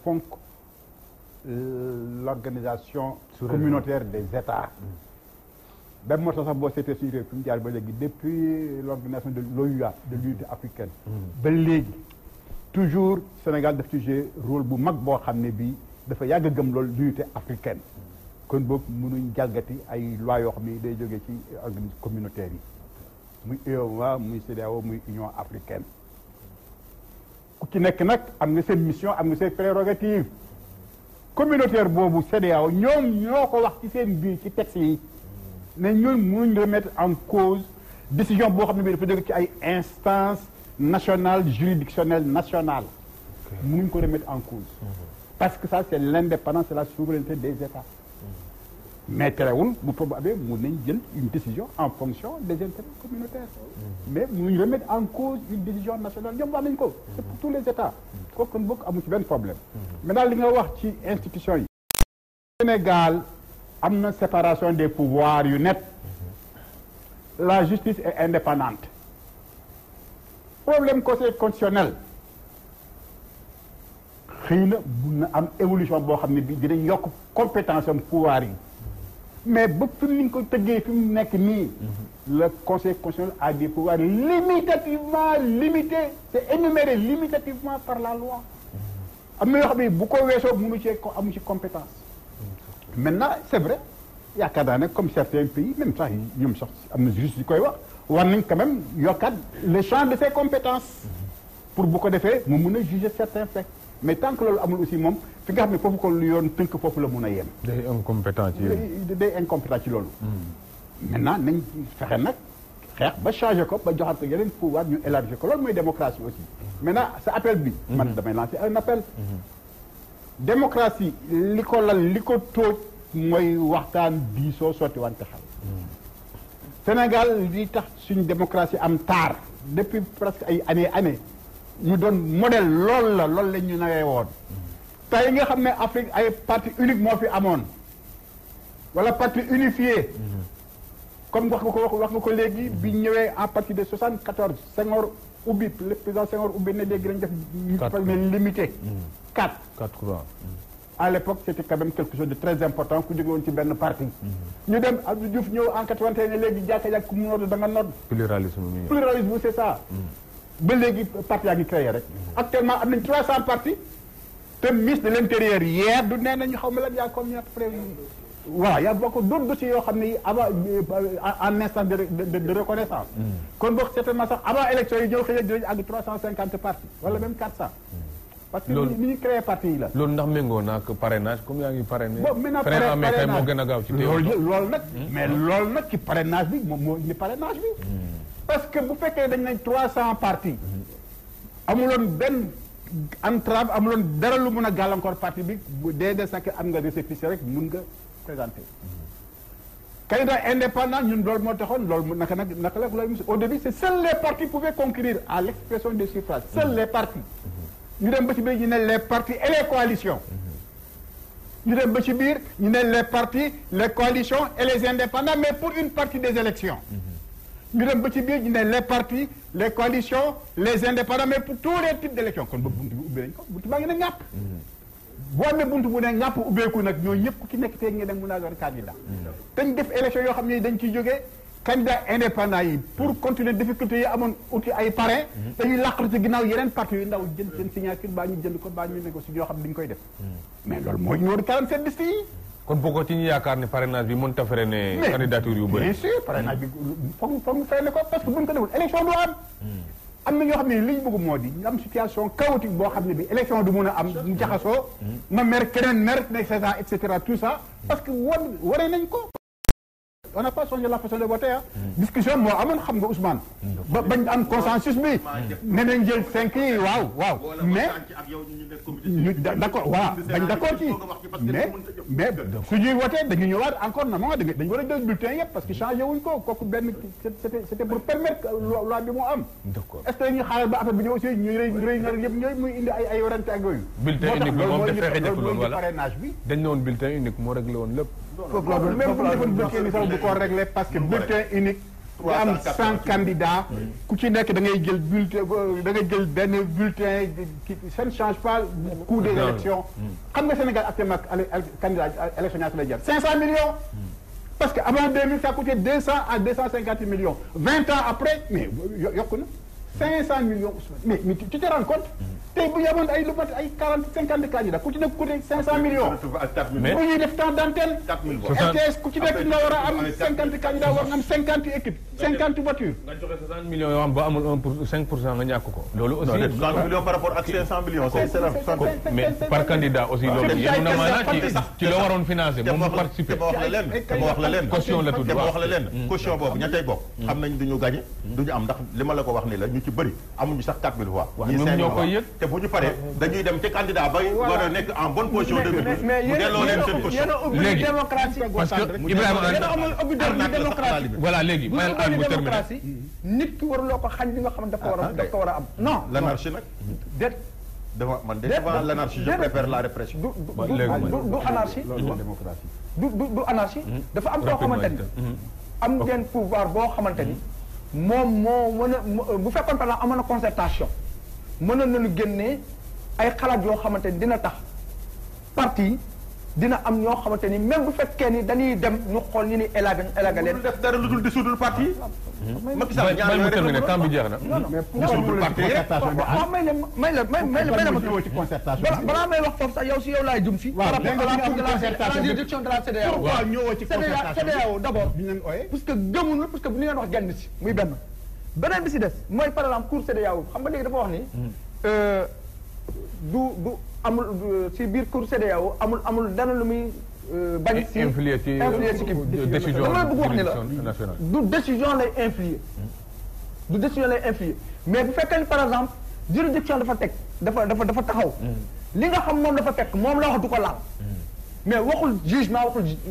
fonk l'organisation communautaire des États même moo tax sax boo seetee suñu réew fi mu jaar ba léegi depuis l'organisation de l'OUA de l'unité africaine ba léegi toujours Sénégal daf ci jouer rôle bu mag boo xam ne bii dafa yàgg a gëm loolu l'unité africaine kon boog mënuñ jalgati ay loi yoo xam ne day jógee ci organisme communautaire yi muy UEMOA muy CEDEAO muy Union africaine ku ci nekk nag am nga seen mission am nga seen prérogative communautaire boobu CEDEAO ñoom ñoo ko wax ci seen biir ci texte yi ne ñooy mënuñ remettre en cause décision boo xam ne bi dafa jóge ci ay instance nationale juridictionnelle nationale mënuñ ko remettre en cause parce que ça c'est l'indépendance et la souveraineté des États mais terewul bu problème amee mun nañ jël une décision en fonction des intérêts communautaires mais munuñ remettre en cause une décision nationale ñoom wax nañ ko c'est pour tous les États kooku kon bokk amu ci benn problème maintenant li nga wax ci institution yi Sénégal am na séparation des pouvoirs yu net la justice est indépendante problème conseil constitutionnel xëy na mun na am évolution boo xam ne bi dinañ yokk compétence am pouvoir yi mais ba fi mu ni ko tëggee fi mu nekk nii le conseil constitutionnel a des pouvoirs limitativement limités c'est énuméré limitativement par la loi am na yoo xam ne bu ko weesoo mënu ci amu ci compétence maintenant c'est vrai yaakaar naa ne comme certains pays même sax ñoom sax am na juste yu koy wax war nañ quand même yokkaat le champ de ses compétences pour bu ko defee mu mun a juger certains faits mais tant que loolu amul aussi moom fi nga xam ne foofu ko lu yoon tënk foofu la mun a yem. day incompétent ci day incompétent ci loolu. maintenant nañ fexe nag xeex ba changer ko ba joxaat ko yeneen pouvoir ñu élargir ko loolu mooy démocratie aussi. maintenant sa appel bi. man damay lancer un appel. démocratie li ko lal li ko tóoj mooy waxtaan diisoo sotti wante xel. Sénégal li tax suñu démocratie am taar depuis presque ay années ñu doon modèle loolu la ñu nawee woon. tey nga xam ne Afrique ay parti unique moo fi amoon wala parti unifié. comme wax nga ko léegi bi ñëwee en partir de 74 Senghor ubbi le président Senghor ubbi ne léegi dañ def. 4 limité. 4 courants. à l'époque c'était quand même quelque chose de très important ku jóge woon ci benn parti. ñu dem Abdou Diouf ñëw en 81 ne léegi jàkka-jàkk ku mu nodd da nga nodd. pluralisme c'est ça. ba léegi parti yaa ngi créé rek. actuellement am nañ 300 partis. te ministre de l'intérieur hier du nee nañu xaw ma lan yaa comme après voilà y a beaucoup d'autres dossiers yoo xam ne avant en instance de reconnaissance. kon boog certainement sax avant élection yi ñëw xëy na dinañu àgg 350 partis wala même 400. parce que ni ñu créé parti yi la. loolu ndax méngoo naa ak parrainage comme yaa ngi parrainé. bon maintenant parrainage moo gën a gaaw ci loolu nag. mais loolu nag ci parrainage bi moom moo indi parrainage bi. parce que bu fekkee dañ nañ 300 partis. amuloon benn entrave amuloon dara lu mun a gàllankoor parti bi bu dee de sax am nga récépissé rek mun nga présenter. candidat indépendant ñun loolu moo taxoon loolu naka la loolu au début c'est seuls les partis pouvaient concourir à l'expression des suffrages seuls les partis. ñu dem ba ci biir ñu ne les partis et les coalitions. ñu dem ba ci biir ñu ne les partis les coalitions et les indépendants mais pour une partie des élections. ñu dem ba ci biir ñu ne les partis les coalitions les indépendants mais pour tous les types d'élections kon ba buntu bi ubbee nañ ko buntu baa ngi ne ñàpp. boo amee buntu bu ne ñàpp ubbeeku nag ñooñu ñëpp ku ci nekk tey ngeen dem mun naa doon candidat. dañ def élection yoo xam ne dañ ciy jógee candidat indépendant yi pour continuer difficulté yi amoon uti ay parrain. dañuy làqatu ci ginnaaw yeneen partis yu ndaw jënd seen signature baa ñu jënd ko baa ñu négocier yoo xam ne dañ koy def. mais loolu mooy ñëw 47 listes yi. kon bokkoo ci ñu yaakaar ne parrainage bi mënut a freiner candidature yu bëri. bien sûr parrainage bi foog mu freiner ko parce que buñ ko deful élection du am. am na ñoo xam ne li ñu bëgg moo di ñu am situation chaotique boo xam ne bi élection du mun a am mu jaxasoo. ma mer keneen mer et cetera tout ça parce que waree nañ ko. on n'a pas changé la façon de voter ah. discussion moo amoon xam nga Ousmane. ba bañ am consensus bi. ne nañ jël 5 yi waaw. mais ñu d'accord waaw bañ d'accord ci mais su ñuy voter dañu ñëwaat encore na moom dañu war a jël bulletin yëpp parce que changé wuñ ko kooku benn c'était pour permettre loi bi moo am. d'accord est-ce que dañuy xaaral ba affaire bi ñëw aussi ñuy rëy na yëpp ñooy muy indi ay warante ak yooyu. bulletin unique bi moom dafay xëjëf loolu wala parrainage bi. dañ ne woon bulletin unique moo réglé woon lépp. loolu même bu ñu defoon bulletin unique sax du ko réglé parce que bulletin unique. nga am 100 candidats. ku ci nekk da ngay jël bulletin da ngay jël benn bulletin qui ça ne change pas le coût des élections. xam nga Sénégal actuellement candidat élection ñaata lay jar 500 millions. parce que avant 2000 ça coûtait 200 à 250 millions 20 ans après mais yokku na 500 millions mais tu te rends compte. tey bu ñu amoon ay lu mat ay 40 50 candidats ku ci nekk coûté 500 millions. mais bu ñuy def temps d'antenne. RTS ku ci nekk nga war a am 50 candidats war nga am 50 équipes 50 voitures. nga joxe 60 millions yoo xam ba amul 5% nga ñàkk ko. loolu aussi 60 millions par rapport ak 500 millions. mais par candidat aussi loolu yéen na maanaam ci loo waroon financer moom mu participer. te ma wax la leen caution la tudd wax la leen caution boobu ña tey bokk. xam nañ duñu gagné duñu am ndax li ma la ko wax ni la ñu ci bëri amuñu sax 4000 voix. ñoom ñoo koy yëg te bu ñu paree dañuy dem te candidat ba war a nekk en bonne position de maîtrise mu delloo leen seen caution. léegi démocratie parce que Ibrahima démocratie voilà léegi mayal aan mu terminé nit ki waruloo ko xañ li nga xam dafa war a am non l'anarchie nag déet devant man de devant l'anarchie je préfère la répression. du anarchie du anarchie dafa am koo xamante ni am ngeen pouvoir boo xamante ni moom moo mën a bu fekkoon par exemple amoon na concertation mënoon nañu génnee ay xalaat yoo xamante ni dina tax parti dina am ñoo xamante ni même bu fekkee ni dañuy dem ñu xool ñu ni élaga leen def dara lu dul dissoudre parti. Macky Sall ñaar mu terminé temps bi jeex na. dissoudre parti may la ma ci concertation. balaa may wax foofu sax yow si yow laay jum si. par rapport à la juridiction de la CEDEAO. pourquoi ñëwoo ci concertation CEDEAO d'abord. bi ñu leen ooyee. parce que gëmuñu parce que bu ñu leen wax genn si muy benn. beneen bi si des mooy par exemple cour CEDEAO xam nga léegi dafa wax ni. du amul si biir cour CEDEAO amul dara lu muy. bañ si influer ci décision dama bëgg wax ni la du décision lay influer. du décision lay influer mais bu fekkee ni par exemple juridiction dafa teg dafa taxaw. li nga xam moom dafa fekk moom la wax du ko laal. mais waxul jugement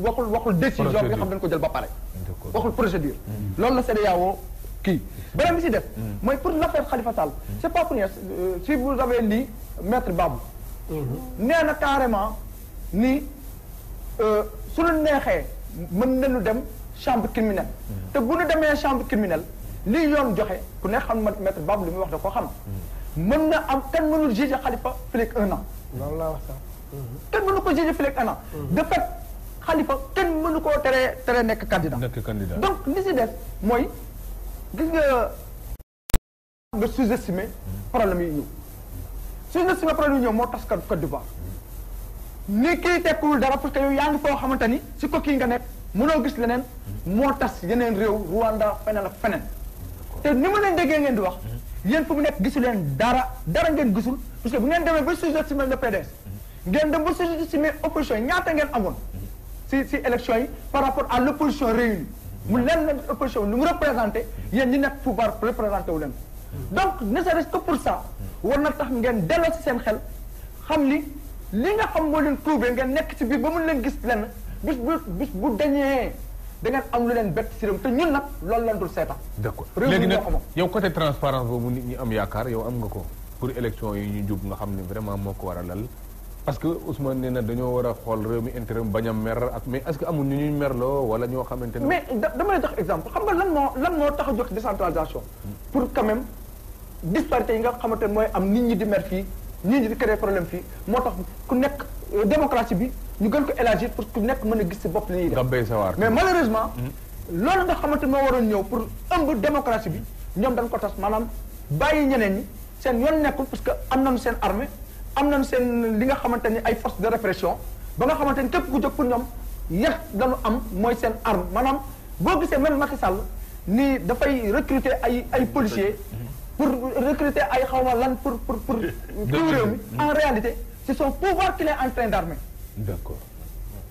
waxul décision bi nga xam dañ ko jël ba pare. waxul procédure. loolu la CEDEAO kii beneen bi si def. mooy pour l'affaire Khalifa Sall. c'est pas pour rien si vous avez lu maître Babou. nee na carrément ni. su ñu neexee mën nañu dem chambre criminelle te bu ñu demee chambre criminelle lii yoon joxe ku ne xam maître Babou li muy wax da ko xam mën na am kenn mënul juger Khalifa fileeg 1 an. loolu laa wax sax. kenn mënu ko juger fileeg 1 an. de fait Khalifa kenn mënu koo teree nekk candidat. donc li si des mooy gis nga sous-estimer problème yi ñëw sous-estimer problème yi ñëw moo tas Côte d'Ivoire. ni kii tekkiwul dara parce que yow yaa ngi foo xamante ni si ko kii nga nekk mënoo gis leneen moo tas yeneen réew Rwanda feneen ak feneen te ni ma leen déggee ngeen di wax yéen fu mu nekk gisu leen dara ngeen gisul parce que bu ngeen demee ba sous-estimer le PDS ngeen dem ba sous-estimer opposition yi ñaata ngeen amoon si élection yi par rapport à l'opposition réunie mu leen leen opposition lu mu représenté yéen ñi nekk pouvoir représenté wu leen donc ne serait-ce que pour ça war na tax ngeen delloo si seen xel xam ni li nga xam moo leen trouvé ngeen nekk ci biir ba mun leen gis lenn bis bu dañee da ngeen am lu leen bett ci réew te ñun nag loolu leen dul seetaan. d'accord léegi nag yow côté transparence boobu nit ñi am yaakaar yow am nga ko pour élection yi ñu jub nga xam ne vraiment moo ko war a lal parce que Ousmane nee na dañoo war a xool réew mi intérêt bañ a mer ak mais est-ce que amul ñu ñuy merloo wala ñoo xamante ne. mais dama lay jox exemple xam nga lan moo tax a jox décentralisation. pour quand même disparité yi nga xamante ne mooy am nit ñi di mer fii. ñii ñi di créer problème fii moo tax ku nekk démocratie bi ñu gën ko élargir pour ku nekk mën a gis si bopp li ñuy def mais malheureusement loolu nga xamante moo waroon ñëw pour ëmb démocratie bi ñoom dañ ko tas maanaam bàyyi ñeneen ñi seen yoon nekkul parce que am nañu seen armée am nañu seen li nga xamante ni ay forces de répression ba nga xamante ni képp ku jóg pour ñoom yéex dañu am mooy seen arme maanaam boo gisee même Macky Sall ni dafay recruter ay policiers pour recruter ay xawma lan pour réew mi en réalité c'est son pouvoir qu'il est en train d'armer. D'accord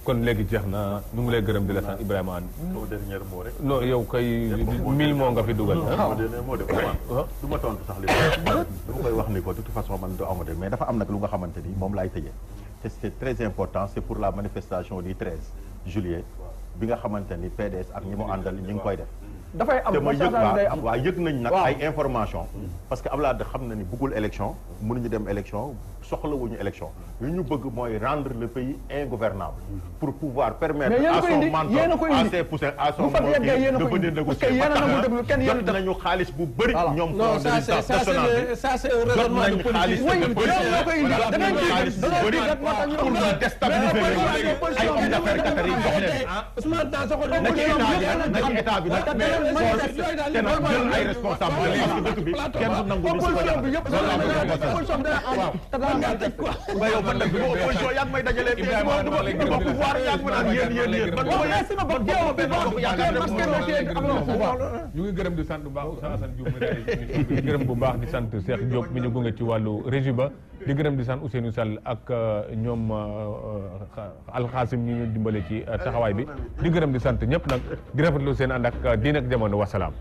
kon léegi jeex na ñu ngi lay gërëm di la sant Ibrahima Anne. au dernier mot rek. non yow kay 1000 moo nga fi dugal. au dernier mot de du ma tontu sax li dama koy wax ni ko de toute façon man du amate mais dafa am nag lu nga xamante ni moom laay tëjee te c'est très important c'est pour la manifestation du 13 juillet bi nga xamante ni PDS ak ñi mu àndal ñi ngi koy def. dafay am waaw yëg nañ nag ay information parce que Abdoulaye xam na ni bëggul élection mënuñu dem élection soxlawuñu élection li ñu bëgg mooy rendre le pays ingouvernable pour pouvoir permettre à son mentor à ses poussins à son mentor de venir négocier jot nañu xaalis bu bëri ñoom de résistance nationale ça c'est un raisonnement de politique jot nañu xaalis bu bëri pour ñu déstabiliser ay hommes d'affaires Qatar yi jox leen na ci état bi nag te nag jël ay responsable parce que dëkk bi kenn du nangu ba yow man nag bi ma opposition yaa ngi may dajalee du ma pouvoir yaa ngi ma naan yéen ñu ngi gërëm di sant bu baax Oustaz Assane Diouf mi di gërëm bu baax di sant Cheikh Diop mi ñu gunge ci wàllu régie ba di gërëm di sant Ousseynou Sall ak ñoom Alxaasim ñi ñu dimbale ci taxawaay bi di gërëm di sant ñëpp nag di rafetlu seen ànd ak Diine ak Jamono wasalaam